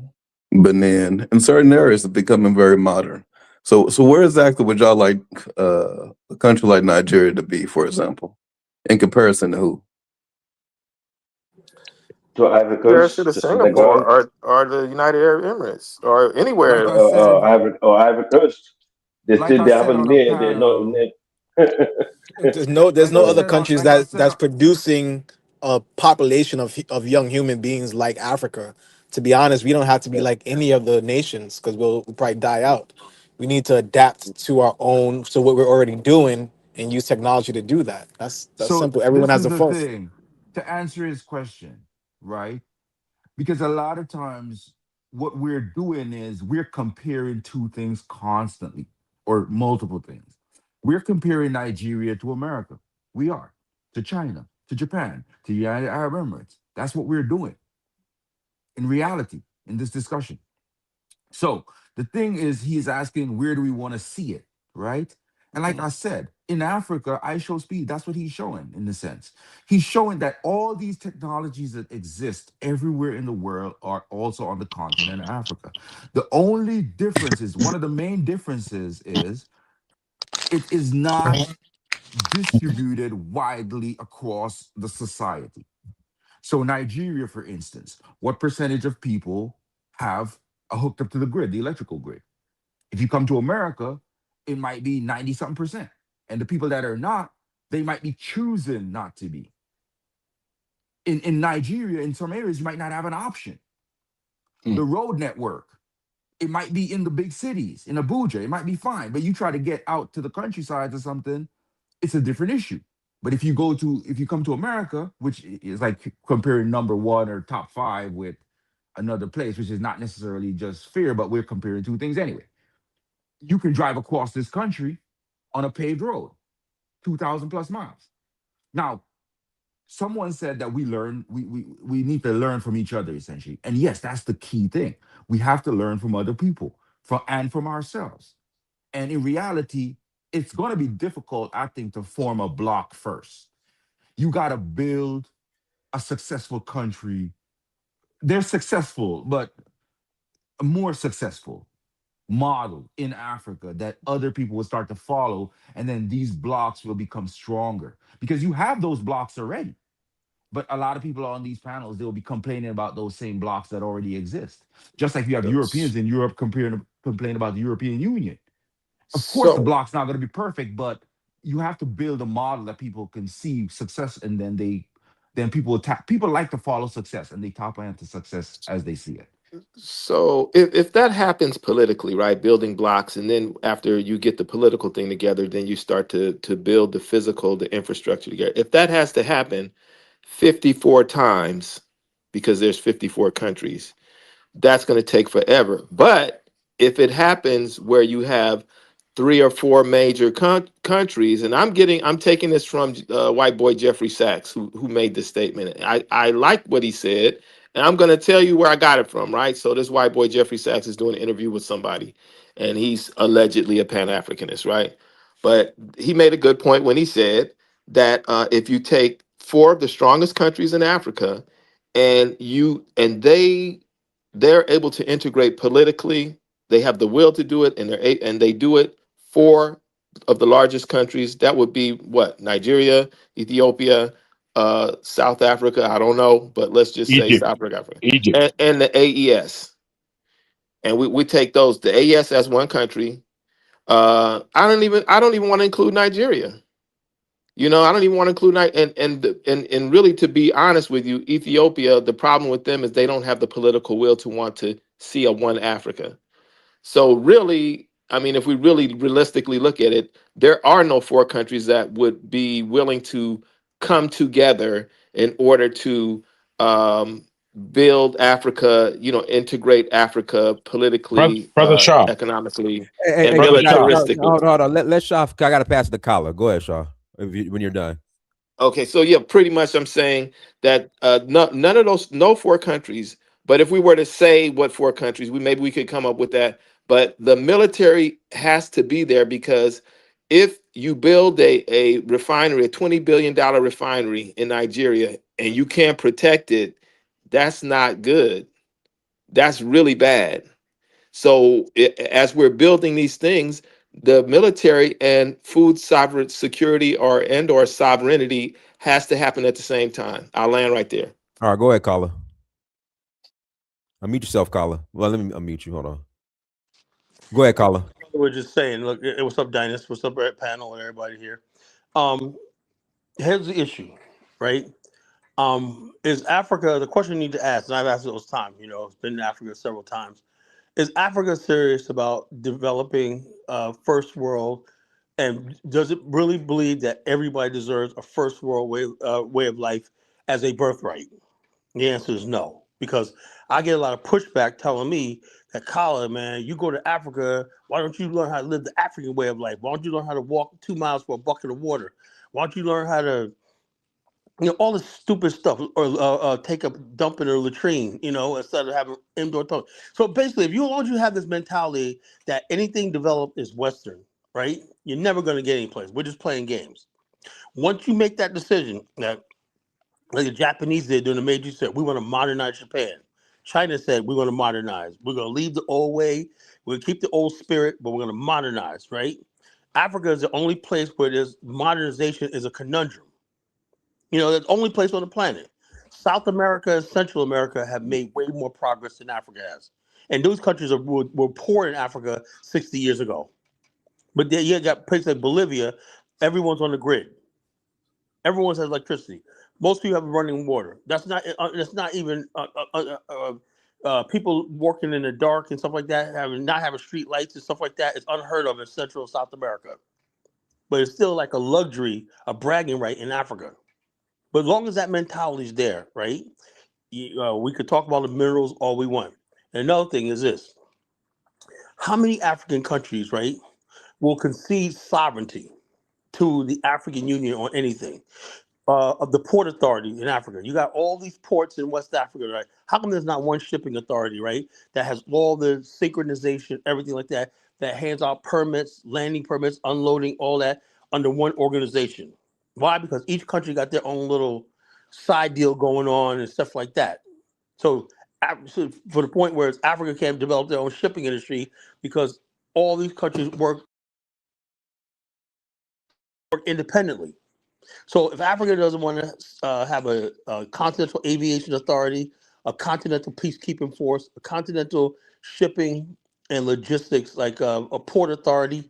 S19: Benin, in certain areas, it's becoming very modern. So where exactly would y'all like a country like Nigeria to be, for example, in comparison to who?
S8: To Ivory
S18: Comparison
S8: Coast,
S18: to
S8: to Senegal,
S18: Singapore or the United Arab Emirates or
S15: Like
S18: anywhere.
S15: I said,
S8: Ivory Coast.
S15: like I
S8: They
S15: said
S8: haven't
S15: on a
S8: made. They're not.
S15: panel,
S16: There's
S15: like
S16: no
S15: I
S16: other
S15: said on
S16: countries
S15: like I
S16: that
S15: said
S16: that's producing a population of young human beings like Africa. To be honest, we don't have to be like any of the nations because we'll probably die out. We need to adapt to our own, to what we're already doing, and use technology to do that. That's
S15: so
S16: simple. Everyone
S15: this
S16: has
S15: is
S16: a
S15: the
S16: phone.
S15: thing. To answer his question, right? Because a lot of times what we're doing is we're comparing two things constantly or multiple things. We're comparing Nigeria to America. We are. To China, to Japan, to the United Arab Emirates. That's what we're doing in reality in this discussion. So the thing is, he is asking, where do we want to see it, right? And like I said, in Africa, I show speed. That's what he's showing in a sense. He's showing that all these technologies that exist everywhere in the world are also on the continent of Africa. The only difference is one of the main differences is it is not distributed widely across the society. So Nigeria, for instance, what percentage of people have hooked up to the grid, the electrical grid? If you come to America, it might be 90 something percent. And the people that are not, they might be choosing not to be. In Nigeria, in some areas, you might not have an option. The road network, it might be in the big cities, in Abuja, it might be fine. But you try to get out to the countryside or something, it's a different issue. But if you come to America, which is like comparing number one or top five with another place, which is not necessarily just fair, but we're comparing two things anyway. You can drive across this country on a paved road, 2,000 plus miles. Now, someone said that we need to learn from each other essentially. And yes, that's the key thing. We have to learn from other people and from ourselves. And in reality, it's going to be difficult, I think, to form a block first. You got to build a successful country. They're successful, but a more successful model in Africa that other people will start to follow. And then these blocks will become stronger because you have those blocks already. But a lot of people on these panels, they'll be complaining about those same blocks that already exist. Just like you have
S2: Yes.
S15: Europeans in Europe complain about the European Union. Of course, the
S16: So
S15: block's not going to be perfect, but you have to build a model that people can see success, and then people like to follow success, and they tap into success as they see it.
S16: So if that happens politically, right, building blocks, and then after you get the political thing together, then you start to build the physical, the infrastructure together. If that has to happen 54 times, because there's 54 countries, that's going to take forever. But if it happens where you have three or four major countries, and I'm taking this from white boy Jeffrey Sachs, who made this statement. I like what he said, and I'm going to tell you where I got it from. Right, so this white boy Jeffrey Sachs is doing an interview with somebody, and he's allegedly a Pan Africanist, right? But he made a good point when he said that if you take four of the strongest countries in Africa, they're able to integrate politically. They have the will to do it, and they do it. Four of the largest countries, that would be what? Nigeria, Ethiopia, South Africa. I don't know, but let's just say
S13: Egypt,
S16: South Africa,
S13: Egypt.
S16: and the AES. And we take those, the AES as one country. I don't even want to include Nigeria. I don't even want to include and really, to be honest with you, Ethiopia. The problem with them is they don't have the political will to want to see a one Africa. So really, I mean, if we really realistically look at it, there are no four countries that would be willing to come together in order to um, build Africa. Integrate Africa politically,
S13: Brother Shaw,
S16: economically,
S2: Hey,
S16: and
S2: hey,
S13: brother
S2: guys,
S13: Shaw.
S16: militaristically.
S2: hold on. Let Shaw. I got to pass the collar. Go ahead, Shaw. When you're done.
S16: Okay, so yeah, pretty much I'm saying that none of those, no four countries. But if we were to say what four countries, we could come up with that. But the military has to be there because if you build a refinery, a $20 billion refinery in Nigeria, and you can't protect it, that's not good.
S18: That's really bad. So as we're building these things, the military and food sovereign security or sovereignty has to happen at the same time. I'll land right there.
S2: All right, go ahead, caller. Unmute yourself, caller. Well, let me unmute you. Hold on. Go ahead, caller.
S20: We're just saying, look, what's up, Dynas? What's up, panel and everybody here? Um, Here's the issue, right? Is Africa, the question you need to ask, and I've asked it those times, it's been in Africa several times. Is Africa serious about developing first world, and does it really believe that everybody deserves a first world way of life as a birthright? The answer is no, because I get a lot of pushback telling me that, Colin, man, you go to Africa, why don't you learn how to live the African way of life? Why don't you learn how to walk 2 miles for a bucket of water? Why don't you learn how to, all this stupid stuff, or take a dump in a latrine, instead of having indoor toilet. So basically, as long as you have this mentality that anything developed is Western, right? You're never going to get any place. We're just playing games. Once you make that decision, that like the Japanese did during the Meiji said, we want to modernize Japan. China said, we're going to modernize. We're going to leave the old way. We'll keep the old spirit, but we're going to modernize, right? Africa is the only place where there's modernization is a conundrum. The only place on the planet. South America and Central America have made way more progress than Africa has. And those countries were poor in Africa 60 years ago. But then you got places like Bolivia, everyone's on the grid. Everyone has electricity. Most people have running water. That's not even people working in the dark and stuff like that, not having street lights and stuff like that. It's unheard of in Central and South America. But it's still like a luxury, a bragging right in Africa. But as long as that mentality is there, right? We could talk about the minerals all we want. And another thing is this: how many African countries, right, will concede sovereignty to the African Union on anything? Of the port authority in Africa. You got all these ports in West Africa, right? How come there's not one shipping authority, right? That has all the synchronization, everything like that, that hands out permits, landing permits, unloading, all that under one organization. Why? Because each country got their own little side deal going on and stuff like that. So for the point where Africa can't develop their own shipping industry because all these countries work independently. So if Africa doesn't want to have a continental aviation authority, a continental peacekeeping force, a continental shipping and logistics, like a port authority,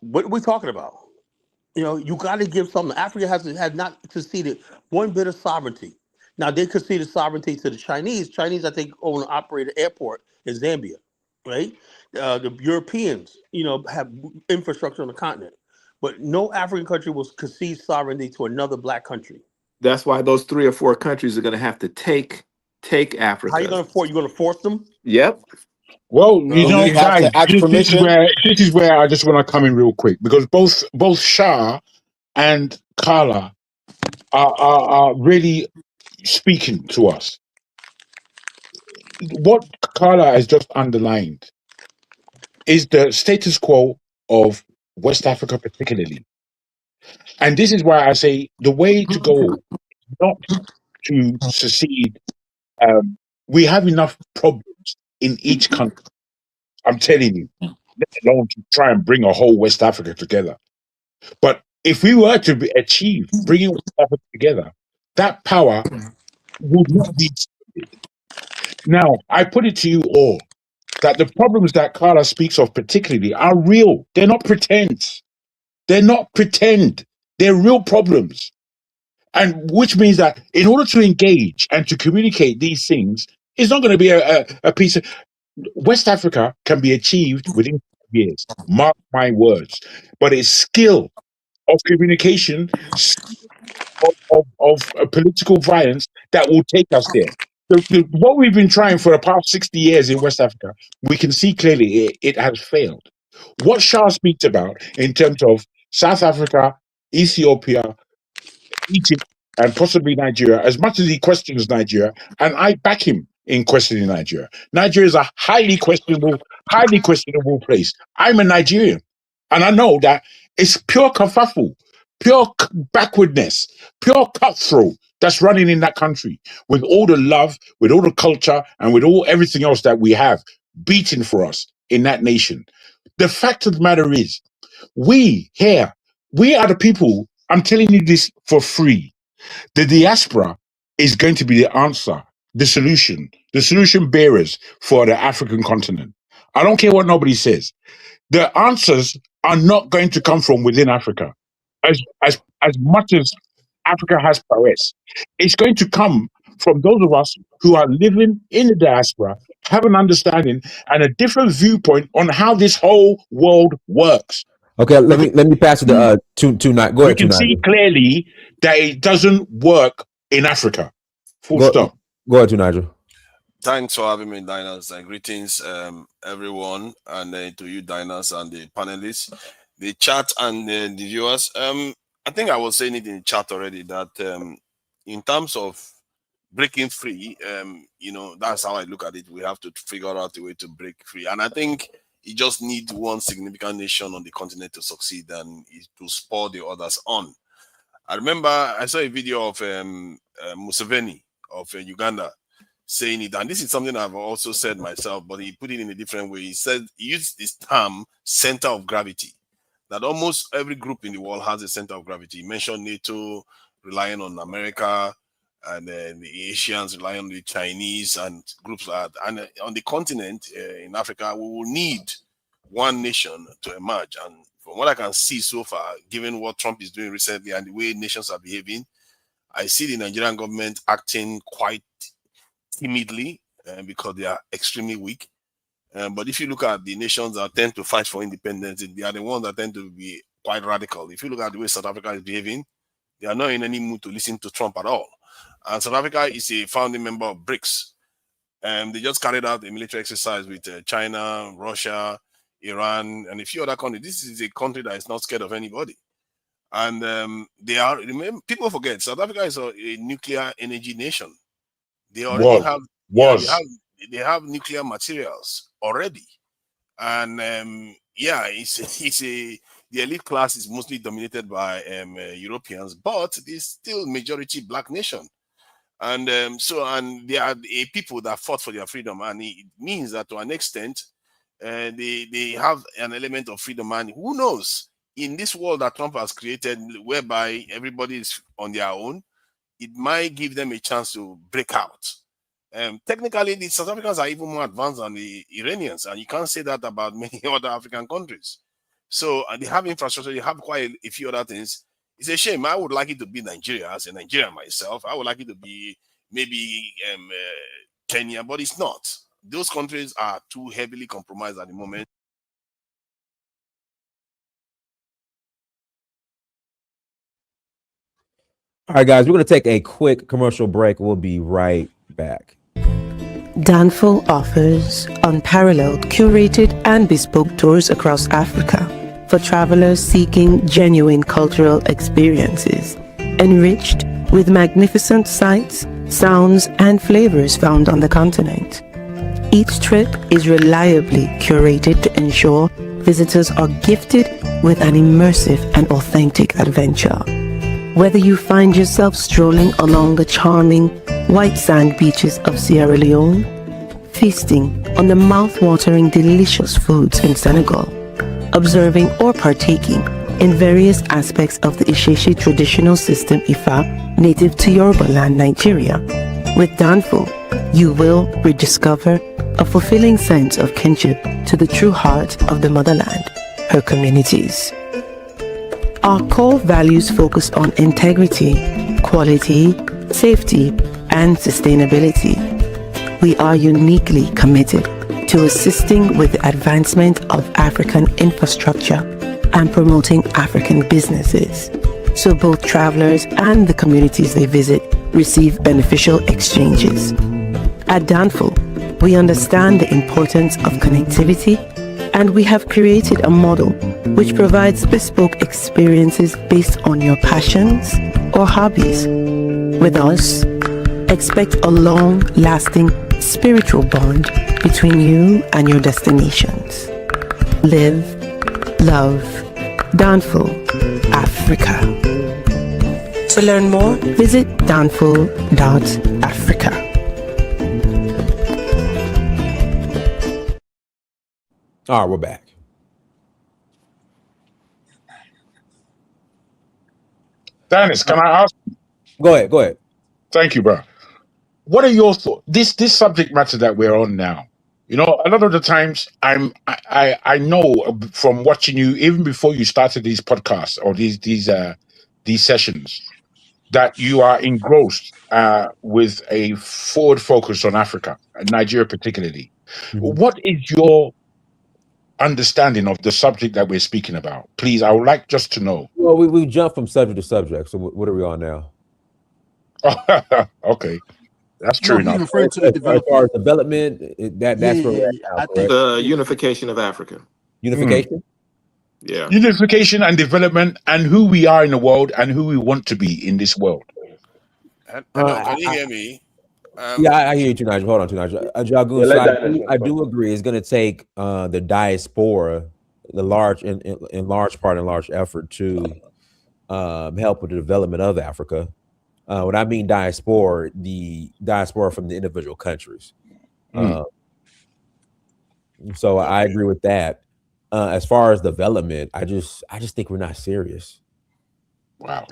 S20: what are we talking about? You got to give something. Africa has not conceded one bit of sovereignty. Now they conceded sovereignty to the Chinese. Chinese, I think, own and operate an airport in Zambia, right? The Europeans, have infrastructure on the continent. But no African country will concede sovereignty to another black country.
S18: That's why those 3 or 4 countries are going to have to take Africa.
S20: How you going to force? You going to force them?
S18: Yep.
S13: Well,
S18: We have
S13: guys,
S18: to ask
S13: this
S18: permission.
S13: is where I just want to come in real quick, because both Shah and Carla are really speaking to us. What Carla has just underlined is the status quo of West Africa, particularly. And this is why I say the way to go, not to secede. We have enough problems in each country. I'm telling you, let alone to try and bring a whole West Africa together. But if we were to achieve bringing West Africa together, that power would not be. Now, I put it to you all that the problems that Carla speaks of particularly are real. They're not pretense. They're not pretend. They're real problems. And which means that in order to engage and to communicate these things, it's not going to be a piece of West Africa can be achieved within 5 years. Mark my words. But it's skill of communication, of political violence that will take us there. What we've been trying for the past 60 years in West Africa, we can see clearly it has failed. What Shah speaks about in terms of South Africa, Ethiopia, Egypt, and possibly Nigeria, as much as he questions Nigeria, and I back him in questioning Nigeria. Nigeria is a highly questionable place. I'm a Nigerian, and I know that it's pure kerfuffle. pure backwardness, pure cutthroat that's running in that country with all the love, with all the culture, and with all everything else that we have beating for us in that nation. The fact of the matter is, we here, we are the people, I'm telling you this for free. The diaspora is going to be the answer, the solution bearers for the African continent. I don't care what nobody says. The answers are not going to come from within Africa. As much as Africa has prowess, it's going to come from those of us who are living in the diaspora, have an understanding and a different viewpoint on how this whole world works.
S2: Okay, let me pass it to Nigel. Go
S13: We
S2: ahead, to
S13: can see
S2: Nigel.
S13: clearly that it doesn't work in Africa. Full
S2: Go,
S13: stop.
S2: go ahead, to Nigel.
S21: Thanks for having me, Diners, and greetings, everyone, and to you, Diners, and the panelists, the chat, and the viewers. I think I was saying it in the chat already that in terms of breaking free, that's how I look at it. We have to figure out a way to break free, and I think you just need one significant nation on the continent to succeed and to spur the others on. I remember I saw a video of Museveni of Uganda saying it, and this is something I've also said myself, but he put it in a different way. He used this term center of gravity, that almost every group in the world has a center of gravity. He mentioned NATO relying on America, and then the Asians relying on the Chinese and groups like that. And on the continent, in Africa, we will need one nation to emerge. And from what I can see so far, given what Trump is doing recently and the way nations are behaving, I see the Nigerian government acting quite timidly because they are extremely weak. But if you look at the nations that tend to fight for independence, they are the ones that tend to be quite radical. If you look at the way South Africa is behaving, they are not in any mood to listen to Trump at all. And South Africa is a founding member of BRICS. They just carried out a military exercise with China, Russia, Iran, and a few other countries. This is a country that is not scared of anybody. And remember, people forget, South Africa is a nuclear energy nation. They already they have nuclear materials already, and the elite class is mostly dominated by Europeans, but it's still majority black nation, and they are a people that fought for their freedom, and it means that to an extent they have an element of freedom, and who knows, in this world that Trump has created, whereby everybody is on their own, it might give them a chance to break out. Technically, the South Africans are even more advanced than the Iranians, and you can't say that about many other African countries. So they have infrastructure, they have quite a few other things. It's a shame. I would like it to be Nigeria, as a Nigerian myself. I would like it to be maybe Kenya, but it's not. Those countries are too heavily compromised at the moment.
S2: All right, guys, we're going to take a quick commercial break. We'll be right back.
S1: Danful offers unparalleled, curated and bespoke tours across Africa for travelers seeking genuine cultural experiences, enriched with magnificent sights, sounds and flavors found on the continent. Each trip is reliably curated to ensure visitors are gifted with an immersive and authentic adventure. Whether you find yourself strolling along the charming white sand beaches of Sierra Leone, feasting on the mouth-watering delicious foods in Senegal, observing or partaking in various aspects of the Isheshi traditional system Ifa native to Yoruba land, Nigeria, with Danful, you will rediscover a fulfilling sense of kinship to the true heart of the motherland, her communities. Our core values focus on integrity, quality, safety, and sustainability. We are uniquely committed to assisting with the advancement of African infrastructure and promoting African businesses, so both travelers and the communities they visit receive beneficial exchanges. At Danful, we understand the importance of connectivity, and we have created a model which provides bespoke experiences based on your passions or hobbies. With us, expect a long-lasting spiritual bond between you and your destinations. Live, love, Downfall Africa. To learn more, visit downfall.africa.
S2: All right, we're back.
S13: Dennis, can I ask?
S2: Go ahead. Go ahead.
S13: Thank you, bro. What are your thoughts? This subject matter that we're on now. You know, a lot of the times I know from watching you even before you started these podcasts or these sessions that you are engrossed with a forward focus on Africa, Nigeria particularly. What is your understanding of the subject that we're speaking about? Please, I would like just to know.
S2: Well, we jump from subject to subject. So what are we on now?
S13: Okay, that's
S14: No,
S13: true
S14: he's
S13: enough.
S14: referring to the
S2: As far as
S14: development.
S2: development, that's where we're at now,
S14: I
S2: correct?
S14: think
S18: The unification of Africa.
S2: Unification.
S18: Yeah.
S13: Unification and development and who we are in the world and who we want to be in this world.
S21: Hello, can you hear me?
S2: Yeah, I hear you too, Nigel. Hold on, too, Nigel. Jagun,
S8: Yeah,
S2: so
S8: let Dinah
S2: I
S8: respond.
S2: do agree. It's going to take the diaspora, the large, in large part, and large effort to help with the development of Africa. When I mean diaspora, the diaspora from the individual countries. So I agree with that. As far as development, I just think we're not serious.
S13: Wow.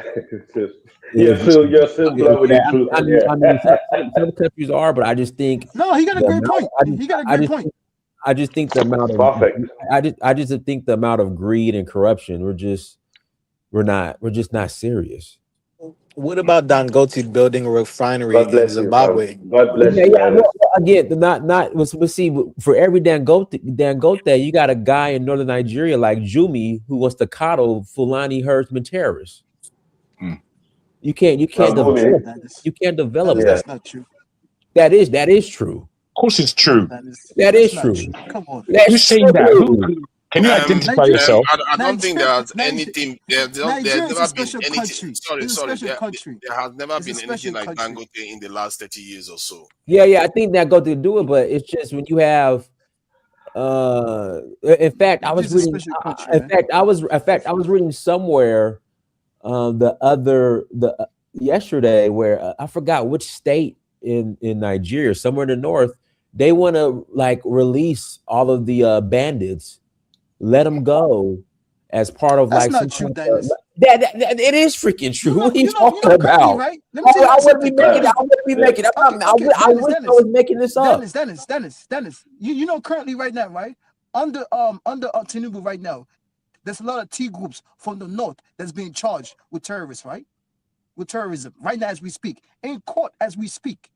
S8: You're so blunt with the truth.
S2: I mean, some countries are, but I just think
S14: no, he got a
S2: the
S14: great
S2: amount,
S14: point. He got a
S2: I
S14: great
S2: just
S14: point.
S2: I just think the amount of
S8: Perfect.
S2: I just think the amount of greed and corruption. We're just not serious.
S16: What about Dangote building a refinery
S8: God
S16: in
S8: bless you, man.
S16: Zimbabwe?
S8: God bless
S2: Yeah,
S8: you,
S2: yeah.
S8: Dinah.
S2: Again, we'll see. For every Dangote, you got a guy in northern Nigeria like Jumi who wants to coddle Fulani herdsmen terrorists. You can't develop. You can't develop that.
S14: That's not true.
S2: That is true.
S13: Of course, it's
S14: No,
S13: true.
S2: That
S14: that's
S2: is
S14: not
S2: true.
S14: true. Come on.
S2: That's
S13: Who's saying that?
S2: true.
S13: Can you identify yourself?
S21: I don't think
S14: Nigeria,
S21: there's anything. There's
S14: Nigeria is a
S21: never been
S14: special
S21: anything.
S14: country.
S21: Sorry,
S14: It's a
S21: sorry.
S14: special country.
S21: There has never
S14: It's a
S21: been anything
S14: special
S21: like
S14: country.
S21: Dangote in the last 30 years or so.
S2: Yeah. I think that go to do it, but it's just when you have. In fact, I was
S14: Nigeria's a
S2: reading.
S14: special country,
S2: In
S14: man.
S2: fact, I was reading somewhere yesterday where I forgot which state in Nigeria, somewhere in the north, they want to like release all of the bandits, let them go as part of
S14: That's
S2: like
S14: not
S2: some
S14: true,
S2: kind of
S14: Dennis.
S2: that it is freaking true. What are you talking
S14: Currently,
S2: about?
S14: right? Let me tell you
S2: I wouldn't be
S14: something.
S2: making. I
S14: Currently,
S2: wouldn't be making. I wish I was making this up.
S14: Dennis. You know currently right now, right? Under Tinubu right now, there's a lot of T groups from the north that's being charged with terrorists, right? With terrorism right now as we speak, in court as we speak.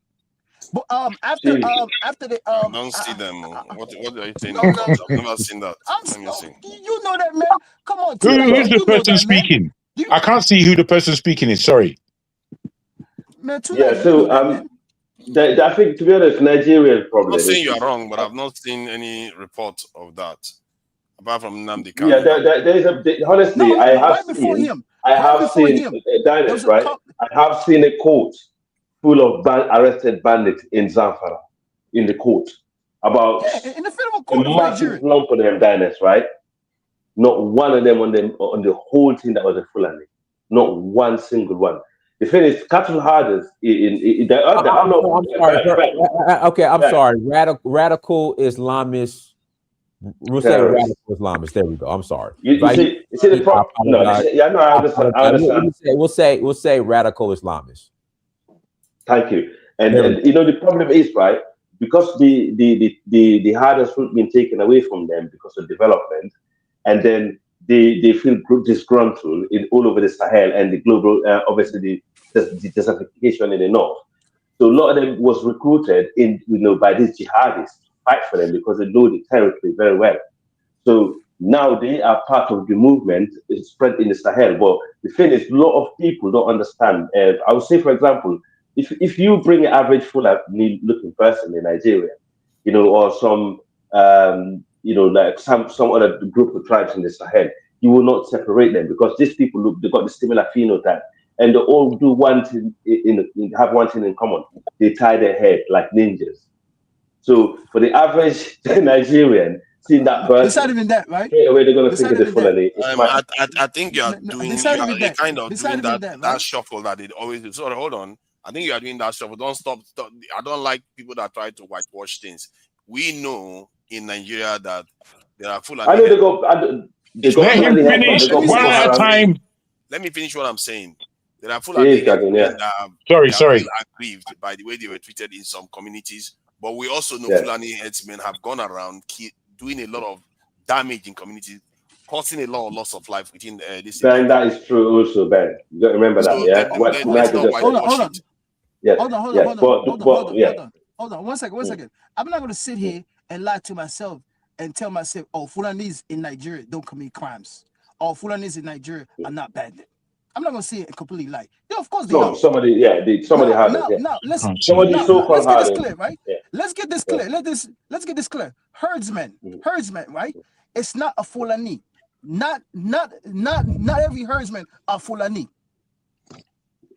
S14: But after the
S21: I don't see them. What are you saying
S14: no,
S21: about? I've never seen that. Let me see.
S14: you know that, man. Come on,
S13: Who's
S14: tonight,
S13: the
S14: you know
S13: person
S14: that, man.
S13: speaking? I can't see who the person speaking is. Sorry.
S14: Man,
S8: Yeah,
S14: tonight, you
S8: so
S14: know that, man.
S8: I think, to be honest, Nigerian
S21: I'm not
S8: problem
S21: saying you
S8: is
S21: are wrong, but I've not seen any report of that apart from Nnamdi
S8: yeah.
S21: Kanu.
S8: There is honestly,
S14: No,
S8: I have
S14: right before
S8: seen,
S14: him, there
S8: Dinah,
S14: was a
S8: right?
S14: cop.
S8: I have seen a court full of arrested bandits in Zamfara in the court about
S14: Yeah, in the federal
S8: a
S14: court of
S8: massive
S14: Nigeria.
S8: lump of them diners, right? Not one of them on the whole thing that was a Fulani. Not one single one. The thing is, cattle herders there are no
S2: I'm sorry. Okay, I'm sorry. Radical Islamists. We'll say
S8: terrorists.
S2: radical Islamists. There we go. I'm sorry.
S8: You see the
S2: I
S8: problem. No,
S2: apologize.
S8: yeah, no, I understand. I
S2: apologize.
S8: understand.
S2: We'll say radical Islamists.
S8: Thank you. And you know the problem is right because the hardest fruit been taken away from them because of development, and then they feel disgruntled in all over the Sahel and the global obviously the desertification in the north. So a lot of them was recruited by these jihadists to fight for them because they know the territory very well. So now they are part of the movement spread in the Sahel. But the thing is, a lot of people don't understand. I would say, for example, if you bring an average Fulani looking person in Nigeria, or some like some other group of tribes in the Sahel, you will not separate them because these people they've got the similar phenotype and they all do one thing have one thing in common. They tie their head like ninjas. So for the average Nigerian, seeing that bird,
S14: Beside even that, right?
S8: straight away they're gonna think
S14: Beside
S8: of the
S14: even that,
S8: Fulani. It's my
S21: I think you are doing
S14: beside
S21: you
S14: even
S21: are
S14: that,
S21: kind of
S14: beside
S21: doing
S14: even
S21: that
S14: that,
S21: that
S14: right?
S21: shuffle that they always do. So hold on. I think you are doing that shuffle. Don't stop. I don't like people that try to whitewash things. We know in Nigeria that there are
S8: I
S21: Fulani
S8: know
S21: heads.
S8: they got
S13: Let him
S8: Fulani headsmen,
S13: finish
S8: they
S14: Let
S8: got
S14: me
S13: one
S14: say
S8: Boko
S13: at a
S14: this.
S8: Haram.
S13: time.
S21: Let me finish what I'm saying. There are
S8: It
S21: Fulani
S8: is Dragon, yeah.
S21: headsmen that
S13: Sorry,
S21: they are
S13: sorry.
S21: still aggrieved by the way they were treated in some communities. But we also know
S8: Yeah.
S21: Fulani headsmen have gone around doing a lot of damage in communities, causing a lot of loss of life within this in
S8: Ben,
S21: Nigeria.
S8: that is true also, Ben. You got to remember that,
S21: So
S8: yeah? What
S21: let's
S8: Nigel
S21: not
S8: just said.
S21: whitewash it.
S8: Yes, yes. But yeah.
S14: Hold on. One second, one second. I'm not gonna sit here and lie to myself and tell myself, oh, Fulanis in Nigeria don't commit crimes. Or Fulanis in Nigeria are not bad. I'm not gonna say it and completely lie. Yeah, of course they are.
S8: Somebody hardens, yeah.
S14: Now, let's
S8: Somebody so-called
S14: let's get this
S8: hardens.
S14: clear, right?
S8: Yeah.
S14: Let's get this clear. Let's get this clear. Herdsman, right? It's not a Fulani. Not every herdsman are Fulani.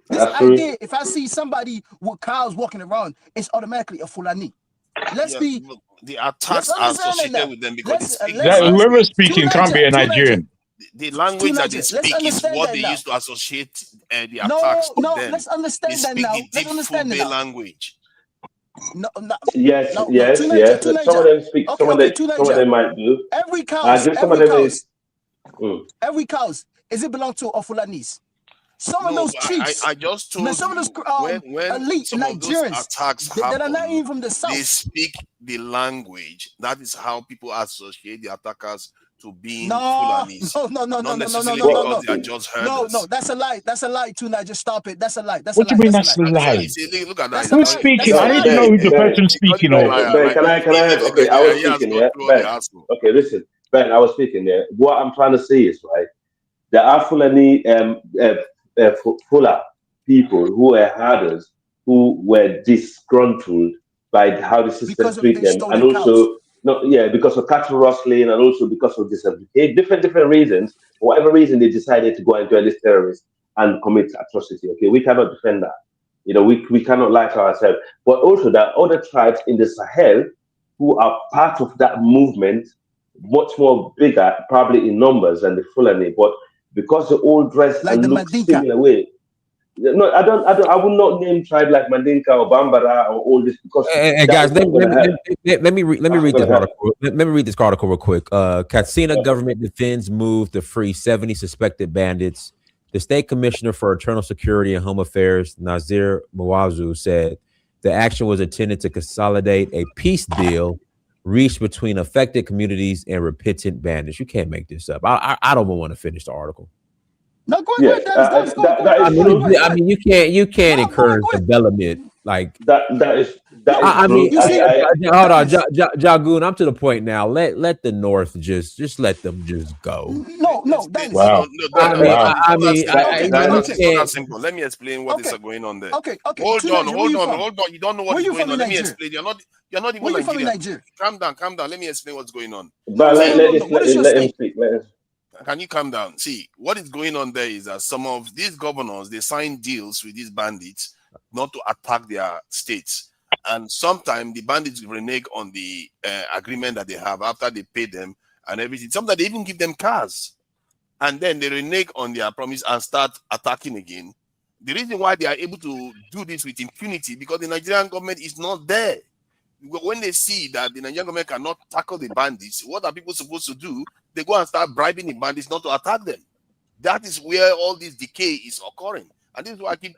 S14: This
S8: That's true.
S14: idea, if I see somebody with cows walking around, it's automatically a Fulani. Let's be.
S21: The
S14: Let's
S21: attacks are
S14: understand that
S21: associated
S14: now.
S21: with them because they
S14: Let's
S21: speak the
S14: let's
S21: language.
S13: Whoever's
S14: to
S13: speaking can't be
S14: Niger,
S13: a
S14: to Niger,
S13: Nigerian.
S21: The
S14: to
S21: language that they
S14: Niger. Let's
S21: speak is
S14: understand
S21: what
S14: that
S21: they
S14: now.
S21: use to associate the attacks
S14: No,
S21: to
S14: no.
S21: them.
S14: Let's
S21: They
S14: understand that
S21: speak
S14: now.
S21: the
S14: Let's
S21: deep
S14: understand it
S21: Fulbe
S14: now.
S21: language.
S14: No,
S8: Yes,
S14: no. To
S8: yes,
S14: Niger,
S8: yes.
S14: to
S8: Some of
S14: Niger.
S8: them speak.
S14: Okay, to
S8: Some of
S14: Niger.
S8: them might do.
S14: Every
S8: I
S14: cows,
S8: give some of them is.
S14: every cows. Is it belong to a Fulanese? Some of
S21: No,
S14: those chiefs,
S21: I just told
S14: some of those
S21: you when
S14: elite
S21: some of those
S14: Nigerians
S21: attacks
S14: that are not
S21: happen,
S14: even from the
S21: they
S14: south.
S21: speak the language. That is how people associate the attackers to being
S14: No,
S21: Fulanis,
S14: no.
S21: not necessarily because they are just
S14: No,
S21: herders.
S14: that's a lie. That's a lie too, Nigel. Stop it. That's a lie. That's a
S13: What do you
S14: lie.
S13: mean
S14: That's a
S13: that's
S14: lie.
S13: a
S21: And so
S13: lie?
S21: you say, look at that.
S14: That's a
S13: Who's
S14: lie. That's
S13: speaking?
S14: a
S13: I need to
S14: lie.
S13: know who the
S8: Ben,
S13: person
S21: because
S13: speaking
S21: he's a
S13: of.
S21: liar,
S8: Ben,
S21: right?
S8: can I have?
S21: Even in
S8: Okay, I was
S21: Nigeria, he has
S8: speaking.
S21: gone
S8: Yeah,
S21: through all the
S8: Ben.
S21: hassle.
S8: Okay, listen, Ben. I was speaking. Yeah, what I'm trying to say is right. There are Fulani Fula people who were herders who were disgruntled by how the system
S14: Because of
S8: treat
S14: they
S8: them,
S14: stole
S8: and
S14: their cows.
S8: also no, yeah, because of cattle rustling, and also because of different reasons. For whatever reason, they decided to go and join this terrorists and commit atrocity. Okay, we cannot defend that. We cannot lie to ourselves. But also, there are other tribes in the Sahel who are part of that movement, much more bigger, probably in numbers than the Fulani. But because they all dress
S14: Like the
S8: and look
S14: Mandinka.
S8: similar way, no, I would not name tribe like Mandinka or Bambara or all this because
S2: And
S8: that
S2: guys,
S8: is not going to help.
S2: let me
S8: That's not
S2: read
S8: going
S2: this
S8: to help.
S2: article. Let me read this article real quick. Katsina
S8: Okay.
S2: government defends move to free 70 suspected bandits. The state commissioner for internal security and home affairs, Nazir Mawazu, said the action was intended to consolidate a peace deal reached between affected communities and repentant bandits. You can't make this up. I don't want to finish the article.
S14: No, go
S8: Yes,
S14: ahead, Dennis. Go
S8: that is
S14: ahead.
S8: true.
S2: I mean, you can't
S14: No, go ahead,
S2: encourage
S14: go ahead.
S2: development like
S8: That is
S14: No,
S2: I mean,
S8: true.
S14: you see,
S2: hold on,
S14: Dennis.
S2: Jagoon. I'm to the point now. Let the North just let them just go.
S14: No, Dennis.
S13: Wow.
S2: I mean,
S13: Wow.
S14: Okay,
S2: you
S21: It's not that
S2: can't.
S21: simple. Let me explain what is
S14: okay,
S21: going on there.
S14: okay.
S21: Hold
S14: To
S21: on,
S14: Niger, where you from?
S21: hold on. You don't know what
S14: Where
S21: is
S14: you
S21: going
S14: from
S21: on.
S14: in
S21: Let me
S14: Nigeria?
S21: explain. You're not even
S14: Where you from in
S21: Nigerian.
S14: Nigeria?
S21: Calm down. Let me explain what's going on.
S8: But
S14: No.
S21: See,
S14: What is your
S8: let him
S14: state?
S8: speak.
S21: can you calm down? See, what is going on there is that some of these governors they sign deals with these bandits not to attack their states. And sometimes the bandits renege on the agreement that they have after they pay them and everything. Sometimes they even give them cars. And then they renege on their promise and start attacking again. The reason why they are able to do this with impunity because the Nigerian government is not there. When they see that the Nigerian government cannot tackle the bandits, what are people supposed to do? They go and start bribing the bandits not to attack them. That is where all this decay is occurring. And this is why I keep,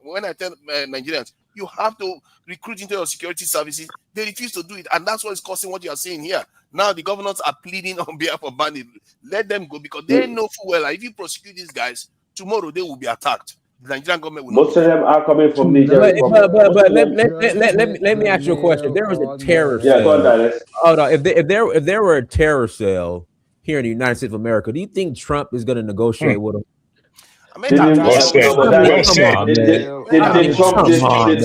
S21: when I tell Nigerians, you have to recruit into your security services. They refuse to do it. And that's what is causing what you are seeing here. Now the governors are pleading on behalf of bandits. Let them go because they know full well that if you prosecute these guys, tomorrow they will be attacked. The Nigerian government will not be
S8: Most of
S21: there.
S8: them are coming from Niger
S2: But
S8: Republic. Most of them.
S2: let me ask you a question. If there was a terror
S8: Yeah, go on,
S2: cell,
S8: Dennis.
S2: hold on. If there were a terror cell here in the United States of America, do you think Trump is going to negotiate with them?
S21: America
S8: Didn't
S13: Well
S21: has
S13: said.
S8: no, but
S2: I mean,
S13: Well
S8: Dennis,
S2: come
S13: said.
S2: on, man. I mean, come on, man.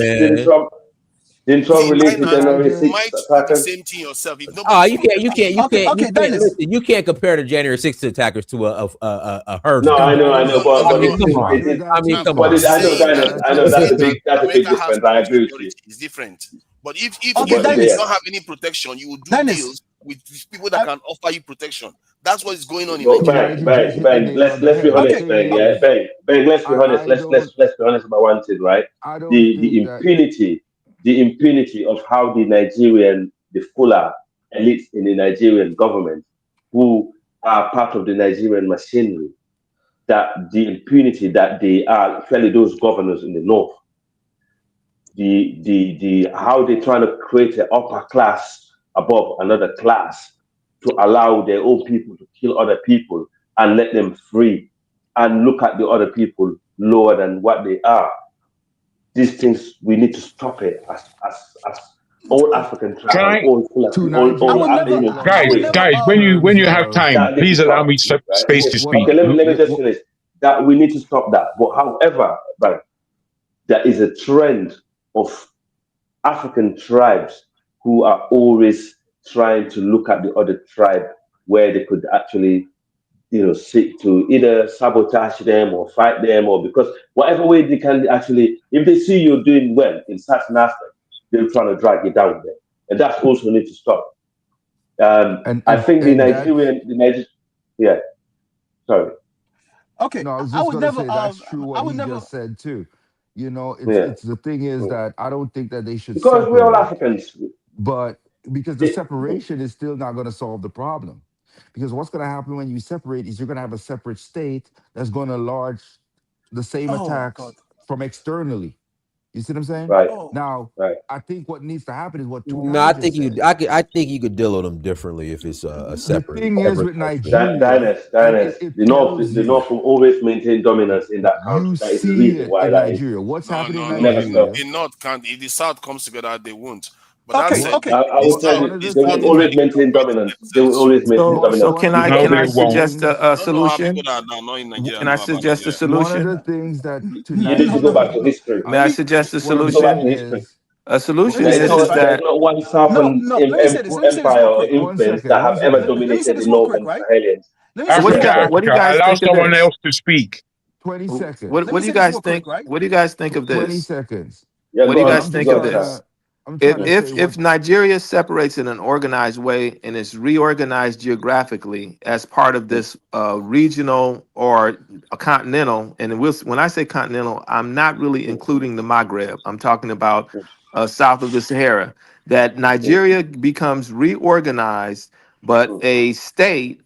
S8: didn't Trump
S21: See,
S8: release the
S21: Diners,
S8: January
S21: you
S8: 6th
S21: might do the
S8: attackers?
S21: same thing yourself if
S2: Oh,
S21: nobody from your state.
S14: Okay, Dennis.
S2: listen. You can't compare the January 6th attackers to a
S8: No,
S2: herdsman.
S8: I know,
S21: No,
S2: I
S8: but
S2: mean,
S8: it
S21: no.
S2: come
S8: still,
S2: on. I mean, come
S8: but
S21: I'm
S2: on.
S8: I know,
S21: saying
S8: Dennis,
S21: that
S8: I know that's a big
S21: America has
S8: difference. I
S21: police
S8: agree with you.
S21: security. It's different. But if
S14: Okay,
S21: you
S8: But
S21: do
S14: Dennis.
S8: yeah,
S21: not have any protection, you will do
S14: Dennis.
S21: deals with people that can offer you protection. That's what is going on in
S15: You
S21: Nigeria.
S15: guys, you just hit the nail on the
S8: Let's be
S15: head. The
S8: honest,
S15: thing
S8: Ben. Yeah,
S15: is,
S8: Ben. Let's be honest.
S15: I don't
S8: Let's be honest about one thing, right?
S15: I don't
S8: The
S15: think that.
S8: impunity of how the fuller elites in the Nigerian government, who are part of the Nigerian machinery, that the impunity that they are, especially those governors in the north, the how they're trying to create an upper class above another class to allow their own people to kill other people and let them free and look at the other people lower than what they are. These things we need to stop it as all African
S13: Can
S8: tribes,
S13: I,
S8: all
S15: To
S8: Fulani,
S14: I
S8: all
S14: would
S15: Nigerians,
S14: never,
S15: hold on a
S14: I would
S13: guys,
S14: never,
S15: second.
S13: when
S15: In
S13: you
S15: terms
S13: have
S15: of
S13: time,
S8: that need to
S13: please allow
S8: stop,
S13: me
S8: right?
S13: space to speak.
S8: Okay, let me just finish. That we need to stop that. But however, right, there is a trend of African tribes who are always trying to look at the other tribe where they could actually, seek to either sabotage them or fight them, or because whatever way they can actually, if they see you're doing well in certain aspect, they're trying to drag you down there, and that's also need to stop. I think
S15: and that's
S8: yeah, sorry,
S14: okay,
S15: no, I was
S14: I
S15: just
S14: would
S15: gonna
S14: never,
S15: say that's true
S14: I
S15: what
S14: would
S15: he
S14: never,
S15: just said too. You know,
S8: yeah,
S15: it's the thing is
S8: yeah.
S15: that I don't think that they should
S8: Because we're all
S15: separate,
S8: Africans.
S15: but because the
S8: It-
S15: separation is still not going to solve the problem. Because what's going to happen when you separate is you're going to have a separate state that's going to large the same
S14: oh God,
S15: attacks from externally. You see what I'm saying?
S8: right,
S14: oh,
S15: Now,
S8: right.
S15: I think what needs to happen is what
S2: No,
S15: Tunai just said.
S2: I think you could deal with them differently if it's a
S15: The
S2: separate
S15: thing is
S2: separate
S15: with
S2: country.
S15: Nigeria, and
S8: Diners.
S15: it
S8: The
S15: tells
S8: North
S15: you,
S8: will always maintain dominance in that country.
S15: you
S8: That is the
S15: see
S8: reason
S15: it
S8: why
S15: in
S8: that is.
S15: Nigeria. What's
S21: No,
S15: happening in
S21: no,
S8: It will
S21: no.
S8: never
S21: The,
S8: stop.
S15: Nigeria?
S21: the North can't. If the South comes together, they won't. But that
S14: okay,
S21: said,
S15: What
S14: okay.
S8: I
S21: the
S8: will tell
S21: South
S15: one
S8: you,
S15: of
S21: the
S15: the
S8: they will
S21: South
S15: things
S21: is
S8: always
S15: that
S21: trying to
S8: maintain
S21: separate
S8: dominance. They will
S21: themselves.
S8: always maintain
S15: one
S16: So
S8: dominance.
S15: one
S16: can
S15: of
S16: I
S15: the
S13: No,
S16: can
S13: they
S16: I
S13: won't.
S16: suggest
S15: things
S16: a
S21: I don't know how people
S16: solution?
S21: that are not in Nigeria
S16: Can I
S21: know about
S16: suggest a
S21: Nigeria.
S15: one of the
S16: solution?
S15: things that
S8: You need
S15: tonight
S8: to
S14: No,
S8: go
S14: no,
S8: back
S14: no,
S8: to
S14: no.
S8: history.
S16: May
S14: Let
S16: I
S14: me,
S16: suggest a
S15: what
S8: You need
S15: I'm
S8: to go back
S16: solution?
S8: to
S15: saying
S8: history.
S15: is
S16: A
S14: let
S16: solution
S14: me say
S8: There's
S14: this,
S16: is
S14: right?
S8: there's
S16: that
S8: not one
S14: No,
S8: southern
S14: no. Let me say this. Let me say this
S8: empire
S14: real
S8: or
S14: quick.
S15: one
S8: influence
S15: second,
S8: that
S15: one
S8: have ever
S14: Let,
S15: second.
S14: let me say
S8: dominated the
S14: this real quick,
S8: northern
S14: right?
S8: Sahelians.
S14: Let me say this
S16: what do
S14: real
S16: you
S13: Africa,
S14: quick.
S16: guys what do you
S13: Africa,
S16: guys
S13: allow
S16: think of
S13: someone
S16: this?
S13: else to speak.
S15: 20 seconds.
S16: What
S14: Let me
S16: do you
S14: say this
S16: guys
S14: real quick,
S16: think?
S14: right?
S16: What do you guys think of
S15: 20
S16: this?
S15: seconds.
S8: Yeah,
S16: What do
S8: go
S16: you
S8: on,
S16: guys
S15: I'm
S16: think
S15: just
S8: go
S16: of
S8: on,
S15: trying
S8: Sam.
S16: this?
S15: to I'm trying to say
S16: If
S15: what
S16: Nigeria separates in an organized way and is reorganized geographically as part of this regional or a continental, and when I say continental, I'm not really including the Maghreb. I'm talking about south of the Sahara. That Nigeria becomes reorganized, but a state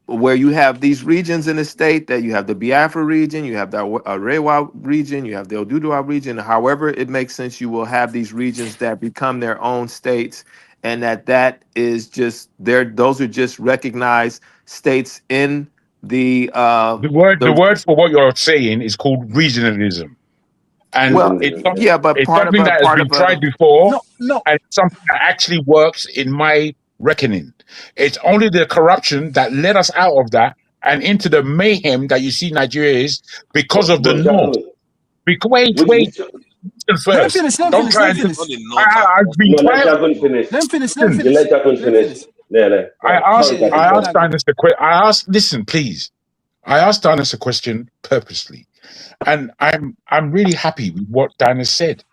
S16: where you have these regions in the state, that you have the Biafra region, you have the Arewa region, you have the Oduduwa region. However it makes sense, you will have these regions that become their own states, and that is just there. Those are just recognized states in
S13: The
S16: the
S13: word for what you're saying is called regionalism, and
S16: well,
S8: Regionalism, yeah.
S16: yeah, but
S13: it's something that has been tried before,
S14: No, no.
S13: and it's something that actually works in my reckoning. It's only the corruption that led us out of that and into the mayhem that you see Nigeria is because of the
S8: But
S13: North.
S8: Jackson,
S13: Wait, listen
S14: Let him
S13: first.
S14: finish. Let him
S13: Don't
S14: finish. Let
S13: try
S14: him
S13: and.
S14: finish.
S21: Not the North are
S13: I've
S21: causing
S13: been
S8: no, let
S13: quiet.
S8: Jackson finish.
S14: Let him finish. Let him
S13: Listen,
S8: You
S14: finish.
S8: let Jackson
S14: Let him
S8: finish.
S14: finish.
S8: Yeah, yeah,
S13: I
S8: right.
S13: asked,
S8: Sorry,
S14: Yeah,
S8: Jackson,
S13: I
S8: go
S14: and
S8: on.
S13: asked Dinus the question. I asked, listen, please. I asked Dinus a question purposely, and I'm really happy with what Dinus said.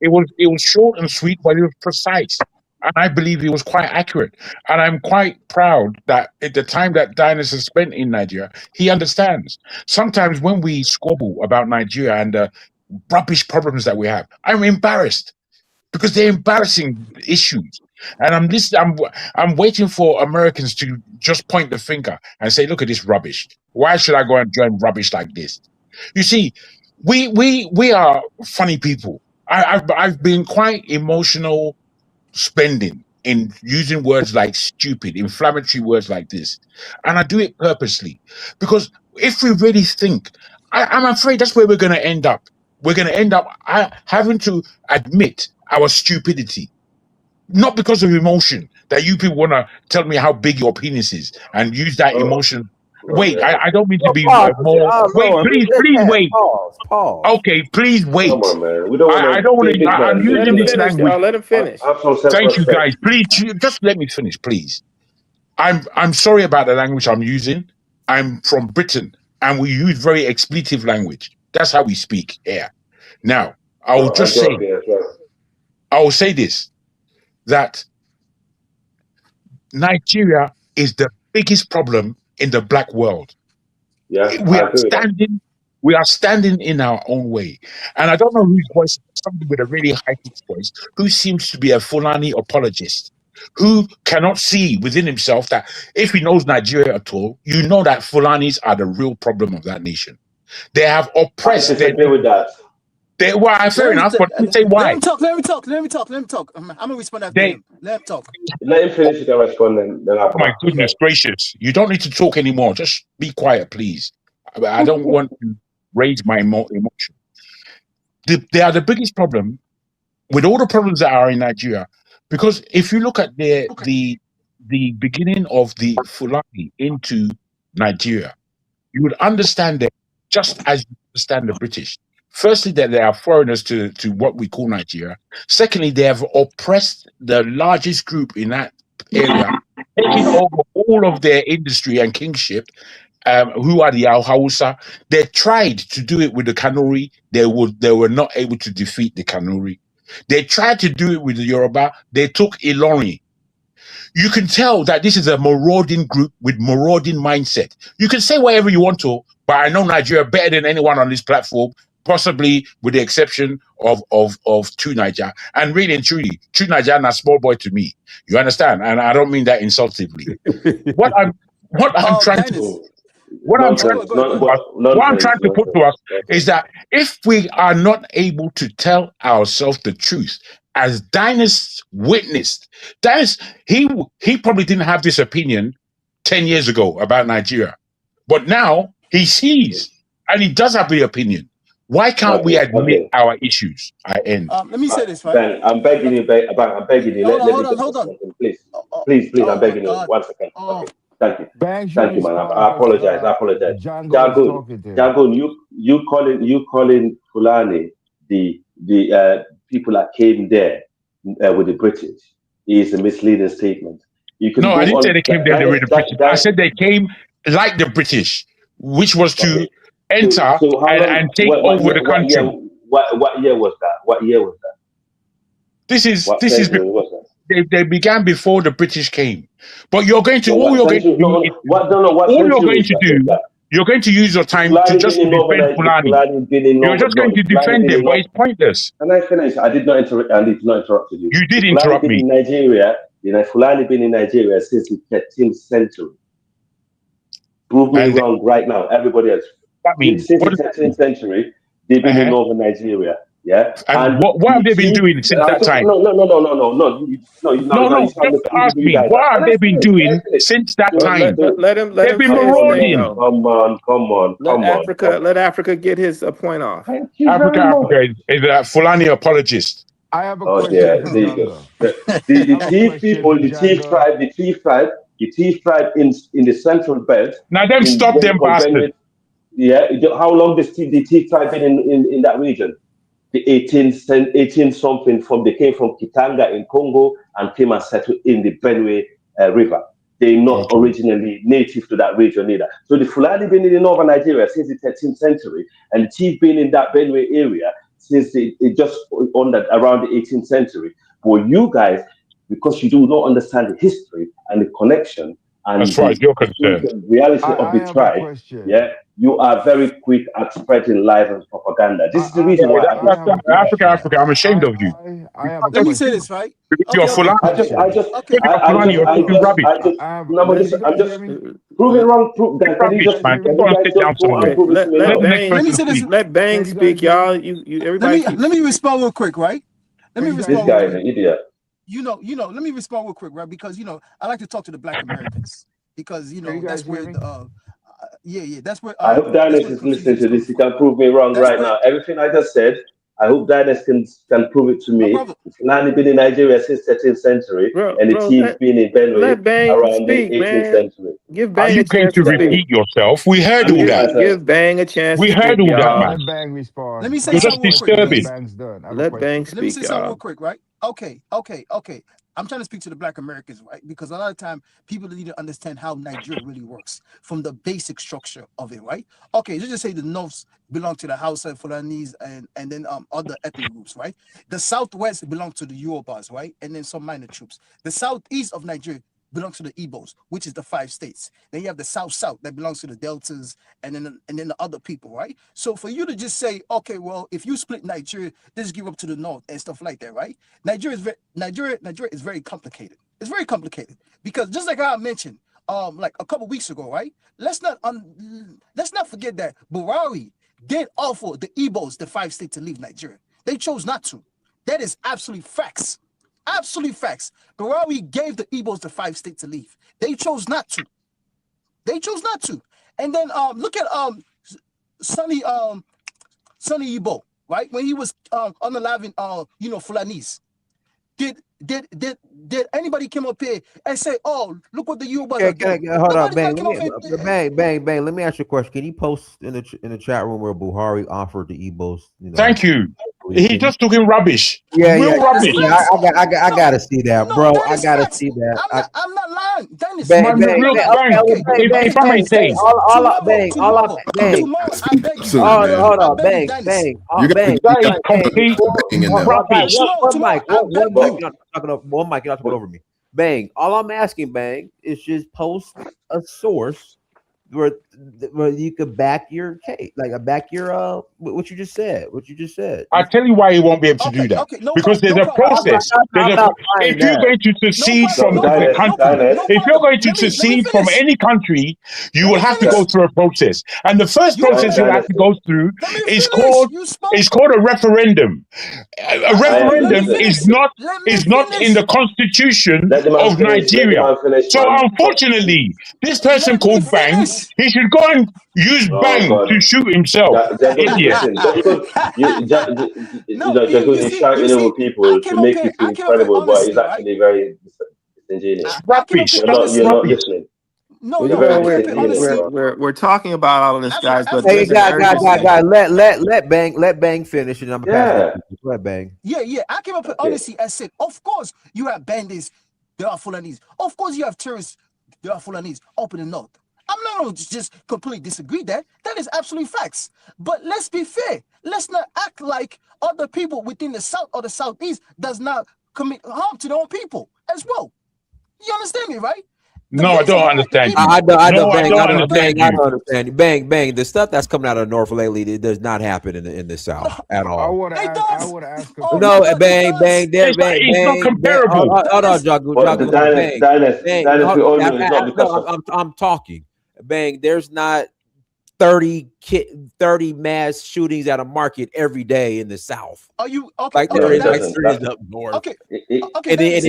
S13: It was short and sweet, but it was precise, and I believe it was quite accurate. And I'm quite proud that at the time that Dinus has spent in Nigeria, he understands. Sometimes when we squabble about Nigeria and the rubbish problems that we have, I'm embarrassed because they're embarrassing issues. And I'm waiting for Americans to just point the finger and say, "Look at this rubbish. Why should I go and join rubbish like this?" You see, we are funny people. I've been quite emotional spending in using words like stupid, inflammatory words like this, and I do it purposely because if we really think, I'm afraid that's where we're going to end up. We're going to end up having to admit our stupidity, not because of emotion that you people want to tell me how big your penis is and use that
S8: Oh,
S13: emotion. Wait,
S8: okay.
S13: I don't mean to
S2: Well,
S13: be
S2: pause.
S13: more. Wait,
S2: Lord,
S13: please wait.
S2: pause.
S13: Okay, please
S8: Come
S13: wait.
S8: on, man. We don't want
S13: I
S8: to
S13: don't want
S8: big,
S13: to.
S8: big
S13: I'm
S8: man, big,
S16: let
S13: using
S16: him
S8: big
S13: this
S8: man.
S16: finish,
S13: language.
S16: y'all. Let him finish.
S8: Have some
S13: Thank you,
S8: self-respect.
S13: guys. Please, just let me finish, please. I'm sorry about the language I'm using. I'm from Britain, and we use very expletive language. That's how we speak here. Now, I will
S8: No,
S13: just say,
S8: Antioch, yeah, that's right.
S13: I will say this: that Nigeria is the biggest problem in the black world.
S8: Yeah,
S13: We
S8: I
S13: are
S8: agree with that.
S13: standing in our own way. And I don't know whose voice, somebody with a really high pitched voice, who seems to be a Fulani apologist, who cannot see within himself that if he knows Nigeria at all, you know that Fulanis are the real problem of that nation. They have
S8: I
S13: oppressed their
S8: disagree with that.
S13: fair enough, but let me say
S14: let
S13: why.
S14: him talk. Let him talk. Let him talk. Let him talk. I'm gonna respond after
S13: They
S14: him. Let him talk.
S8: Let him finish, you can respond, then I'll
S13: Oh
S8: come
S13: my
S8: after.
S13: goodness
S8: Sorry.
S13: gracious. You don't need to talk anymore. Just be quiet, please. I don't want to raise my emotion. They are the biggest problem with all the problems that are in Nigeria. Because if you look at the beginning of the Fulani into Nigeria, you would understand them just as you understand the British. Firstly, that they are foreigners to what we call Nigeria. Secondly, they have oppressed the largest group in that area, taking over all of their industry and kingship, who are the Al Hausa. They tried to do it with the Kanuri. They were not able to defeat the Kanuri. They tried to do it with the Yoruba. They took Ilori. You can tell that this is a marauding group with marauding mindset. You can say whatever you want to, but I know Nigeria better than anyone on this platform, possibly with the exception of True Niger. And really and True Niger is a small boy to me. You understand? And I don't mean that insultively. What I'm trying to
S14: Dennis.
S13: what I'm trying
S8: Nonsense.
S13: to
S14: Go ahead.
S13: put to us, what I'm
S8: Nonsense.
S13: trying to put to us is that if we are not able to tell ourselves the truth, as Dynas witnessed, Dynas, he probably didn't have this opinion 10 years ago about Nigeria, but now he sees and he does have the opinion. Why can't we
S8: Okay,
S13: admit
S8: okay.
S13: our issues? I end.
S14: Let me say this, right?
S8: Ben, I'm begging you, I'm begging you.
S14: Hold on,
S8: Let me
S14: hold on,
S8: just
S14: hold on.
S8: respond to him, please. Please, I'm
S14: Oh my
S8: begging you.
S14: God.
S8: 1 second.
S14: Oh,
S8: Okay, thank you.
S15: Banks should
S8: Thank you, man.
S15: respond
S8: I
S15: because
S8: apologize. I apologize.
S15: Django is
S8: Jagun,
S15: talking to him.
S8: Jagun, you calling Fulani the people that came there with the British is a misleading statement. You can
S13: No, I
S8: go
S13: didn't say
S8: on.
S13: they came there they were the British. I said they came like the British, which was to
S8: Okay.
S13: enter
S8: So how long?
S13: and take over the country.
S8: What year was that? What year was that?
S13: This is
S8: What
S13: this is
S8: century was that?
S13: they began before the British came. But you're going to
S8: No,
S13: all
S8: what
S13: you're going to
S8: century?
S13: do is
S8: What
S13: all you're
S8: century
S13: going
S8: is
S13: to
S8: that? Was
S13: do,
S8: that?
S13: you're going to use your
S8: The
S13: time to
S8: Fulani been
S13: just
S8: in
S13: defend
S8: overnight. The
S13: Fulani.
S8: Fulani been in
S13: You're
S8: over.
S13: just
S8: No,
S13: going
S8: the
S13: to
S8: Fulani
S13: defend
S8: been
S13: them,
S8: in
S13: but
S8: over.
S13: it's pointless.
S8: Can I finish? I did not interrupt you.
S13: You
S8: The
S13: did
S8: Fulani
S13: interrupt
S8: been
S13: me.
S8: in Nigeria. The Fulani been in Nigeria since the 13th century. Prove me
S13: And
S8: wrong right now. Everybody else.
S13: that mean?
S8: Since
S13: What
S8: the
S13: does that
S8: 13th
S13: mean?
S8: century, they've been in
S13: Uh-huh.
S8: northern Nigeria. Yeah,
S13: And
S8: and
S13: what have
S8: the
S13: they been
S8: chief.
S13: doing since
S8: I'm
S13: that
S8: talking,
S13: time?
S8: no.
S13: No,
S8: You sound
S13: just ask
S8: you
S13: me.
S8: guys.
S13: What have
S8: Can I
S13: they been
S8: finish? Can I
S13: doing
S8: finish?
S13: since that
S8: So,
S13: time?
S16: Let
S13: They've
S16: him
S13: been
S16: say his
S8: come
S16: thing
S13: marauding.
S16: though. Let Africa get his point off.
S13: Africa is a Fulani apologist.
S15: I have a
S8: Oh
S15: question
S8: yeah,
S15: for
S8: there you go.
S15: Django.
S8: The
S15: I have a
S8: chief
S15: question
S8: people,
S15: for Django.
S8: the chief tribe in the central belt
S13: Now them
S8: in
S13: stop
S8: what we
S13: them
S8: call
S13: bastards.
S8: Benue. Yeah, how long the chief tribe been in that region? The 18 something from they came from Kitanga in Congo and came and settled in the Benue River. They're not
S13: Okay.
S8: originally native to that region either. So the Fulani been in northern Nigeria since the 13th century, and the chief been in that Benue area since it just on that around the 18th century. But you guys, because you do not understand the history and the connection
S13: As
S8: and
S13: far as you're concerned.
S8: the reality of
S15: I
S8: the
S15: have a
S8: tribe,
S15: question.
S8: yeah, you are very quick at spreading lies and propaganda. This is the
S15: I,
S8: reason why I
S15: I have a
S8: disagree.
S15: question.
S13: Africa, I'm ashamed of you.
S15: I have a
S14: let me say
S15: question.
S14: this, right?
S13: Because
S15: I
S13: you're
S14: Okay,
S15: have
S14: okay,
S15: a
S13: Fulani.
S14: okay,
S15: question.
S13: If you're Fulani, you're
S15: Hold
S13: talking
S15: on.
S13: rubbish.
S8: No, but
S15: Let
S8: I'm
S15: you
S8: just
S15: hear me?
S8: proving wrong. Guys,
S13: Rubbish, man.
S8: can
S13: Go
S8: you
S13: and
S8: guys
S13: sit
S8: just
S13: down
S8: go and
S13: somewhere.
S16: Okay,
S8: prove it to me
S13: Let the
S8: wrong?
S13: next
S14: let me
S13: person
S14: say this.
S13: speak.
S16: let Bang
S15: Can you guys
S16: speak,
S15: hear
S16: y'all.
S15: me?
S16: You
S14: Let
S16: everybody
S14: me
S16: keeps
S14: let me respond real quick, right? Let
S15: Can
S14: me
S15: you guys
S8: This
S14: respond
S15: hear
S14: real
S8: guy is
S15: me?
S14: quick.
S8: an idiot.
S14: Let me respond real quick, right? Because I like to talk to the Black Americans because
S15: Can you guys
S14: that's
S15: hear
S14: where
S15: me?
S8: I hope
S14: that's
S8: Dynasty
S14: where the
S8: is listening
S14: confusion is
S8: to
S14: coming
S8: this. He
S14: from.
S8: can prove me wrong
S14: That's
S8: right
S14: where
S8: now. Everything I just said, I hope Dynasty can prove it to
S14: my
S8: me.
S14: brother.
S8: It's not been in Nigeria since 13th century,
S16: bro,
S8: and the
S16: bro.
S8: chief been in Benue
S16: Let Bang
S8: around the
S16: speak,
S8: 18th
S16: man.
S8: century.
S16: Give
S13: Are
S16: Bang a
S13: you going
S16: chance
S13: to
S16: to
S8: That's
S16: speak.
S8: it.
S13: repeat yourself? We heard
S8: And
S13: all
S8: you
S13: that.
S8: guys are
S16: Give Bang a chance
S13: We
S16: to
S13: heard
S16: speak,
S13: all that,
S16: y'all.
S13: man.
S15: Let Bang
S14: Let
S15: respond.
S14: me say
S13: You're
S15: I have
S13: just
S15: a
S14: something real quick,
S15: question when
S14: please.
S13: disturbing.
S15: Bang's done. I have a
S16: Let Bang
S15: question.
S14: Let me
S16: speak,
S14: say something real
S16: y'all.
S14: quick, right? Okay. I'm trying to speak to the Black Americans, right? Because a lot of time people need to understand how Nigeria really works from the basic structure of it, right? Okay, let's just say the Norths belong to the Hausa, Fulanese, and then other ethnic groups, right? The Southwest belong to the Yorubas, right? And then some minor troops. The Southeast of Nigeria belongs to the Igbos, which is the 5 states. Then you have the South that belongs to the Deltas, and then the other people, right? So for you to just say, okay, well, if you split Nigeria, just give up to the North and stuff like that, right? Nigeria is very complicated. It's very complicated because just like I mentioned, like a couple weeks ago, right? Let's not forget that Buhari did offer the Igbos, the 5 states, to leave Nigeria. They chose not to. That is absolutely facts. Absolutely facts. Buhari gave the Igbos the 5 states to leave. They chose not to. They chose not to. And then look at Sonny Igbo, right? When he was unaliving Fulanis. Did anybody come up here and say, "Oh, look what the Yorubas are doing"?
S2: Hold on,
S14: Nobody
S2: bang.
S14: came up here.
S2: Bang. Let me ask you a question. Can you post in the chat room where Buhari offered the Igbos?
S13: Thank you. He just talking rubbish.
S2: Yeah.
S13: Real rubbish.
S2: I gotta see that, bro. I gotta
S14: Facts.
S2: see that.
S14: I'm not lying. Dennis,
S2: Bang.
S13: If I may say,
S14: tomorrow, I beg you.
S2: Hold on, bang.
S13: That is complete rubbish.
S2: One mic, you're not talking over me. Bang. All I'm asking, bang, is just post a source where you could back your case, back your what you just said.
S13: I tell you why he won't be able to do that. Because there's a process. If you're going to secede from the country, if you're going to secede from any country, you will have to go through a process. And the first process you'll have to go through is called a referendum. A referendum is not in the constitution of Nigeria. So unfortunately, this person called Bang, he should go and use Bang to shoot himself. Idiot.
S8: Listen, just because he's shouting over people to make you feel incredible, but he's actually very disingenuous.
S13: Rubbish.
S8: You're not listening.
S14: No,
S8: You're very disingenuous, bro.
S18: We're talking about all of this, guys, but
S2: Hey,
S18: there's an urgency.
S2: guy, let Bang finish, and I'm gonna pass it. Let Bang.
S14: Yeah. I came up with honesty and said, of course you have bandits, there are Fulanese. Of course you have terrorists, there are Fulanese up in the north. I'm not going to just completely disagree that. That is absolutely facts. But let's be fair. Let's not act like other people within the south or the southeast does not commit harm to their own people as well. You understand me, right?
S13: No, I don't understand you.
S2: I don't
S13: understand you.
S2: I don't understand you. Bang. The stuff that's coming out of the north lately, it does not happen in the south at all.
S15: I want to ask.
S2: No, bang.
S13: It's not comparable.
S2: Hold on, Jagu. I'm talking. Bang. There's not 30 mass shootings at a market every day in the south.
S14: Are you okay?
S2: Like there is up north.
S14: Okay.
S2: And then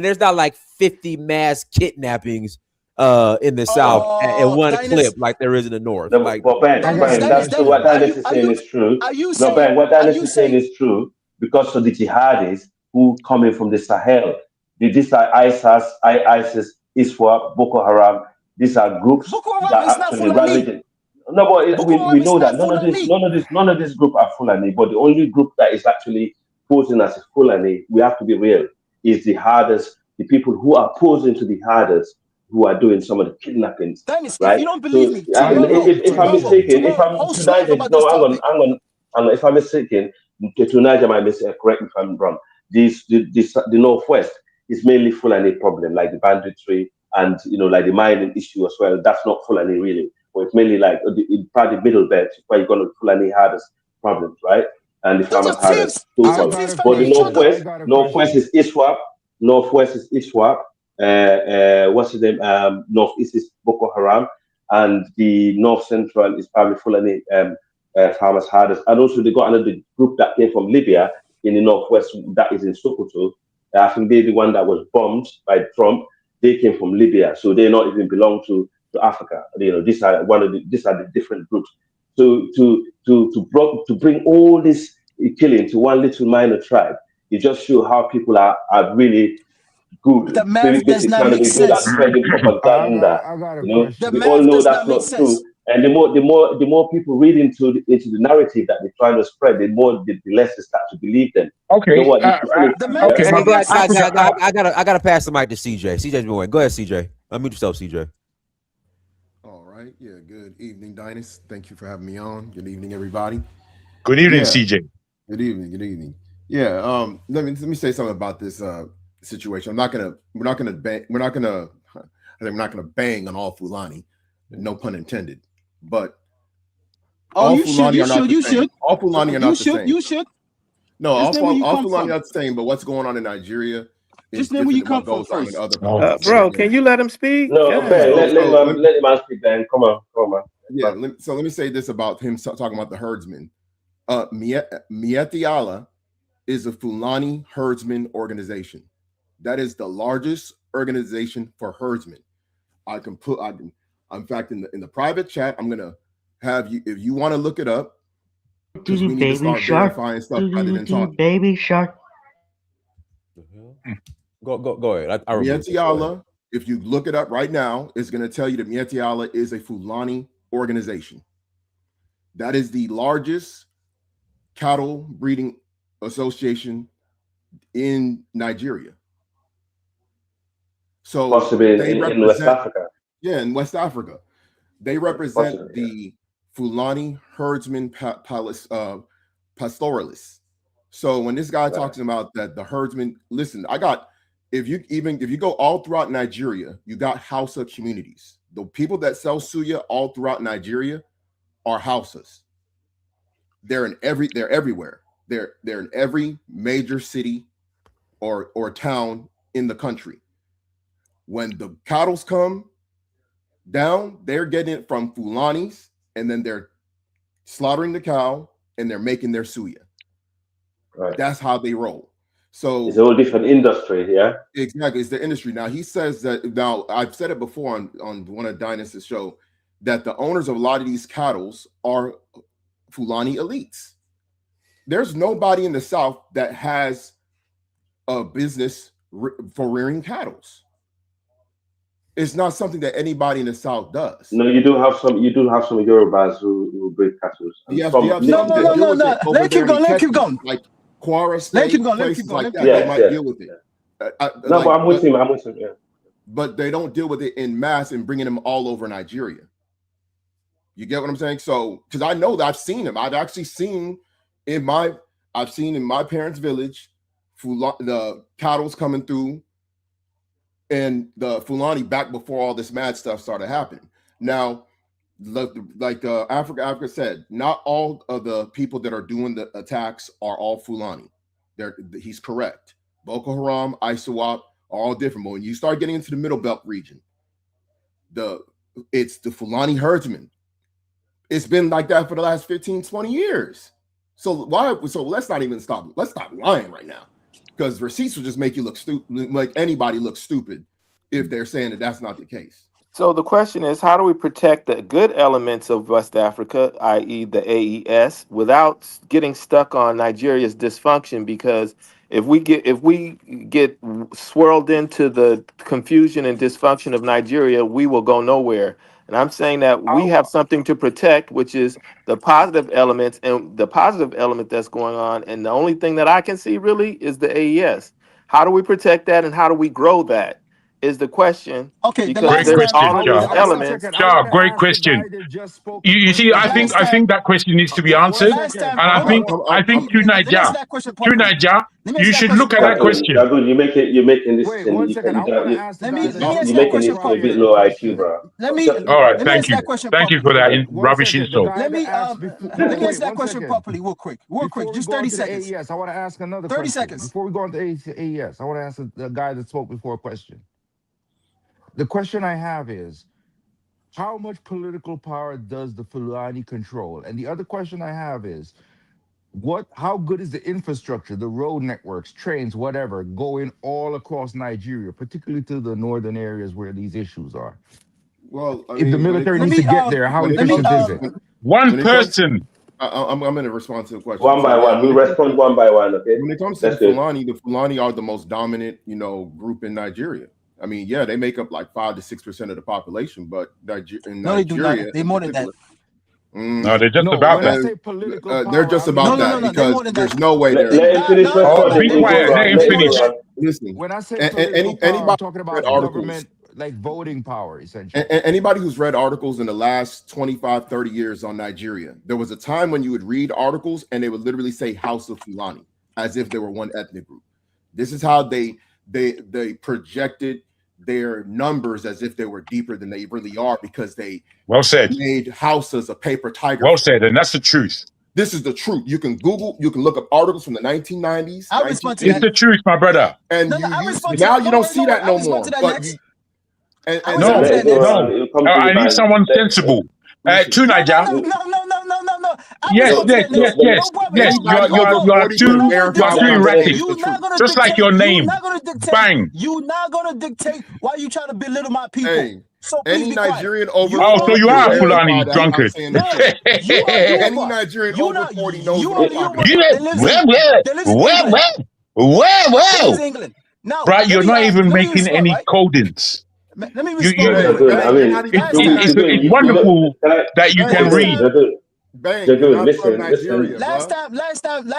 S2: there's not like 50 mass kidnappings in the south in one clip like there is in the north.
S8: No, but Bang, what Dennis is saying is true. No, Bang, what Dennis is saying is true because of the jihadis who coming from the Sahel. These are ISIS, ISWAP, Boko Haram. These are groups that actually ravaging. No, but we know that none of this group are Fulani, but the only group that is actually posing as a Fulani, we have to be real, is the hardest, the people who are posing to the hardest, who are doing some of the kidnappings.
S14: Dennis,
S8: right?
S14: if you don't believe me,
S8: if I'm mistaken, if I'm mistaken, Tunaja might correct me if I'm wrong. The Northwest is mainly Fulani problem, like the banditry and like the mining issue as well. That's not Fulani really, but it's mainly like probably the middle belt where you're going to Fulani hardest problems, right? And the farmers hardest. But the Northwest is ISWAP. Northwest is ISWAP. What's his name? Northeast is Boko Haram, and the North Central is probably Fulani farmers hardest. And also they got another group that came from Libya in the Northwest that is in Sokoto. I think they're the one that was bombed by Trump. They came from Libya, so they not even belong to Africa. These are the different groups. So to bring all this killing to one little minor tribe, it just shows how people are really good.
S14: The math does not make sense.
S8: Spreading propaganda.
S15: I got a
S8: question. We all know that's not true. And the more people read into the narrative that they're trying to spread, the less they start to believe them.
S13: Okay.
S8: You know what?
S2: I gotta pass the mic to CJ. CJ's been waiting. Go ahead, CJ. Unmute yourself, CJ.
S3: All right. Yeah. Good evening, Dynas. Thank you for having me on. Good evening, everybody.
S13: Good evening, CJ.
S3: Good evening. Yeah. Let me say something about this situation. We're not gonna bang on all Fulani, no pun intended. But
S14: Oh,
S3: all
S14: you should,
S3: Fulani
S14: you
S3: are not
S14: should,
S3: the
S14: you
S3: same.
S14: should,
S3: All Fulani are
S14: you
S3: not the
S14: should,
S3: same.
S14: you should.
S3: No,
S14: Just name where you
S3: all
S14: come
S3: Fulani
S14: from.
S3: are the same. But what's going on in Nigeria is
S14: Just name where
S3: different
S14: you
S3: than what
S14: come from
S3: goes on in
S14: first.
S3: other parts of the
S16: Bro,
S3: world.
S16: can you let him speak?
S8: No, Ben,
S16: God.
S8: let him speak, Ben. Come on, man.
S3: Yeah. Let me say this about him talking about the herdsmen. Mieti Allah is a Fulani herdsman organization. That is the largest organization for herdsmen. In fact, in the private chat, I'm gonna have you, if you want to look it up, because we need to start verifying stuff rather than talking.
S5: Baby shark.
S2: Go ahead. I remember.
S3: Mieti Allah, if you look it up right now, it's gonna tell you that Mieti Allah is a Fulani organization. That is the largest cattle breeding association in Nigeria. So
S8: possibly
S3: they
S8: in West Africa.
S3: Yeah, in West Africa. They represent the Fulani herdsman pastoralists. So when this guy talks about that, the herdsmen, listen, if you go all throughout Nigeria, you got Hausa communities. The people that sell suya all throughout Nigeria are Hausas. They're everywhere. They're in every major city or town in the country. When the cattle's come down, they're getting it from Fulanis, and then they're slaughtering the cow and they're making their suya.
S8: Right.
S3: That's how they roll. So
S8: it's a whole different industry, yeah.
S3: Exactly, it's the industry. Now he says that. Now I've said it before on one of Dynas's show that the owners of a lot of these cattle are Fulani elites. There's nobody in the South that has a business for rearing cattle. It's not something that anybody in the South does.
S8: No, you do have some Yorubas who breed cattle.
S3: You have some that deal with it over there in Iketti, like Kwara State, places like that. They might deal with it.
S8: But I'm with him. Yeah.
S3: But they don't deal with it in mass and bringing them all over Nigeria. You get what I'm saying? So, because I know that I've seen them. I've actually seen in my parents' village, the cattle's coming through, and the Fulani back before all this mad stuff started happening. Now, like Africa said, not all of the people that are doing the attacks are all Fulani. He's correct. Boko Haram, ISWAP are all different. But when you start getting into the Middle Belt region, it's the Fulani herdsmen. It's been like that for the last 15, 20 years. So let's not even stop. Let's stop lying right now. Because receipts will just make you look stupid, like anybody looks stupid if they're saying that that's not the case.
S16: So the question is, how do we protect the good elements of West Africa, i.e. the AES, without getting stuck on Nigeria's dysfunction? Because if we get swirled into the confusion and dysfunction of Nigeria, we will go nowhere. And I'm saying that we have something to protect, which is the positive elements, and the positive element that's going on. And the only thing that I can see really is the AES. How do we protect that, and how do we grow that? Is the question.
S14: Okay,
S16: because there's all of these elements.
S13: Great question. You see, I think that question needs to be answered, and I think to Niger, you should look at that question.
S8: You're making this thing. You're making this a bit low IQ, bro.
S13: All right, thank you. Thank you for that rubbish insult.
S14: Let me answer that question properly, real quick, just 30 seconds.
S15: AES, I want to ask another
S14: 30
S15: question.
S14: seconds.
S15: Before we go on to AES, I want to ask the guy that spoke before a question. The question I have is, how much political power does the Fulani control? And the other question I have is, how good is the infrastructure, the road networks, trains, whatever, going all across Nigeria, particularly to the northern areas where these issues are?
S3: Well,
S15: if the military needs to get there, how efficient is it?
S13: One person.
S3: I'm going to respond to the question.
S8: One by one. We'll respond one by one, okay?
S3: When it comes to the Fulani are the most dominant, group in Nigeria. I mean, yeah, they make up like 5 to 6% of the population, but in
S14: no,
S3: Nigeria,
S14: they do not. They're more than that.
S13: No, they're just about that.
S3: They're just about that because there's no way they're.
S8: Let him finish responding.
S13: Be quiet. Let him finish.
S3: Listen,
S15: when I say political power, I'm talking about government, like voting power, essentially.
S3: Anybody who's read articles in the last 25, 30 years on Nigeria, there was a time when you would read articles and they would literally say House of Fulani as if they were one ethnic group. This is how they they projected their numbers as if they were deeper than they really are, because they
S13: well said.
S3: made houses a paper tiger.
S13: Well said, and that's the truth.
S3: This is the truth. You can Google, you can look up articles from the 1990s.
S14: I'll respond to
S13: It's the truth, my brother.
S3: And now you don't see that no more. But you, and
S13: no, I need someone sensible. To Niger.
S14: No.
S13: Yes. You are too erratic. Just like your name. Bang.
S14: You're not gonna dictate why you trying to belittle my people.
S3: Hey,
S14: so please
S3: any
S14: be quiet.
S3: Nigerian over
S13: so you are a Fulani drunkard.
S3: Any Nigerian over 40 knows what I'm talking
S13: about. Well.
S14: England. Now,
S13: right, you're not even making any codings.
S14: Let me respond.
S13: It's wonderful that you can read.
S3: Listen.
S14: Last time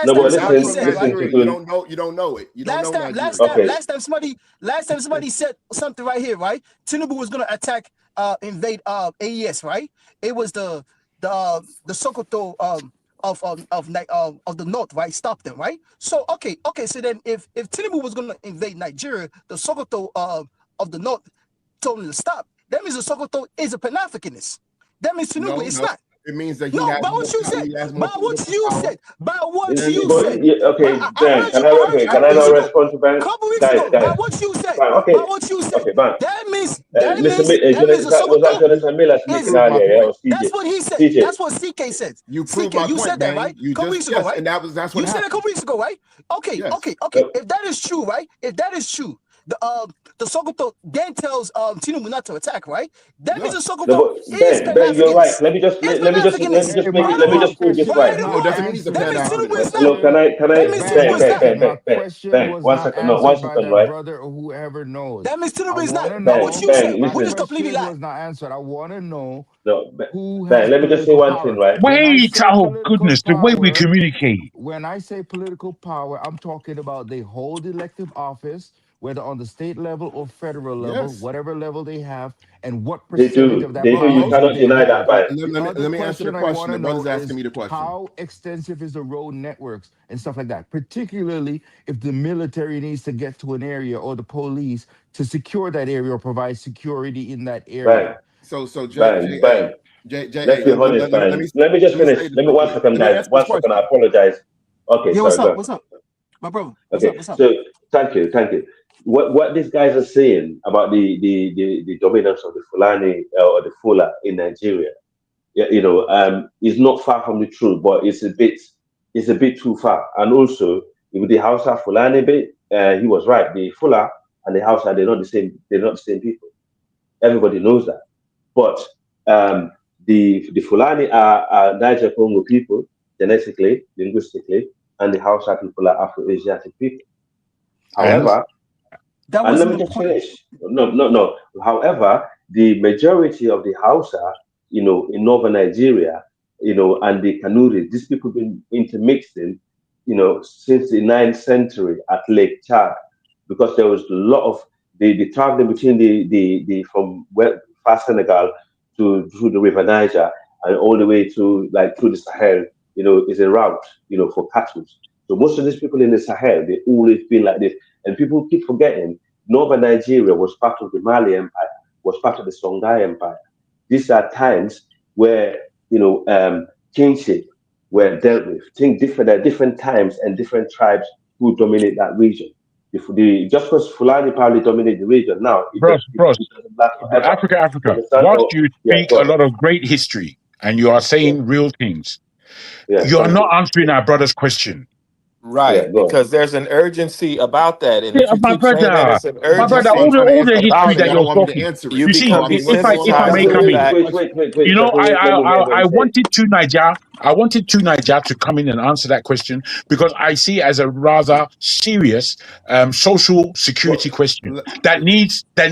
S3: somebody said, right? You don't know it.
S14: Last time somebody said something right here, right? Tinubu was gonna attack, invade AES, right? It was the Sokoto of the north, right? Stop them, right? So okay. So then, if Tinubu was gonna invade Nigeria, the Sokoto of the north told him to stop. That means the Sokoto is a Pan-Africanist. That means Tinubu is not.
S3: It means that
S14: by what you said.
S8: Okay, Dan, can I not respond to Ben? Guys.
S14: By what you said.
S8: Okay.
S14: By what you said.
S8: Okay, Ben.
S14: That means
S8: was that Jonathan Miller speaking earlier? Or CJ?
S14: That's what he said.
S8: CJ.
S14: That's what CK said.
S3: You proved my point,
S14: said that, right?
S3: You
S14: couple weeks ago, right?
S3: And that's what
S14: you said a couple weeks ago, right? Okay. If that is true, right? If that is true, the Sokoto then tells Tinubu not to attack, right? That means the Sokoto is
S8: Ben, you're right. Let me just prove this right.
S3: No, doesn't mean he's a Pan-Africanist.
S8: Look, can I Ben, 1 second, no, 1 second, right?
S15: Brother or whoever knows.
S14: That means Tinubu is not.
S8: Ben,
S14: What you said,
S8: listen.
S14: we just completely lied.
S15: Was not answered. I want to know.
S8: No, Ben, let me just say one thing, right?
S13: Wait, oh goodness, the way we communicate.
S15: When I say political power, I'm talking about they hold elective office, whether on the state level or federal level, whatever level they have, and what percentage of that
S8: power. You cannot deny that, right?
S3: Let me answer the question. The brother's asking me the question.
S15: How extensive is the road networks and stuff like that? Particularly if the military needs to get to an area or the police to secure that area or provide security in that area.
S8: Right.
S3: So
S8: Bang. Let's be honest, man. Let me just finish. Let me 1 second, guys. 1 second. I apologize. Okay.
S14: Yeah, what's up, my brother? What's up?
S8: So thank you. What these guys are saying about the dominance of the Fulani or the Fula in Nigeria, is not far from the truth, but it's a bit too far. And also with the Hausa Fulani bit, he was right. The Fula and the Hausa, they're not the same. They're not the same people. Everybody knows that. But the Fulani are Niger Congo people, genetically, linguistically, and the Hausa people are Afro-Asiatic people. However, and let me just finish. No. However, the majority of the Hausa, in northern Nigeria, and the Kanuri, these people have been intermixing, since the 9th century at Lake Chad, because there was a lot of the traveling between the from far Senegal through the River Niger and all the way to through the Sahel, is a route, for cattle. So most of these people in the Sahel, they always been like this. And people keep forgetting, northern Nigeria was part of the Mali Empire, was part of the Songhai Empire. These are times where, kingship were dealt with. There are different times and different tribes who dominate that region. Just because Fulani probably dominate the region now.
S13: Africa. Whilst you speak a lot of great history and you are saying real things, you are not answering our brother's question.
S16: Right, because there's an urgency about that, and if you
S13: my
S16: keep saying that
S13: brother,
S16: it's an urgency
S13: all the history that you're talking,
S16: you
S13: you see,
S16: become
S13: if I may come in, I wanted to Niger to come in and answer that question because I see it as a rather serious social security question that needs a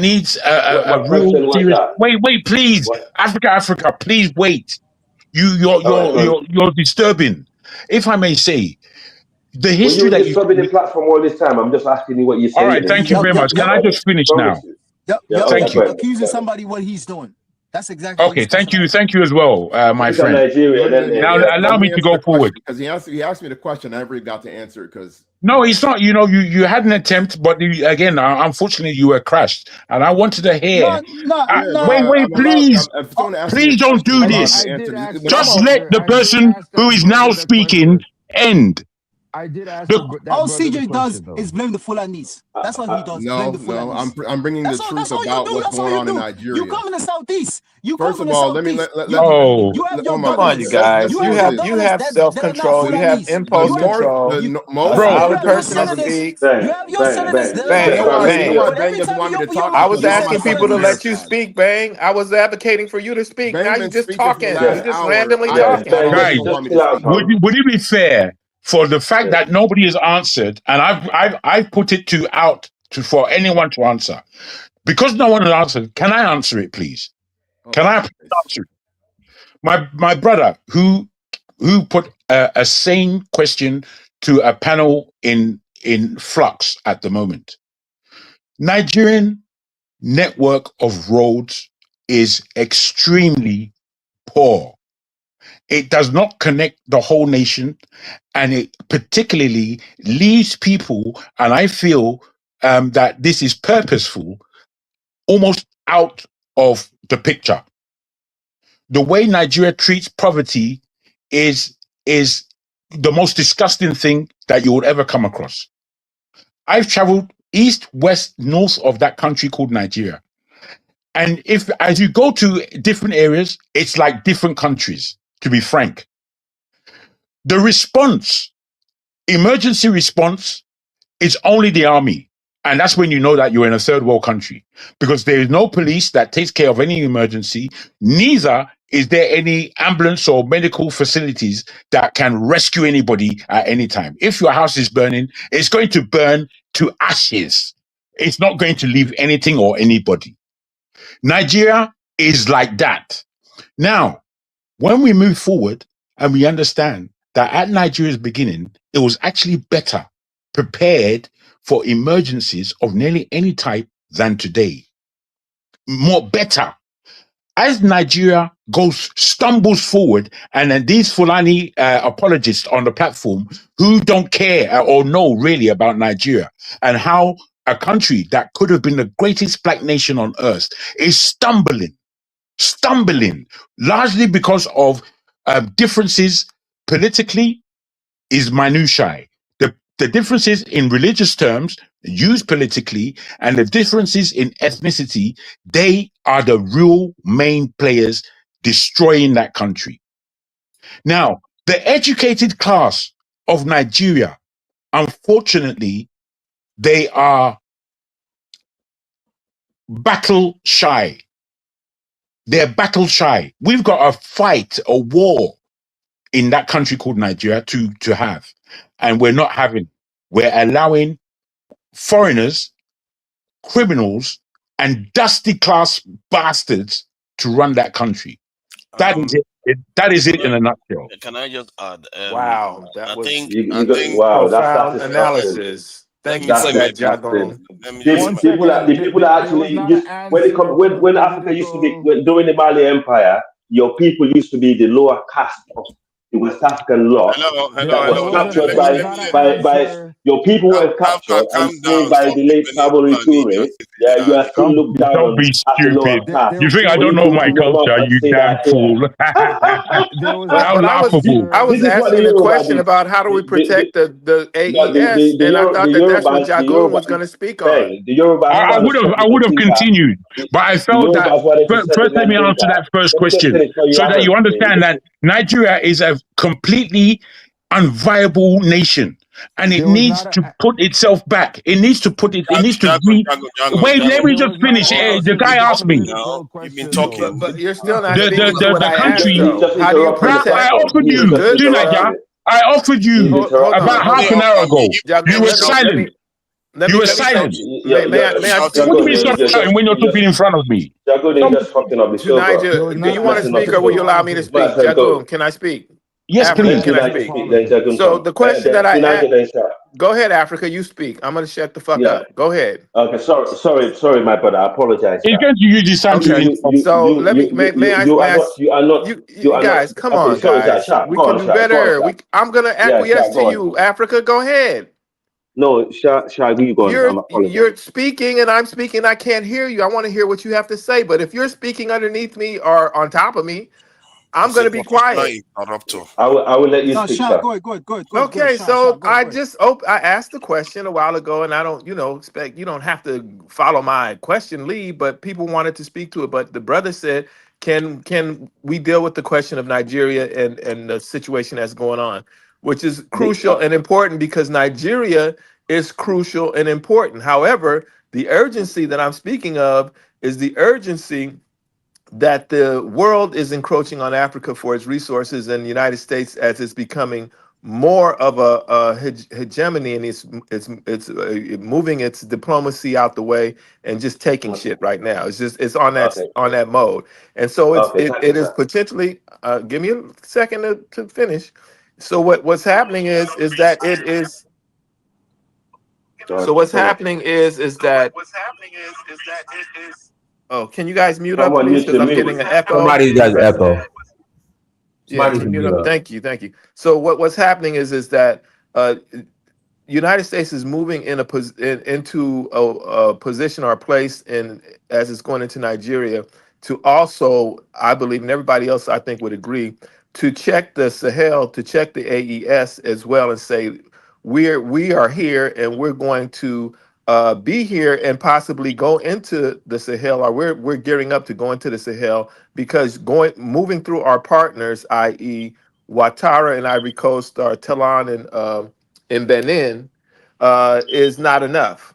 S13: real serious. Wait, please, Africa, please wait. You're disturbing, if I may say. The history that
S8: you're the platform all this time. I'm just asking you what you're saying.
S13: All right, thank you very much. Can I just finish now?
S14: Yep.
S13: Thank you.
S14: Accusing somebody what he's doing. That's exactly what he
S13: Okay, thank you,
S14: specializes.
S13: thank you as well, my
S8: He's a
S13: friend.
S8: Nigerian,
S3: Let
S8: and
S3: me
S8: then
S13: Now
S8: yeah.
S3: let
S13: allow
S3: me
S13: me to
S3: answer the
S13: go
S3: question
S13: forward.
S3: because he asked me the question. I never got to answer it because
S13: No, it's not. You know, you had an attempt, but again, unfortunately, you were crashed, and I wanted to hear.
S14: No, no,
S3: yeah, but
S14: no.
S13: Wait,
S3: I'm allowed.
S13: please,
S3: If someone asks me a
S13: please don't
S3: question, I'm
S13: do
S3: allowed
S13: this.
S3: to
S15: I
S3: answer.
S15: did ask
S3: When I'm
S15: that
S13: Just
S3: off,
S13: let
S15: brother.
S13: the
S15: I did
S13: person
S15: ask
S13: who
S15: that
S13: is
S15: brother
S13: now
S15: the
S13: speaking
S15: question.
S13: end.
S15: I did ask
S13: The,
S15: that
S14: All
S15: brother the
S14: CJ does
S15: question though.
S14: is blame the Fulanese. That's what he does. Blame the
S3: no,
S14: Fulanese.
S3: I'm bringing the
S14: That's
S3: truth
S14: all you
S3: about
S14: do.
S3: what's
S14: That's all
S3: going
S14: you
S3: on in
S14: do. You
S3: Nigeria.
S14: come from the southeast. You come
S3: First
S14: from
S3: of
S14: the
S3: all, let me
S14: southeast.
S13: oh,
S14: You have your
S3: oh my,
S16: Come on, you
S14: governors.
S16: guys.
S14: You
S3: let's
S16: You
S14: have
S3: do
S14: your
S16: have
S3: this.
S16: you
S14: governors
S16: have self
S14: that are not
S16: control. You have
S14: Fulanese.
S3: The
S16: impulse
S14: You have
S3: north,
S16: control.
S3: most
S14: you
S16: Allow
S13: bro,
S16: the
S14: have your
S16: person to
S14: senators.
S16: speak.
S14: You
S8: Bang,
S14: have your
S8: bang,
S14: senators
S8: bang.
S14: that are
S16: Bang,
S8: Just
S14: not
S16: you
S8: trying to
S16: bang.
S8: make
S14: Fulanese.
S3: you know
S8: sure.
S3: what?
S14: But
S3: Bang
S14: every
S3: doesn't
S14: time
S3: want
S14: you
S3: me to
S14: open your
S3: talk
S16: I
S14: mouth,
S16: was
S3: because
S14: you
S3: all
S14: say
S3: my
S16: asking people to
S3: senators
S14: Fulanese.
S16: let
S3: have
S16: you
S3: that.
S16: speak, Bang. I was advocating for you to speak. Now
S3: Bang
S16: you
S3: been
S16: just
S3: speaking for the
S16: talking.
S3: last
S16: You
S8: Yeah,
S16: just
S3: hour.
S16: randomly
S3: I
S8: yeah.
S3: don't.
S16: talking.
S3: I
S8: Bang,
S3: don't. He
S13: guys,
S3: don't
S8: just
S3: want me to
S8: chill out,
S3: speak.
S13: would
S8: fam.
S13: it be fair for the fact
S8: Yeah.
S13: that nobody has answered, and I've put it for anyone to answer because no one has answered? Can I answer it, please?
S3: Oh
S13: Can
S3: my
S13: I
S3: goodness.
S13: answer it? My brother who put a sane question to a panel in flux at the moment. Nigerian network of roads is extremely poor. It does not connect the whole nation, and it particularly leaves people, and I feel that this is purposeful, almost out of the picture. The way Nigeria treats poverty is the most disgusting thing that you would ever come across. I've traveled east, west, north of that country called Nigeria. And if as you go to different areas, it's like different countries, to be frank. The response, emergency response, is only the army. And that's when you know that you're in a third world country because there is no police that takes care of any emergency. Neither is there any ambulance or medical facilities that can rescue anybody at any time. If your house is burning, it's going to burn to ashes. It's not going to leave anything or anybody. Nigeria is like that. Now, when we move forward and we understand that at Nigeria's beginning, it was actually better prepared for emergencies of nearly any type than today. More better. As Nigeria stumbles forward, and then these Fulani apologists on the platform who don't care or know really about Nigeria and how a country that could have been the greatest black nation on earth is stumbling, largely because of differences politically is minutiae. The differences in religious terms used politically and the differences in ethnicity, they are the real main players destroying that country. Now, the educated class of Nigeria, unfortunately, they are battle shy. They're battle shy. We've got a fight, a war in that country called Nigeria to have. And we're not having. We're allowing foreigners, criminals, and dusty class bastards to run that country. That is
S21: Um,
S13: it. That is
S21: can
S13: it
S21: I
S13: in a nutshell.
S21: can I just add?
S16: Wow, that was
S21: I
S8: You got
S21: think
S8: wow. That's
S16: profound
S8: disgusting.
S16: analysis.
S21: let
S16: Thank
S21: me
S16: you for
S8: That's
S21: say my
S16: that,
S21: piece.
S8: disgusting.
S16: Jagon.
S21: Let me
S8: The
S21: just say
S15: One
S21: my
S8: people
S21: piece.
S8: that
S15: second.
S8: the people that
S15: There was
S8: actually
S15: not an
S8: used when it
S15: answer
S8: come
S15: to the
S8: when Africa used to be
S15: political.
S8: during the Mali Empire, your people used to be the lower caste of the West African lot that was
S15: There wasn't.
S8: captured
S15: There was
S8: by
S15: not an
S8: by
S15: answer.
S8: your people were captured and
S21: Calm
S8: slain
S21: down.
S8: by
S21: Stop
S8: the late
S21: defending
S8: Samori
S21: Fulani in
S8: Toure.
S21: your city.
S8: Yeah, you are still
S13: Don't
S8: looked down
S13: don't
S8: on
S13: be
S8: as the lower
S13: stupid.
S8: caste.
S13: You think I
S8: When
S13: don't
S8: you
S13: know
S8: could
S13: my
S8: bring them up
S13: culture,
S8: and
S13: you
S8: say
S13: damn
S8: that, yeah.
S13: fool.
S15: There was
S16: But
S15: not
S13: How
S15: an
S13: laughable.
S16: I was
S8: This is what the
S16: asking a
S8: Yoruba
S16: question about how do we
S8: the,
S16: protect the
S8: no,
S16: AES, and I thought
S8: the
S16: that that's what
S8: Yorubas,
S16: Jagoon was going to speak on.
S8: bang, the Yorubas
S13: I
S8: trying to
S13: would have
S8: stop
S13: I
S8: you
S13: would
S8: to
S13: have
S8: think that
S13: continued, but I
S8: the
S13: felt that
S8: Yorubas wanted to set the
S13: first let me
S8: Nigerians
S13: answer
S8: up.
S13: that first
S8: Let me just
S13: question
S8: finish so you
S13: so that you
S8: haven't.
S13: understand that Nigeria is a completely unviable nation and it
S15: there was
S13: needs
S15: not
S13: to
S15: a
S13: put itself back. It needs to put it needs to wait, let me
S15: there
S13: just
S15: was not
S13: finish.
S15: an
S13: The
S15: answer
S13: guy
S15: to the
S13: asked me.
S15: political
S21: You've been
S15: question though.
S21: talking.
S16: But you're still not
S13: The
S16: speaking to what I asked
S13: country.
S8: He's
S16: though.
S8: just
S16: How do you
S8: interrupting the
S13: I
S16: protect
S8: question.
S13: offered
S8: He's
S16: the
S13: you,
S8: just
S16: good
S13: do Niger,
S8: interrupting
S16: stuff?
S8: it.
S13: I offered
S8: He's
S13: you
S16: Hold
S8: interrupting
S16: on,
S8: it.
S13: about
S16: hold
S13: half
S16: on.
S13: an hour ago. You
S16: Jagoon,
S13: were
S16: let
S13: silent.
S16: me let
S13: You
S16: me
S13: were
S16: let me say.
S13: silent.
S16: May I
S13: What do you
S8: Jago,
S13: mean stop shouting when you're
S8: you just
S13: talking in front of me?
S8: Jago,
S13: Some,
S8: just fucking up the show, bro.
S15: There was
S16: Tunisia, do
S15: not
S16: you
S8: Just
S15: an
S16: want to
S8: messing up
S16: speak
S8: the
S16: or will
S8: show.
S16: you
S15: political
S16: allow me to
S15: answer.
S8: Might as
S16: speak?
S8: well go.
S16: Jagoon, can I speak?
S13: yes,
S8: Let
S16: African,
S13: please.
S16: can I
S8: Tunisia
S16: speak?
S8: speak, then
S15: Apology.
S8: Jago
S16: So
S8: come.
S16: the question that I
S8: Tunisia then start.
S16: Go ahead, Africa. You speak. I'm gonna shut the fuck
S8: Yeah.
S16: up. Go ahead.
S8: Okay. Sorry, my brother. I apologize,
S13: He's
S8: Sha.
S13: going to use his time to
S16: Okay.
S13: interrupt.
S16: So let me.
S8: You are not. You are not.
S16: You
S8: You are not.
S16: guys, come
S8: Okay.
S16: on,
S8: Sorry, Sha.
S16: guys.
S8: Sha.
S16: We
S8: Go
S16: can
S8: on,
S16: do
S8: Sha. Go on,
S16: better.
S8: Sha.
S16: I'm gonna
S8: Yeah,
S16: acquiesce
S8: Sha.
S16: to
S8: Go on.
S16: you, Africa. Go ahead.
S8: No, Sha. You go on. I'm apologizing.
S16: You're speaking and I'm speaking. I can't hear you. I want to hear what you have to say. But if you're speaking underneath me or on top of me, I'm
S21: It's a
S16: gonna be
S21: professional
S16: quiet.
S21: interrupter.
S8: I will let you
S14: No,
S8: speak,
S14: Sha,
S8: Sha.
S14: go ahead, go ahead, go ahead, go ahead, go ahead.
S16: Okay,
S14: Sha, Sha,
S16: so
S14: go ahead, go ahead.
S16: I asked the question a while ago, and I don't, expect you don't have to follow my question lead, but people wanted to speak to it. But the brother said, can we deal with the question of Nigeria and the situation that's going on, which is crucial and important because Nigeria is crucial and important. However, the urgency that I'm speaking of is the urgency that the world is encroaching on Africa for its resources, and the United States, as it's becoming more of a hegemony, and it's moving its diplomacy out the way and just taking
S8: Okay.
S16: shit right now. It's
S8: Okay.
S16: on that mode, and so
S8: Okay. Thank you,
S16: it is
S8: Sha.
S16: potentially. Give me a second to finish. So what's happening is that it is.
S8: Go
S16: So
S8: on.
S16: what's
S8: Go on.
S16: happening is that. Oh, can you guys mute up,
S8: Someone
S16: please?
S8: needs
S16: Because
S8: to
S16: I'm
S8: mute.
S16: getting an echo.
S2: Somebody does echo.
S16: Yeah,
S2: Somebody
S16: can you
S2: can
S16: mute
S2: mute
S16: up?
S2: up.
S16: Thank you. So what's happening is that uh, United States is moving into a position or a place in as it's going into Nigeria to also, I believe, and everybody else I think would agree, to check the Sahel, to check the AES as well, and say we are here and we're going to be here and possibly go into the Sahel, or we're gearing up to go into the Sahel because moving through our partners, i.e., Ouattara and Ivory Coast, or Talon and in Benin, is not enough.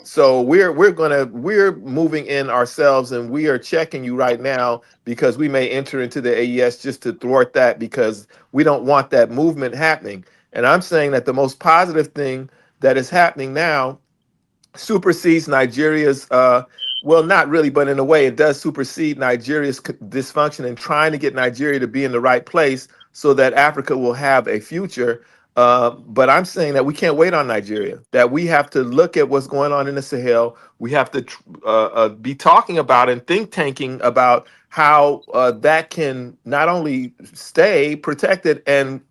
S16: So we're moving in ourselves, and we are checking you right now because we may enter into the AES just to thwart that because we don't want that movement happening. And I'm saying that the most positive thing that is happening now supersedes Nigeria's well, not really, but in a way it does supersede Nigeria's dysfunction in trying to get Nigeria to be in the right place so that Africa will have a future. But I'm saying that we can't wait on Nigeria, that we have to look at what's going on in the Sahel. We have to be talking about and think tanking about how that can not only stay protected and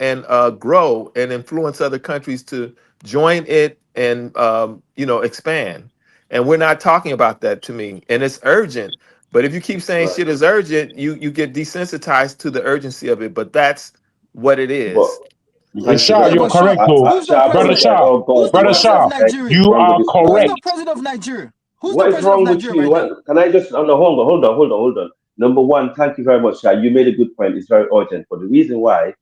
S16: grow and influence other countries to join it and expand. And we're not talking about that to me, and it's urgent. But if you keep saying
S8: Right.
S16: shit is urgent, you get desensitized to the urgency of it. But that's what it
S8: But
S16: is.
S8: thank you
S13: Shah,
S8: very
S14: Yeah,
S13: you're
S14: but
S8: much.
S13: correct,
S14: Sha,
S13: though.
S14: who's the
S8: Sha,
S13: Brother
S14: president?
S8: apologize.
S13: Shah,
S8: Oh, go
S14: Who's
S8: on,
S14: the
S8: go
S13: Brother
S8: on,
S14: president of
S8: Sha.
S13: Shah,
S8: Thank you.
S14: Nigeria?
S13: you
S8: Run with
S13: are
S8: this
S14: Who is
S8: topic.
S14: the
S13: correct.
S14: president of Nigeria? Who's the
S8: What is
S14: president of
S8: wrong with
S14: Nigeria
S8: you?
S14: right now?
S8: What, can I just, oh, no, hold on. Number one, thank you very much, Sha. You made a good point. It's very urgent. But the reason why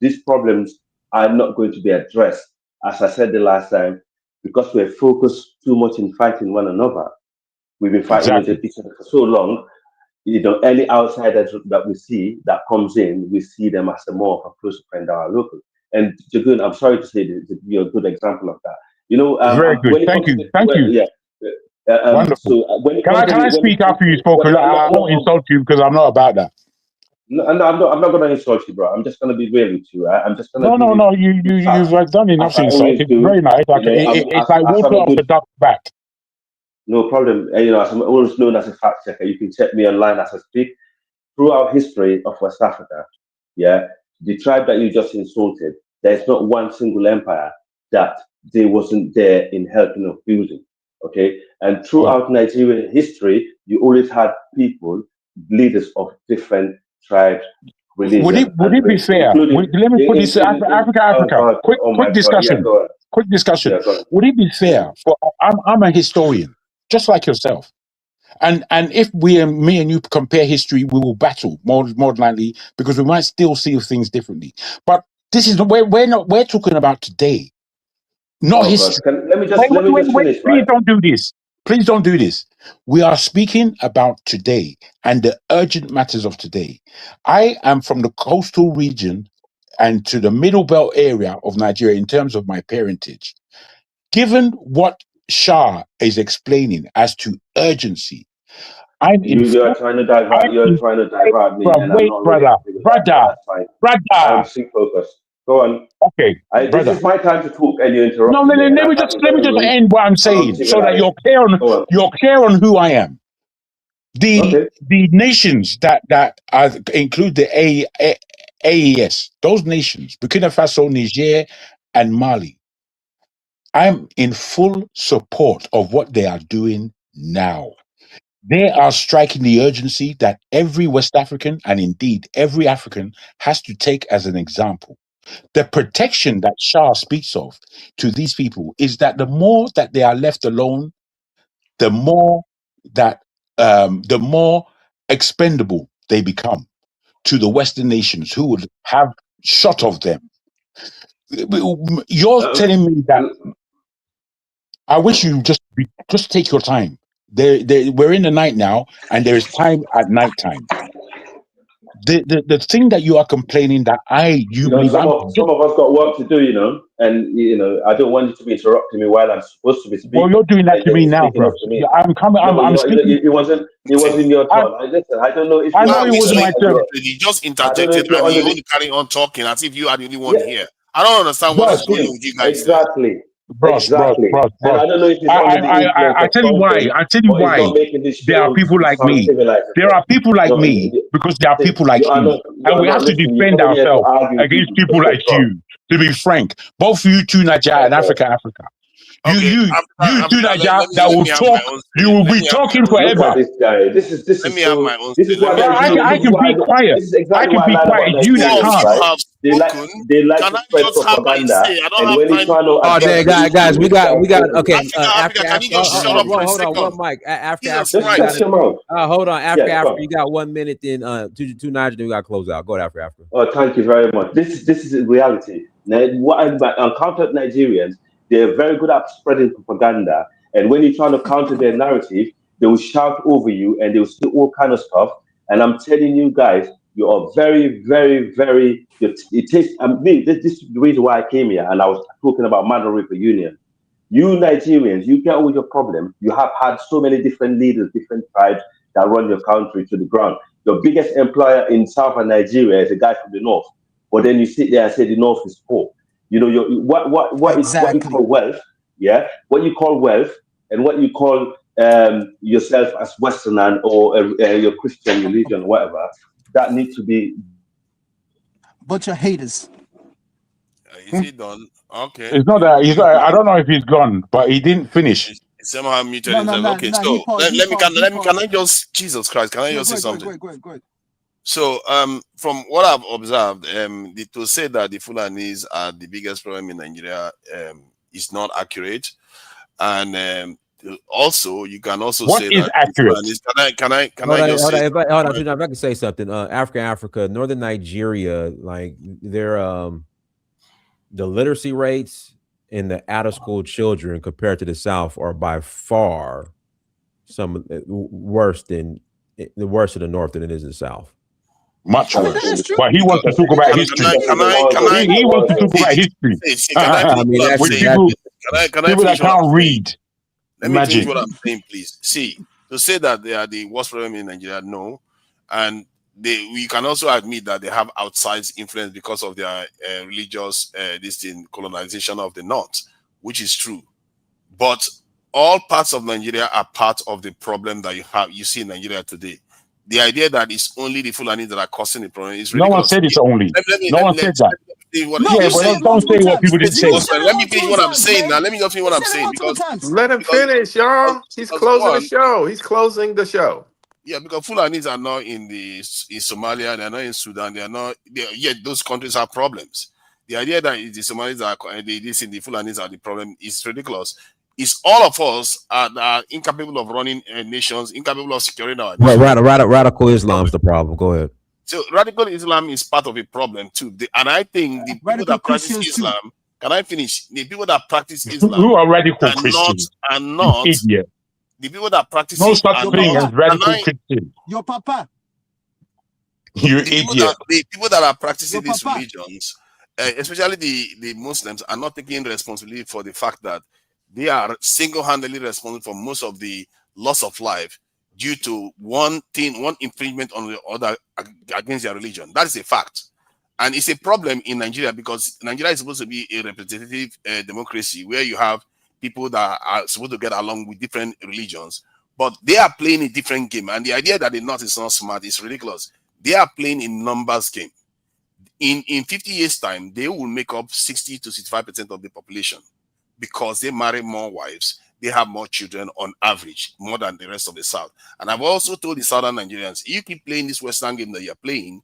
S8: these problems are not going to be addressed, as I said the last time, because we're focused too much in fighting one another. We've been fighting with
S13: Exactly.
S8: each other for so long. Any outsiders that we see that comes in, we see them as a more of a close friend of our local. And Jagun, I'm sorry to say that you're a good example of that.
S13: Very good.
S8: When it
S13: Thank
S8: comes to
S13: you. Thank you.
S8: yeah,
S13: Wonderful.
S8: when it
S13: Can
S8: comes to
S13: I
S8: when it
S13: speak
S8: comes
S13: after you
S8: to
S13: spoke?
S8: well,
S13: Because
S8: no,
S13: I won't insult you because I'm not about that.
S8: no, I'm not going to insult you, bro. I'm just going to be real with you. I'm just going to
S13: No,
S8: give
S13: no,
S8: you
S13: no.
S8: the
S13: You've
S8: facts
S13: done enough
S8: as
S13: to
S8: I
S13: insult.
S8: always
S13: It's
S8: do.
S13: very nice. Like it's like
S8: As I'm
S13: water
S8: a
S13: off
S8: good
S13: a duck's back.
S8: no problem. As I'm always known as a fact checker, you can check me online as I speak. Throughout history of West Africa, yeah, the tribe that you just insulted, there's not one single empire that they wasn't there in helping of building. Okay, and
S13: Oh.
S8: throughout Nigerian history, you always had people, leaders of different tribes, religion,
S13: Would
S8: and
S13: it be
S8: race,
S13: fair?
S8: including
S13: Let me put this
S8: oh
S13: Africa.
S8: God, oh
S13: Quick
S8: my God, yeah,
S13: discussion.
S8: go on,
S13: Quick discussion.
S8: yeah, go on.
S13: Would it be fair for I'm a historian, just like yourself. And if me and you compare history, we will battle more than likely because we might still see things differently. But this is we're talking about today, not
S8: Oh God,
S13: history.
S8: let me just
S13: Wait.
S8: finish,
S13: Please
S8: right?
S13: don't do this. Please don't do this. We are speaking about today and the urgent matters of today. I am from the coastal region and to the middle belt area of Nigeria in terms of my parentage. Given what Shah is explaining as to urgency, I'm in
S8: You are
S13: full.
S8: trying to
S13: I'm
S8: divert. You're
S13: in
S8: trying to divert me, and I'm
S13: wait,
S8: not ready to deal with that. But that's fine. I am
S13: brother.
S8: still focused. Go on.
S13: Okay,
S8: This
S13: brother.
S8: is my time to talk, and you
S13: No,
S8: interrupted me, and
S13: let
S8: I'm
S13: me just
S8: having very rude,
S13: end what I'm saying so that
S8: uncivilized. Go on.
S13: you're clear on who I am.
S8: Okay.
S13: The nations that are, include the AES, those nations, Burkina Faso, Niger, and Mali, I'm in full support of what they are doing now. They are striking the urgency that every West African, and indeed every African, has to take as an example. The protection that Shah speaks of to these people is that the more that they are left alone, the more that the more expendable they become to the Western nations who would have shot of them. You're telling me that I wish you just take your time. We're in the night now, and there is time at night time. The thing that you are complaining that you believe
S8: some
S13: I'm
S8: of us got work to do, and I don't want you to be interrupting me while I'm supposed to be
S13: well,
S8: speaking,
S13: you're doing that
S8: and
S13: to
S8: then
S13: me
S8: you're
S13: now,
S8: speaking
S13: bro.
S8: up to me.
S13: I'm coming.
S8: No, but
S13: I'm speaking.
S8: it wasn't your turn. Listen, I don't know if
S13: I
S8: you're
S13: know it
S8: on
S13: wasn't my turn.
S21: He just
S8: I don't know
S21: interjected
S8: if you're
S21: and
S8: under
S21: you
S8: the
S21: want to carry on talking as if you are the only one
S8: yeah.
S21: here. I don't understand what is
S13: Bros,
S21: going on with you guys there.
S8: Exactly.
S13: bros.
S8: And I don't know if he's under the influence
S13: I
S8: of
S13: tell you why.
S8: something,
S13: I tell you
S8: but he's
S13: why.
S8: not making this
S13: There are
S8: show
S13: people
S8: to
S13: like
S8: sound
S13: me.
S8: civilized at
S13: There
S8: all.
S13: are people like
S8: No,
S13: me because there are people like you,
S8: you
S13: and
S8: are
S13: we
S8: not
S13: have to
S8: listening. You're
S13: defend
S8: coming here to
S13: ourselves
S8: argue with
S13: against
S8: people
S13: people
S8: because
S13: like
S8: they're wrong.
S13: you. To be frank, both you two, Nigeria and
S8: Okay.
S13: Africa.
S21: Okay,
S13: You two, Nigeria, that
S21: let
S13: will
S21: me have my
S13: talk.
S21: own
S13: You
S21: say.
S13: will
S21: Let
S13: be
S21: me have my
S13: talking
S21: own say.
S8: Look at
S13: forever.
S8: this guy. This
S21: Let
S8: is
S21: me have
S8: so.
S21: my own
S8: This
S21: say.
S8: is
S21: Let
S8: what
S21: me have my
S13: I
S21: own
S8: Nigerians.
S13: can be quiet.
S8: This is
S13: I
S8: exactly
S13: can
S8: what I
S13: be
S8: like
S13: quiet.
S8: about
S13: It's you
S21: Two
S13: that
S21: of
S8: Nigerians,
S13: can't.
S21: you
S8: right?
S21: have spoken.
S8: They like
S21: Can
S8: to
S21: I
S8: spread
S21: just have my
S8: propaganda,
S21: say? I don't
S8: and
S21: have
S8: when
S21: time
S8: it's trying
S21: to.
S8: to
S2: Oh,
S8: address
S2: dang,
S8: the
S2: guys,
S8: issue,
S2: we
S8: this
S2: got,
S8: guy talking.
S2: okay.
S21: Africa, can you just shut up for a
S2: Hold on, one
S21: second?
S2: mic. After
S21: Jesus
S2: Africa,
S8: Just
S2: you
S21: Christ.
S2: got
S8: shut
S2: it.
S8: your mouth.
S2: Hold on. After
S8: Yeah, come
S2: Africa,
S8: on.
S2: you got 1 minute. Then two Nigeria, we got to close out. Go to after Africa.
S8: Oh, thank you very much. This is the reality. Now, what I've encountered Nigerians, they're very good at spreading propaganda, and when you're trying to counter their narrative, they will shout over you and they will say all kind of stuff. And I'm telling you guys, you are very, very, very. It takes. This is the reason why I came here, and I was talking about Mother River Union. You Nigerians, you get all your problem. You have had so many different leaders, different tribes that run your country to the ground. Your biggest employer in southern Nigeria is a guy from the north. But then you sit there and say the north is poor. What you
S14: Exactly.
S8: call wealth, yeah, what you call wealth, and what you call yourself as Westerner or your Christian religion, whatever, that needs to be.
S14: Bunch of haters.
S21: Is he done? Okay.
S13: It's not that. I don't know if he's gone, but he didn't finish.
S21: He somehow muted
S14: No, no,
S21: himself.
S14: no,
S21: Okay,
S14: no. He
S21: so
S14: paused. He paused. He
S21: can
S14: paused.
S21: I just Jesus Christ? Can I
S14: Yeah,
S21: just
S14: go
S21: say
S14: ahead, go ahead,
S21: something?
S14: go ahead, go ahead, go ahead.
S21: So, from what I've observed, to say that the Fulanis are the biggest problem in Nigeria is not accurate, and also you can also
S13: What
S21: say
S13: is
S21: that the
S13: accurate?
S21: Fulanis. Can
S2: Hold
S21: I
S2: on,
S21: just
S2: hold
S21: say
S2: on. Hold on,
S21: something?
S2: if I can say something. Africa, northern Nigeria, like their the literacy rates in the out of school children compared to the South are by far some worse than the worse in the North than it is in the South.
S13: Much
S14: I mean, that is
S13: worse.
S14: true.
S13: But he wants to
S21: Because
S13: talk
S14: That
S13: about
S14: is
S21: can
S14: true.
S13: history.
S21: I can I can I
S13: He wants to talk
S21: see,
S13: about history
S21: can I
S2: I
S21: finish
S2: mean,
S21: what I'm
S2: that's
S13: with
S21: saying?
S2: that's
S13: people
S21: Can I
S13: that
S21: finish what I'm
S13: can't
S21: saying?
S13: read.
S21: Let me finish what
S13: Imagine.
S21: I'm saying, please. See, to say that they are the worst problem in Nigeria, no, and we can also admit that they have outsized influence because of their religious colonization of the North, which is true. But all parts of Nigeria are part of the problem that you see in Nigeria today. The idea that it's only the Fulani that are causing the problem is
S13: No one
S21: ridiculous.
S13: said it's only. No one said that.
S14: No,
S13: Yeah,
S14: he
S13: but
S14: said
S21: Say
S14: it
S13: don't say
S14: multiple
S13: what
S14: times.
S13: people didn't
S14: He
S13: say.
S14: said it
S21: let me finish
S14: multiple
S21: what I'm
S14: times,
S21: saying
S14: man.
S21: now. Let me just finish
S14: He
S21: what I'm
S14: said it
S21: saying
S14: multiple times.
S16: Let him finish, y'all. He's
S21: because
S16: closing the
S21: one,
S16: show. He's closing the show.
S21: yeah, because Fulanis are not in Somalia, they're not in Sudan, yet those countries have problems. The idea that the Somalis the Fulanis are the problem is ridiculous. It's all of us are incapable of running nations, incapable of securing our nations.
S2: Radical Islam's the problem. Go ahead.
S21: So radical Islam is part of a problem too. And I think the people
S14: Radical
S21: that practice
S14: Christians too.
S21: Islam, can I finish? The people that practice
S13: Who
S21: Islam
S13: are radical
S21: are not
S13: Christians?
S21: are
S13: You
S21: not
S13: idiot.
S21: the people that practice
S13: No
S21: it
S13: such
S21: are
S14: Your
S13: thing
S21: not.
S13: as
S14: papa.
S21: Can
S13: radical
S21: I?
S13: Christian.
S14: Your papa.
S13: You idiot.
S21: The people that are
S14: Your
S21: practicing these
S14: papa.
S21: religions, especially the Muslims, are not taking responsibility for the fact that they are single-handedly responsible for most of the loss of life due to one infringement on the other against their religion. That is a fact. And it's a problem in Nigeria because Nigeria is supposed to be a representative democracy where you have people that are supposed to get along with different religions, but they are playing a different game. And the idea that the North is not smart is ridiculous. They are playing a numbers game. In 50 years' time, they will make up 60 to 65% of the population because they marry more wives. They have more children on average, more than the rest of the South. And I've also told the Southern Nigerians, you keep playing this Western game that you're playing,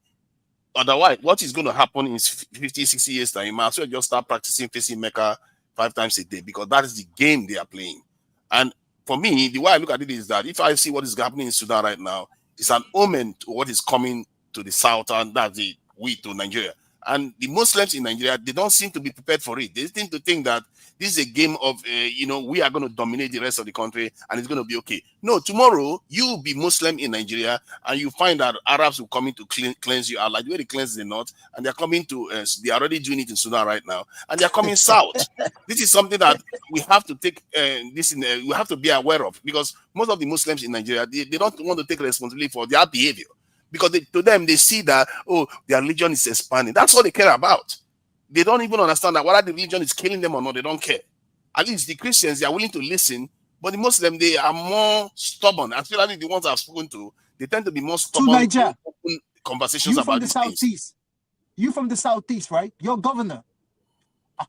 S21: otherwise, what is going to happen in 50, 60 years time? You might as well just start practicing facing Mecca 5 times a day because that is the game they are playing. And for me, the way I look at it is that if I see what is happening in Sudan right now, it's an omen to what is coming to the South, and that's the way to Nigeria. And the Muslims in Nigeria, they don't seem to be prepared for it. They seem to think that this is a game of, we are going to dominate the rest of the country and it's going to be okay. No, tomorrow you will be Muslim in Nigeria and you find that Arabs will come in to cleanse you out like the way they cleanse the north, and they're coming to, they're already doing it in Sudan right now, and they're coming south. This is something that we have to take, we have to be aware of, because most of the Muslims in Nigeria, they don't want to take responsibility for their behavior. Because to them, they see that, their religion is expanding. That's all they care about. They don't even understand that whether the religion is killing them or not, they don't care. At least the Christians, they are willing to listen, but the Muslims, they are more stubborn. Especially the ones I've spoken to, they tend to be more stubborn to open conversations about these things.
S14: You from the Southeast, right? Your governor,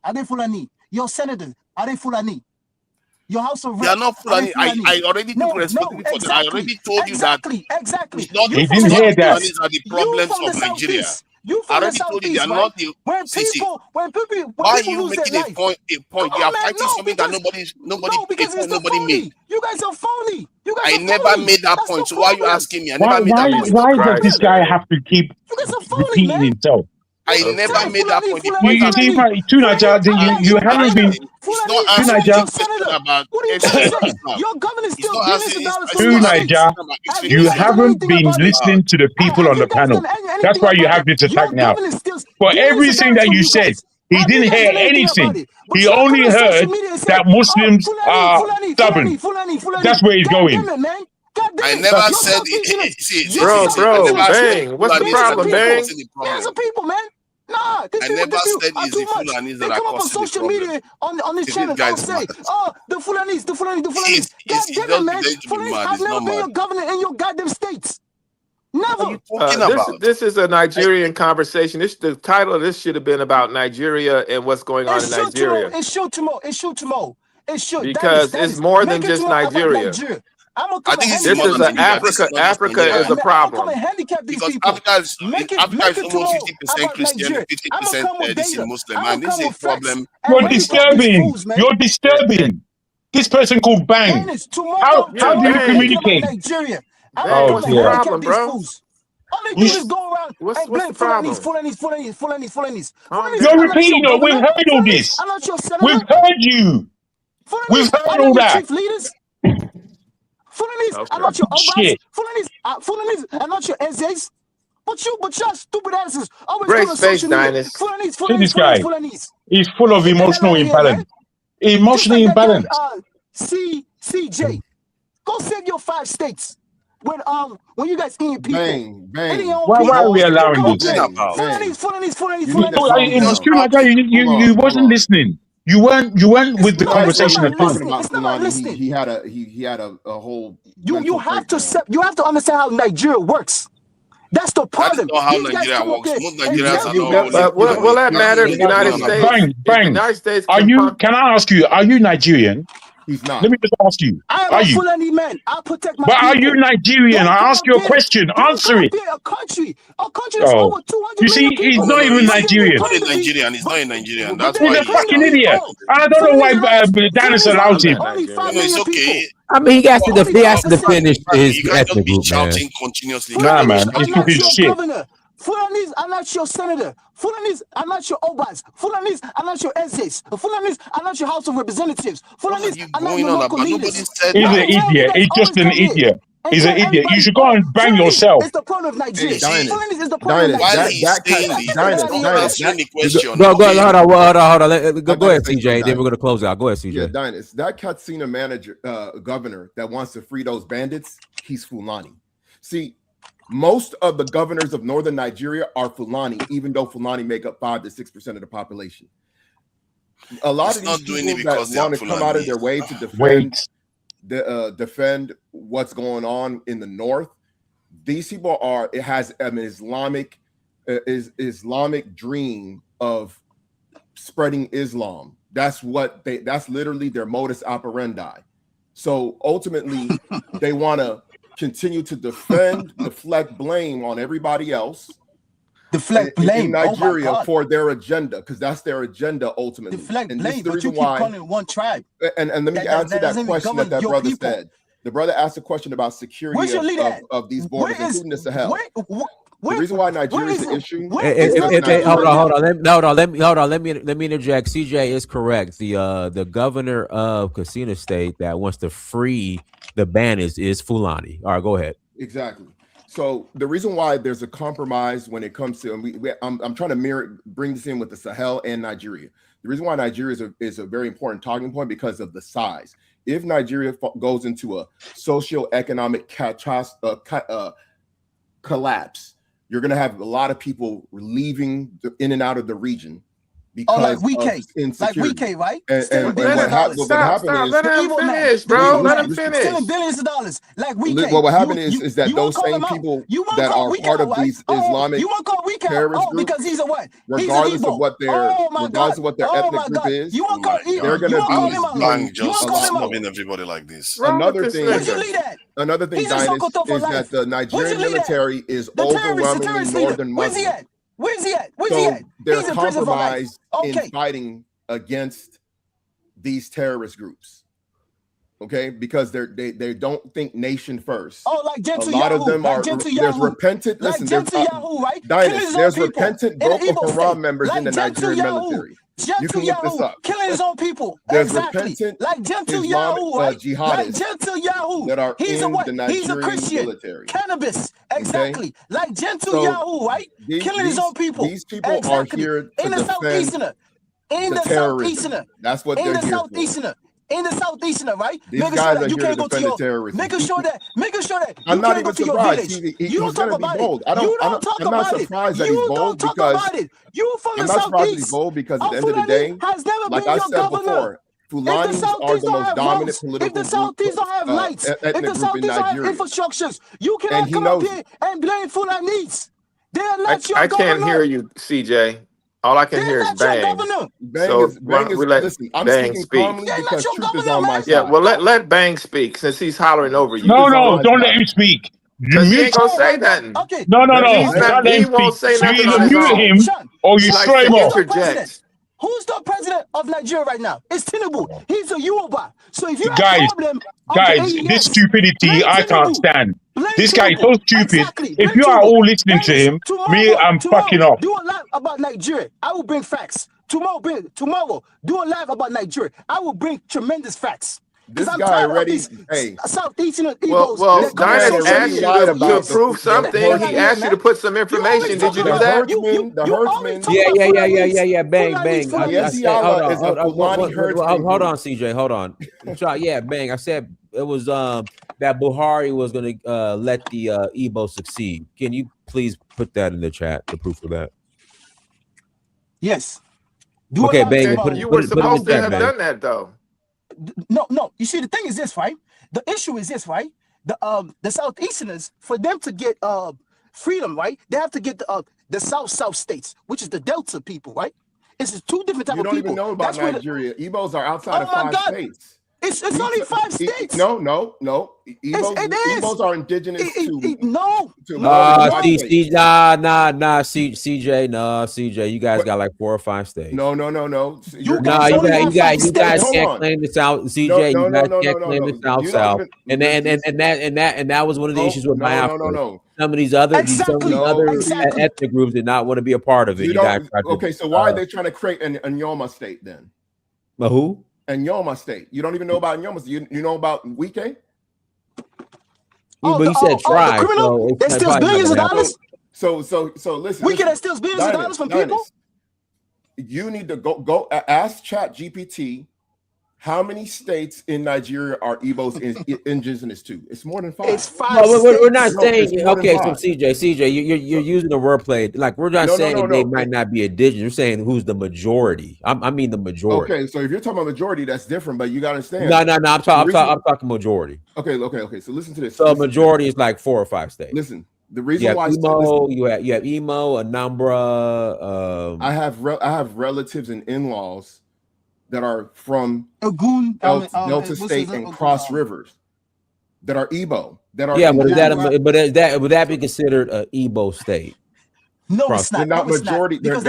S14: are they Fulani? Your senator, are they Fulani? Your House of Reps,
S21: they are not Fulani. I already took responsibility for them. I already told you that.
S14: Exactly.
S21: It's not
S14: you
S21: the Fulanis are the problems of Nigeria. I already told you they are not the. Why are you making a point? You are fighting something that nobody made.
S14: You guys are phony.
S21: I never made that point. So why are you asking me? I
S13: Why
S21: never made that point.
S13: Why does this guy have to keep repeating himself?
S21: I never made that point.
S13: You see, Tunaja, you haven't been.
S21: It's not asking me a question about
S14: your governor still
S13: Tunaja, you haven't been listening to the people on the panel. That's why you have this attack now. For everything that you said, he didn't hear anything. He only heard that Muslims are stubborn. That's where he's going.
S21: I never said
S16: bro, Bang. What's the problem, Bang?
S14: There's a people, man. Nah,
S21: I never said it's the Fulanis that are causing the problem.
S14: Media on this channel and say, the Fulanis. God damn it, man. Fulanis have never been your governor in your goddamn states. Never.
S16: This is a Nigerian conversation. The title of this should have been about Nigeria and what's going on in Nigeria.
S14: It should.
S16: Because it's more than just Nigeria.
S21: I think
S16: this is Africa is a problem.
S21: Because Africa is almost 50% Christian, 50% Muslim, and this is a problem.
S13: You're disturbing. This person called Bang. How do you communicate?
S16: What's the problem, bro?
S14: All they do is go around and blame Fulanis.
S13: You're repeating it. We've heard all this. We've heard you. We've heard all that.
S14: Fulanis are not your Obas. Fulanis are not your Ezes. But your stupid asses always
S16: Great space, Dynasty.
S14: Fulanis.
S13: He's full of emotional imbalance. Emotionally imbalanced.
S14: CJ, go save your 5 states. When you guys eat people.
S3: Bang.
S13: Why are we allowing this?
S14: Fulanis.
S13: You wasn't listening. You weren't with the conversation at all.
S3: He had a whole.
S14: You have to understand how Nigeria works. That's the problem.
S21: That's not how Nigeria works. Most Nigerians are not.
S16: Will that matter? The United States.
S13: Bang.
S16: United States.
S13: Can I ask you? Are you Nigerian?
S3: He's not.
S13: Let me just ask you.
S14: I'm a Fulani man. I protect my
S13: But
S14: people.
S13: are you Nigerian? I ask you a question. Answer it.
S14: A country that's over 200
S13: You see, he's not even Nigerian.
S21: He's not a Nigerian. That's why
S13: he's a fucking idiot. And I don't know why Dennis allows him.
S21: It's okay.
S2: I mean, he has to finish his ethnic group, man.
S21: Continuously.
S13: Nah, man. He's talking shit.
S14: Fulanis are not your senator. Fulanis are not your Obas. Fulanis are not your Ezes. Fulanis are not your House of Representatives. Fulanis are not your local leaders.
S13: He's an idiot. He's just an idiot. He's an idiot. You should go and bang yourself.
S14: It's the problem of Nigeria. Fulanis is the
S3: problem
S14: of
S21: Nigeria.
S2: Bro, hold on. Go ahead, CJ. Then we're going to close out. Go ahead, CJ.
S3: Yeah, Dynas, that Katsina governor that wants to free those bandits, he's Fulani. See, Most of the governors of northern Nigeria are Fulani, even though Fulani make up 5 to 6% of the population. A lot
S21: He's
S3: of these
S21: not doing it
S3: people that
S21: because they are
S3: want to come out of
S21: Fulani.
S3: their way to defend what's going on in the north, these people are. It has an Islamic dream of spreading Islam. That's literally their modus operandi. So ultimately, they want to continue to deflect blame on everybody else.
S14: Deflect blame
S3: in Nigeria for their agenda, because that's their agenda ultimately.
S14: Deflect
S3: and
S14: blame, but you keep calling one tribe.
S3: And let me answer that question that brother said. The brother asked a question about security of these borders, including the Sahel. The reason why Nigeria is the issue.
S2: Hold on. Let me interject. CJ is correct. The governor of Katsina State that wants to free the Banis is Fulani. All right, go ahead.
S3: Exactly. So the reason why there's a compromise when it comes to, and I'm trying to bring this in with the Sahel and Nigeria. The reason why Nigeria is a very important talking point because of the size. If Nigeria goes into a socio-economic collapse, you're going to have a lot of people leaving in and out of the region because
S14: like WK, right?
S3: And what happened is,
S16: let him finish, bro. Let him finish.
S14: Stealing billions of dollars, like WK.
S3: What will happen is that those same people that are part of these Islamic terrorist groups,
S14: because he's a what?
S3: Regardless of what their ethnic group is, they're going to be
S21: Bang just snubbing everybody like this.
S3: Another thing, Dynasty, is that the Nigerian military is overwhelmingly northern Muslim.
S14: Where's he at?
S3: They're compromised in fighting against these terrorist groups. Okay, because they don't think nation first.
S14: Oh, like Gentle
S3: A lot
S14: Yahoo,
S3: of them are. There's repentant.
S14: Like
S3: Listen,
S14: Yahoo, right?
S3: There's repentant Boko Haram members in the Nigerian military. You can look this up.
S14: Killing his own people.
S3: There's
S14: exactly.
S3: repentant
S14: like Gentle
S3: Islamic
S14: Yahoo, right?
S3: jihadists
S14: like Gentle Yahoo.
S3: that are
S14: He's
S3: in
S14: a what?
S3: the Nigerian
S14: He's a Christian.
S3: military.
S14: Cannabis. Exactly.
S3: Okay?
S14: Like Gentle Yahoo, right? Killing his own people.
S3: These people are here to defend the terrorism. That's what they're here for.
S14: In the southeastern, right?
S3: These guys are here to defend the terrorism.
S14: Making sure that.
S3: I'm not even surprised. He's going to be bold. I'm not surprised that he's bold because I'm not surprised that he's bold because at the end of the day, like I said before, Fulanis are the most dominant political group,
S14: if the Southeast don't have lights, if the Southeast don't have infrastructures, you cannot come up here and blame Fulanis.
S16: I can't hear you, CJ. All I can hear is Bang.
S3: Listen, I'm speaking calmly because truth is on my side.
S16: Yeah, well, let Bang speak since he's hollering over you.
S13: No, don't let him speak.
S16: Because he ain't gonna say nothing.
S14: Okay.
S13: No.
S16: He won't say nothing.
S13: You either mute him or you straight him off.
S14: Who's the president of Nigeria right now? It's Tinubu. He's a Yoruba. So if you have
S13: guys,
S14: a problem,
S13: this stupidity I can't stand. This guy is so stupid. If you are all listening to him, I'm fucking off.
S14: Do a live about Nigeria. I will bring facts. Tomorrow, do a live about Nigeria. I will bring tremendous facts.
S3: This guy already,
S14: Southeastern
S16: well, Dinah asked you to prove something. He asked you to put some information. Did you do that?
S3: The herdsmen.
S2: Yeah. Bang. Hold on, CJ. Hold on. Yeah, Bang. I said it was that Buhari was going to let the Igbo succeed. Can you please put that in the chat, the proof of that?
S14: Yes.
S2: Okay, Bang.
S16: You were supposed to have done that, though.
S14: No. You see, the thing is this, right? The issue is this, right? The Southeasterners, for them to get freedom, right? They have to get the South states, which is the Delta people, right? It's two different types of people.
S3: You don't even know about Nigeria. Igbos are outside of 5 states.
S14: It's only 5 states.
S3: No. Igbos are indigenous to
S2: CJ. You guys got like 4 or 5 states.
S3: No.
S2: You guys can't claim the South, CJ. You guys can't claim the South. And that was one of the issues with Biafra.
S3: No.
S2: Some of these other ethnic groups did not want to be a part of it.
S3: Okay, so why are they trying to create an Nyoma state then?
S2: Who?
S3: Nyoma state. You don't even know about Nyoma. You know about Wike?
S2: But you said try.
S14: That steals billions of dollars.
S3: So listen.
S14: Wike that steals billions of dollars from people.
S3: You need to go ask ChatGPT How many states in Nigeria are Igbos indigenous to? It's more than 5.
S14: It's 5
S2: Well, we're not
S14: states.
S3: No, it's
S2: saying
S3: more than
S2: okay. So
S3: 5.
S2: CJ, you're using the wordplay. Like we're not saying they might not be indigenous. You're saying who's the majority. I mean the majority.
S3: Okay, so if you're talking about majority, that's different. But you got to understand.
S2: No. I'm talking majority.
S3: Okay. So listen to this.
S2: So majority is like 4 or 5 states.
S3: Listen, the reason why
S2: you have Imo, Anambra.
S3: I have relatives and in-laws that are from
S14: Ogun,
S3: Delta State and Cross Rivers that are Igbo. That are
S2: would that be considered an Igbo state?
S14: No, it's not.
S3: They're not majority. They're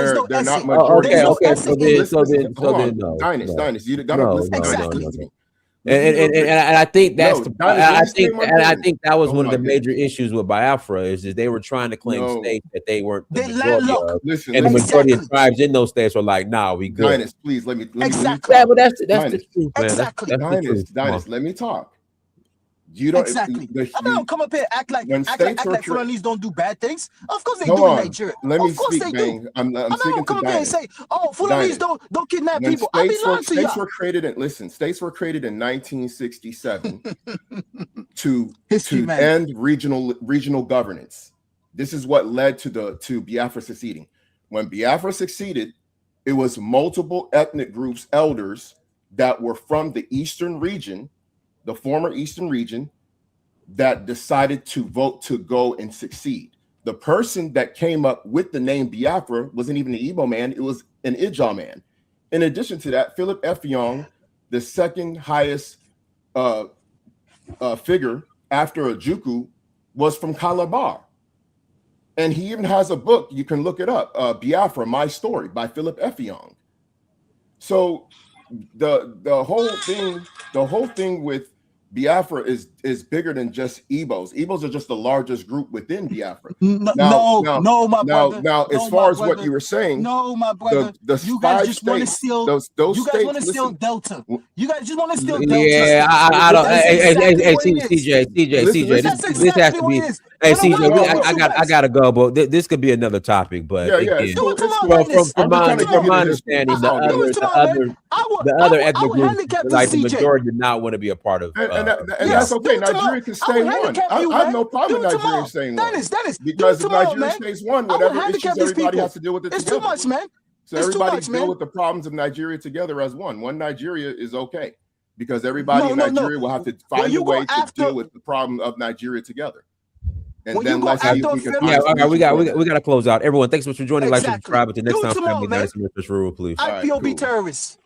S3: not majority.
S2: Okay. So then, no.
S3: Dinus. You gotta listen to me.
S2: And I think that's I think that was one of the major issues with Biafra is that they were trying to claim states that they weren't the majority of. And the majority of tribes in those states were like, nah, we good.
S3: Dinus, please let me
S14: exactly.
S2: Yeah, but that's the truth, man.
S14: Exactly.
S3: Dinus, let me talk. You don't
S14: exactly. I don't come up here act like Fulanis don't do bad things. Of course they do in Nigeria.
S3: Let me
S14: of course
S3: speak,
S14: they do.
S3: I'm
S14: not come up here and say, "Oh, Fulanis don't kidnap people." I be lying to you.
S3: States were created in 1967 to end regional governance. This is what led to Biafra succeeding. When Biafra succeeded, it was multiple ethnic groups, elders that were from the eastern region. The former eastern region that decided to vote to go and succeed. The person that came up with the name Biafra wasn't even an Igbo man, it was an Ija man. In addition to that, Philip Effiong, the second highest figure after Ojukwu, was from Calabar. And he even has a book, you can look it up, Biafra, My Story by Philip Effiong. So the whole thing with Biafra is bigger than just Igbos. Igbos are just the largest group within Biafra.
S14: No, my brother.
S3: Now, as far as what you were saying,
S14: no, my brother. You guys just want to steal. You guys want to steal Delta. You guys just want to steal Delta.
S2: Yeah, I don't. Hey, CJ. This has to be. Hey, CJ, I gotta go, but this could be another topic. But again, from my understanding, the other ethnic groups, like the majority, did not want to be a part of.
S3: And that's okay. Nigeria can stay one. I have no problem with Nigeria staying one. Because if Nigeria stays one, whatever issues everybody has to deal with it together.
S14: It's too much, man.
S3: So everybody deal with the problems of Nigeria together as one. One Nigeria is okay. Because everybody in Nigeria will have to find a way to deal with the problem of Nigeria together. And then let's see if we can.
S2: Yeah, all right, we got to close out. Everyone, thanks so much for joining. Like, subscribe. Until next time, family. Nice, please.
S14: IPOB terrorists.